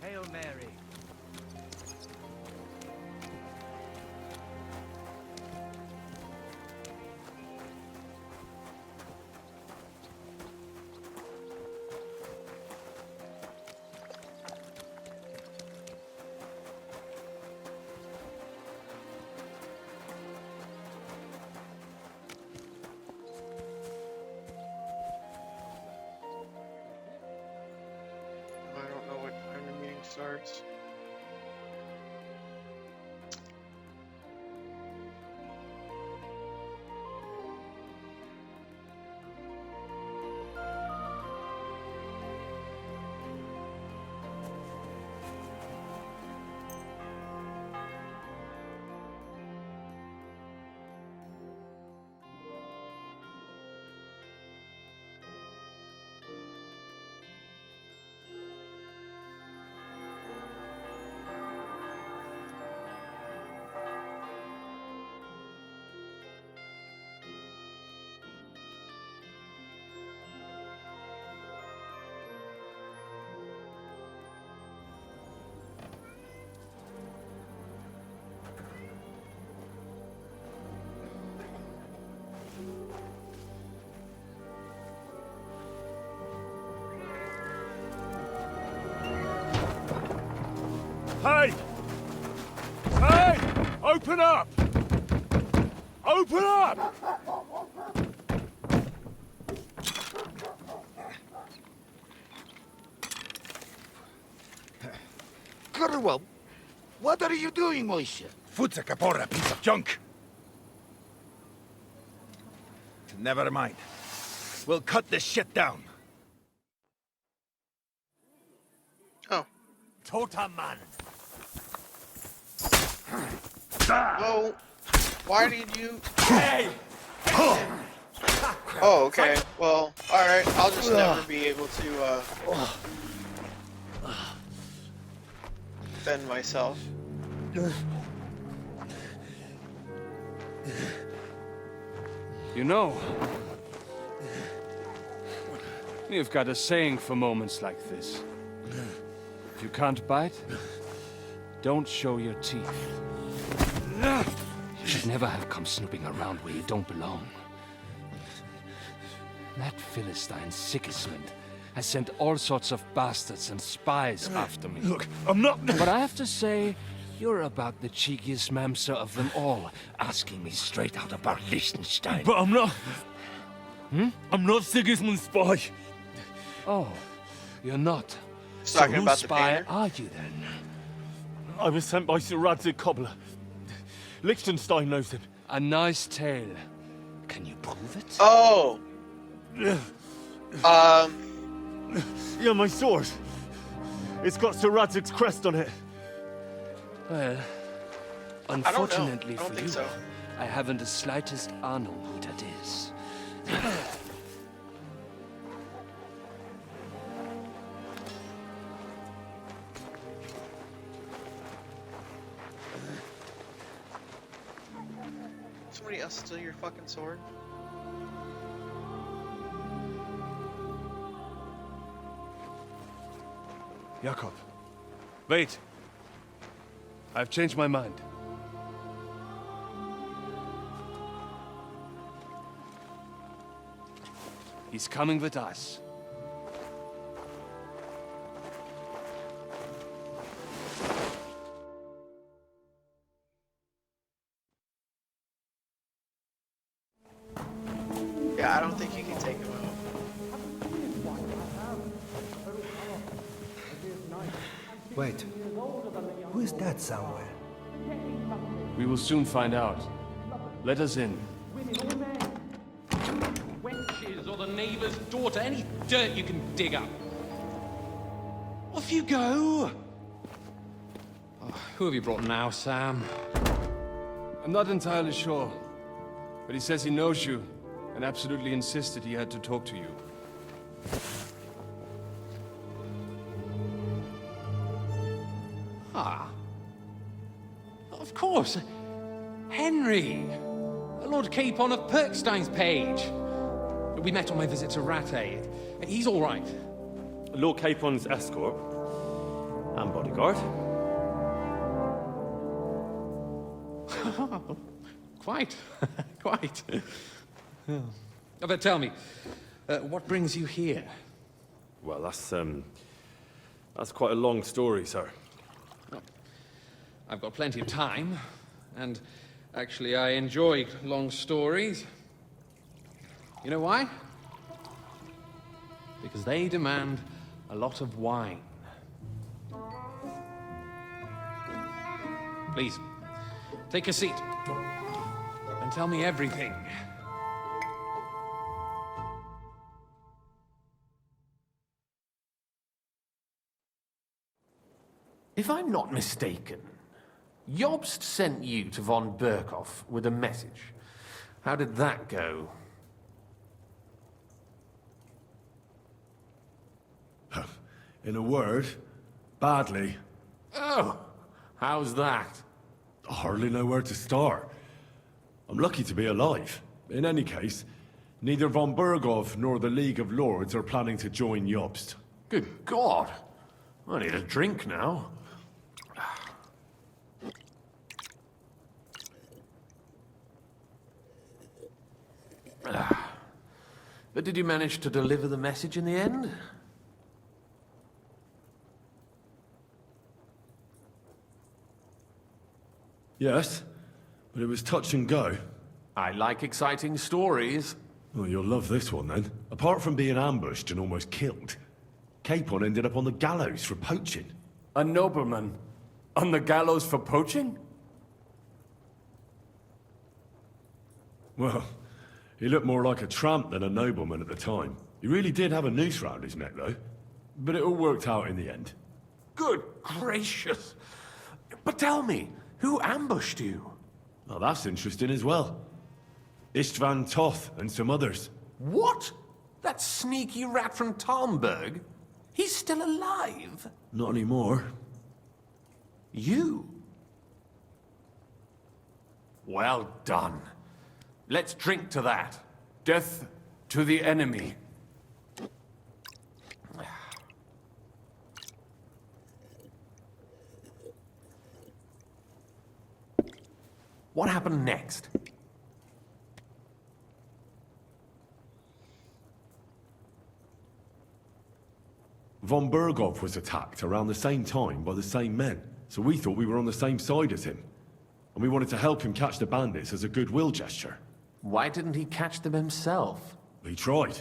Hail Mary. I don't know what time the meeting starts. Hey! Hey! Open up! Open up! Gurwell, what are you doing, Moishe? Foot's a capora, piece of junk. Never mind. We'll cut this shit down. Oh. Totem man. Oh. Why did you... Hey! Oh, okay. Well, alright. I'll just never be able to, defend myself. You know, you've got a saying for moments like this. If you can't bite, don't show your teeth. You should never have come snooping around where you don't belong. That Philistine Sigismund has sent all sorts of bastards and spies after me. Look, I'm not... But I have to say, you're about the cheekiest mamser of them all, asking me straight out about Liechtenstein. But I'm not... I'm not Sigismund's spy. Oh, you're not. So talking whose about the spy painter? are you then? I was sent by Sir Radzig Cobbler. Liechtenstein knows him. A nice tale. Can you prove it? Oh! Yeah, my sword. It's got Sir Radzig's crest on it. Well, I unfortunately don't for think you, so. I haven't the slightest ahnung who that is. fucking sword? Jakob. Wait. I've changed my mind. He's coming with us. Yeah, I don't think you can take him out. Wait. Who is that somewhere? We will soon find out. Let us in. Wenches or the neighbour's daughter, any dirt you can dig up. Off you go! Oh, who have you brought now, Sam? I'm not entirely sure, but he says he knows you and absolutely insisted he had to talk to you. Ah. Of course. Henry. Lord Capon of Perkstein's page. We met on my visit to Rattay. He's all right. Lord Capon's escort and bodyguard. Quite. Quite. But tell me, what brings you here? Well, that's quite a long story, sir. I've got plenty of time, and actually I enjoy long stories. You know why? Because they demand a lot of wine. Please, take a seat and tell me everything. If I'm not mistaken, Jobst sent you to von Berkhoff with a message. How did that go? In a word, badly. Oh, how's that? I hardly know where to start. I'm lucky to be alive. In any case, neither von Berghoff nor the League of Lords are planning to join Jobst. Good God! I need a drink now. But did you manage to deliver the message in the end? Yes, but it was touch and go. I like exciting stories. Well, you'll love this one then. Apart from being ambushed and almost killed, Capon ended up on the gallows for poaching. A nobleman on the gallows for poaching? Well, he looked more like a tramp than a nobleman at the time. He really did have a noose round his neck, though. But it all worked out in the end. Good gracious! But tell me, who ambushed you? Well, that's interesting as well. Istvan Toth and some others. What? That sneaky rat from Talmberg? He's still alive? Not anymore. You? Well done. Let's drink to that. Death to the enemy. What happened next? Von Berghoff was attacked around the same time by the same men, so we thought we were on the same side as him. And we wanted to help him catch the bandits as a goodwill gesture. Why didn't he catch them himself? He tried.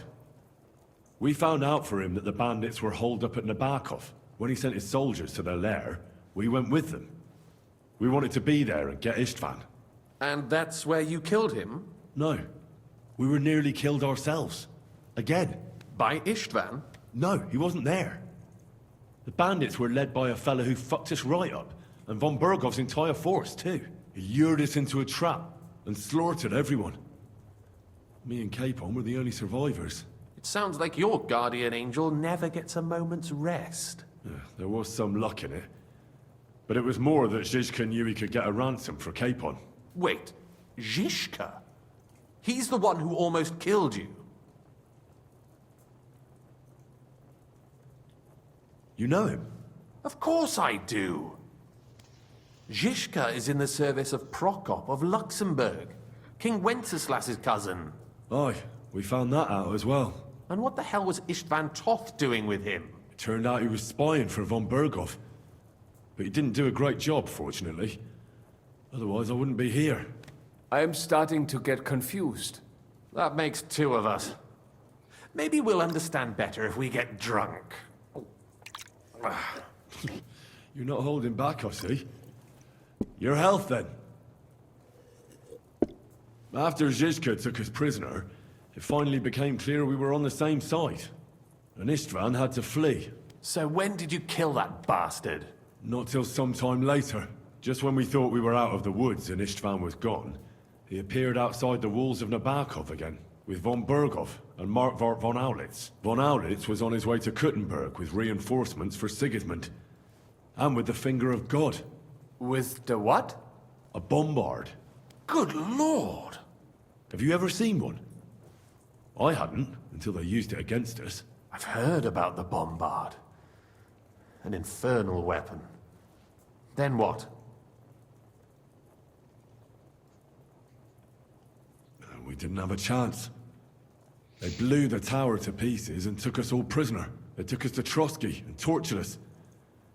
We found out for him that the bandits were holed up at Nabokov. When he sent his soldiers to their lair, we went with them. We wanted to be there and get Istvan. And that's where you killed him? No. We were nearly killed ourselves. Again. By Istvan? No, he wasn't there. The bandits were led by a fellow who fucked us right up, and von Bergov's entire force, too. He lured us into a trap and slaughtered everyone. Me and Capon were the only survivors. It sounds like your guardian angel never gets a moment's rest. Yeah, there was some luck in it. But it was more that Zizka knew he could get a ransom for Capon. Wait, Zizka? He's the one who almost killed you. You know him? Of course I do. Zizka is in the service of Prokop of Luxembourg, King Wenceslas's cousin. Aye, we found that out as well. And what the hell was Istvan Toth doing with him? It turned out he was spying for von Berghoff. But he didn't do a great job, fortunately. Otherwise, I wouldn't be here. I am starting to get confused. That makes two of us. Maybe we'll understand better if we get drunk. You're not holding back, I see. Your health, then. After Zizka took us prisoner, it finally became clear we were on the same side. And Istvan had to flee. So when did you kill that bastard? Not till some time later. Just when we thought we were out of the woods and Istvan was gone, he appeared outside the walls of Nabokov again, with von Berghoff and Markvart von Aulitz. Von Aulitz was on his way to Kuttenberg with reinforcements for Sigismund. And with the finger of God. With the what? A bombard. Good lord! Have you ever seen one? I hadn't, until they used it against us. I've heard about the bombard. An infernal weapon. Then what? We didn't have a chance. They blew the tower to pieces and took us all prisoner. They took us to Trotsky and tortured us.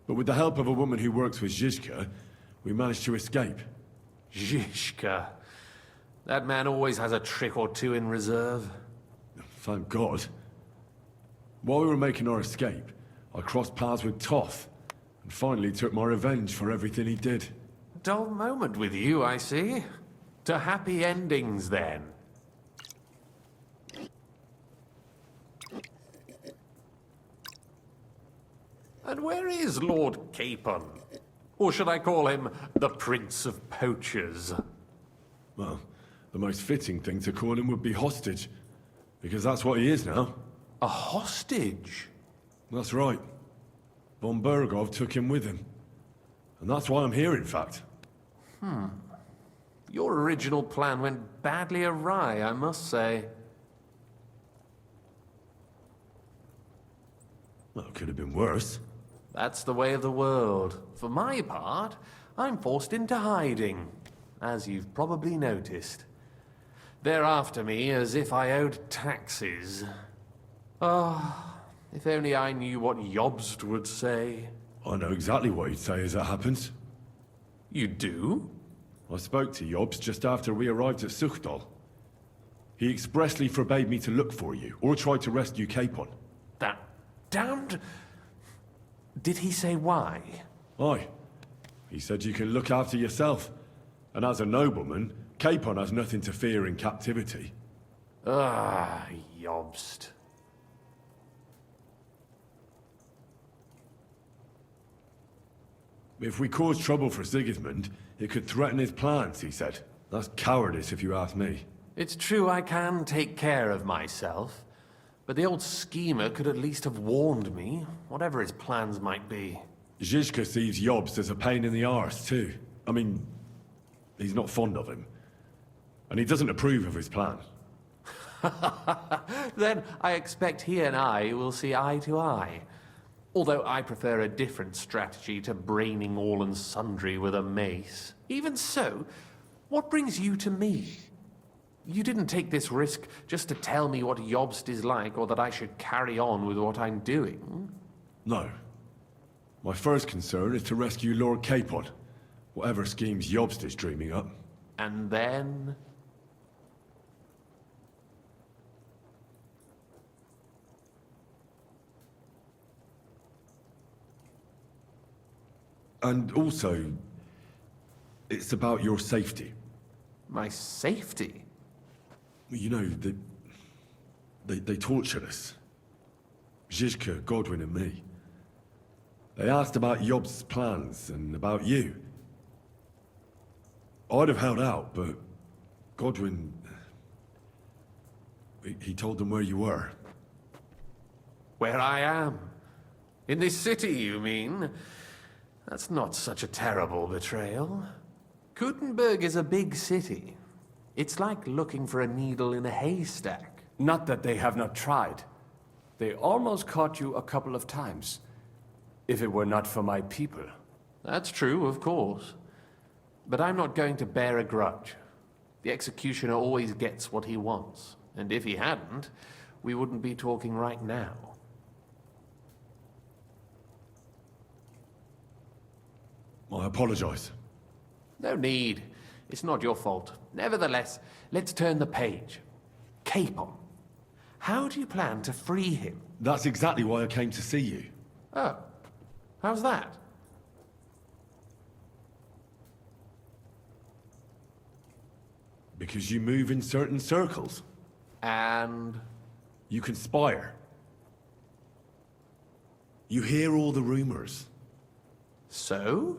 But with the help of a woman who works with Zizka, we managed to escape. Zizka. That man always has a trick or two in reserve. Thank God. While we were making our escape, I crossed paths with Toth, and finally took my revenge for everything he did. Dull moment with you, I see. To happy endings, then. And where is Lord Capon? Or should I call him the Prince of Poachers? Well, the most fitting thing to call him would be hostage, because that's what he is now. A hostage? That's right. Von Berghoff took him with him. And that's why I'm here, in fact. Your original plan went badly awry, I must say. Well, it could have been worse. That's the way of the world. For my part, I'm forced into hiding, as you've probably noticed. They're after me as if I owed taxes. Ah, if only I knew what Jobst would say. I know exactly what he'd say as it happens. You do? I spoke to Jobst just after we arrived at Suchdal. He expressly forbade me to look for you, or try to rescue Capon. That damned... Did he say why? Aye. He said you can look after yourself. And as a nobleman, Capon has nothing to fear in captivity. Ah, Jobst. If we cause trouble for Sigismund, it could threaten his plans, he said. That's cowardice, if you ask me. It's true I can take care of myself. But the old schemer could at least have warned me, whatever his plans might be. Zizka sees Jobst as a pain in the arse, too. I mean, he's not fond of him. And he doesn't approve of his plan. Then I expect he and I will see eye to eye. Although I prefer a different strategy to braining all and sundry with a mace. Even so, what brings you to me? You didn't take this risk just to tell me what Jobst is like, or that I should carry on with what I'm doing. No. My first concern is to rescue Lord Capon, whatever schemes Jobst is dreaming up. And then... And also, it's about your safety. My safety? You know, they tortured us. Zizka, Godwin and me. They asked about Jobst's plans and about you. I'd have held out, but Godwin... He told them where you were. Where I am? In this city, you mean? That's not such a terrible betrayal. Kuttenberg is a big city. It's like looking for a needle in a haystack. Not that they have not tried. They almost caught you a couple of times. If it were not for my people. That's true, of course. But I'm not going to bear a grudge. The executioner always gets what he wants. And if he hadn't, we wouldn't be talking right now. I apologize. No need. It's not your fault. Nevertheless, let's turn the page. Capon. How do you plan to free him? That's exactly why I came to see you. Oh. How's that? Because you move in certain circles. And? You conspire. You hear all the rumors. So?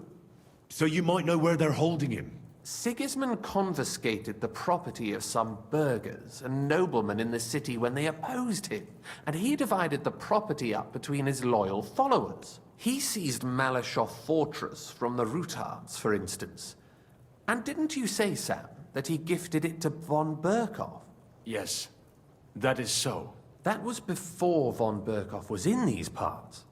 So you might know where they're holding him. Sigismund confiscated the property of some burghers and noblemen in the city when they opposed him, and he divided the property up between his loyal followers. He seized Malashov Fortress from the Rutards, for instance. And didn't you say, Sam, that he gifted it to von Berkhoff? Yes, that is so. That was before von Berkhoff was in these parts.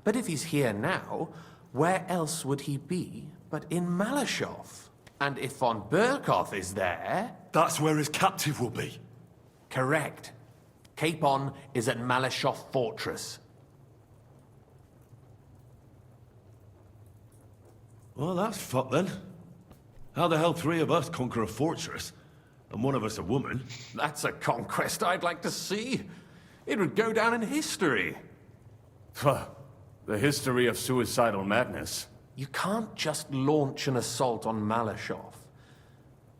But if he's here now, where else would he be but in Malashov? And if von Berkhoff is there... That's where his captive will be. Correct. Capon is at Malashov Fortress. Well, that's fucked then. How the hell 3 of us conquer a fortress, and one of us a woman? That's a conquest I'd like to see. It would go down in history. The history of suicidal madness. You can't just launch an assault on Malashov.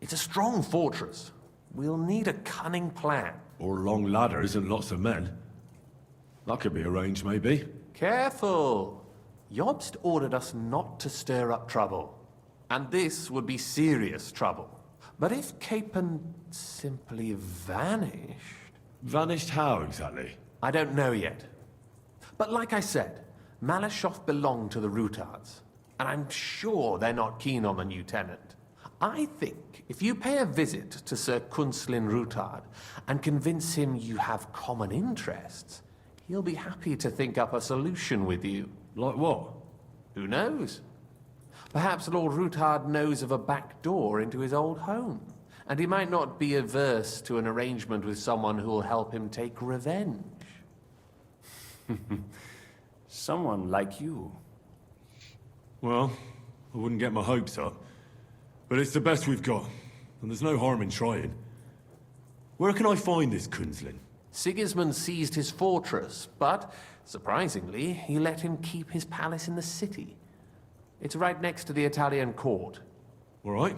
It's a strong fortress. We'll need a cunning plan. Or long ladders and lots of men. That could be arranged, maybe. Careful! Jobst ordered us not to stir up trouble. And this would be serious trouble. But if Capon simply vanished... Vanished how, exactly? I don't know yet. But like I said, Malashov belonged to the Rutards. And I'm sure they're not keen on the new tenant. I think if you pay a visit to Sir Kunslin Rutard and convince him you have common interests, he'll be happy to think up a solution with you. Like what? Who knows? Perhaps Lord Rutard knows of a back door into his old home, and he might not be averse to an arrangement with someone who'll help him take revenge. Someone like you. Well, I wouldn't get my hopes up. But it's the best we've got, and there's no harm in trying. Where can I find this Kunslin? Sigismund seized his fortress, but, surprisingly, he let him keep his palace in the city. It's right next to the Italian court. All right.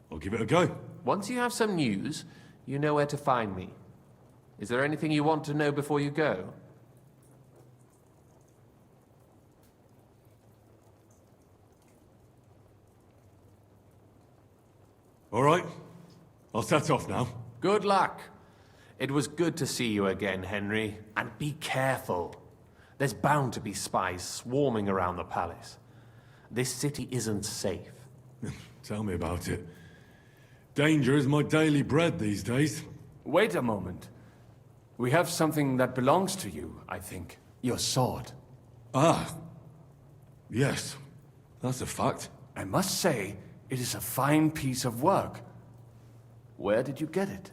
I'll give it a go. Once you have some news, you know where to find me. Is there anything you want to know before you go? All right. I'll set off now. Good luck. It was good to see you again, Henry. And be careful. There's bound to be spies swarming around the palace. This city isn't safe. Tell me about it. Danger is my daily bread these days. Wait a moment. We have something that belongs to you, I think. Your sword. Ah. Yes. That's a fact. I must say, it is a fine piece of work. Where did you get it?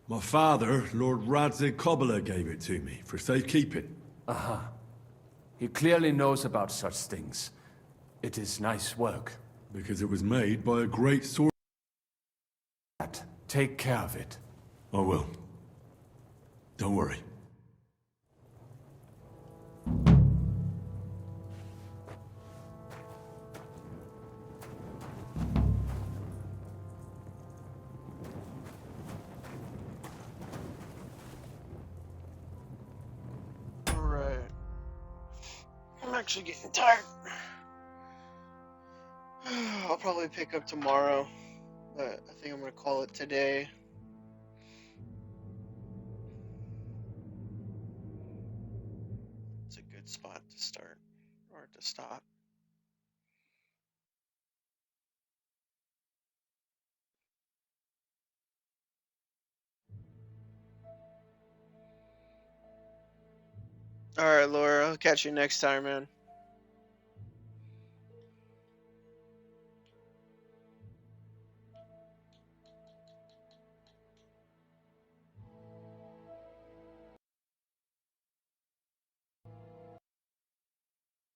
My father, Lord Radzig Kobyla, gave it to me for safekeeping. Aha. He clearly knows about such things. It is nice work. Because it was made by a great sword. Take care of it. I will. Don't worry. Alright. I'm actually getting tired. I'll probably pick up tomorrow, but I think I'm gonna call it today. It's a good spot to start or to stop. All right, Laura. I'll catch you next time, man.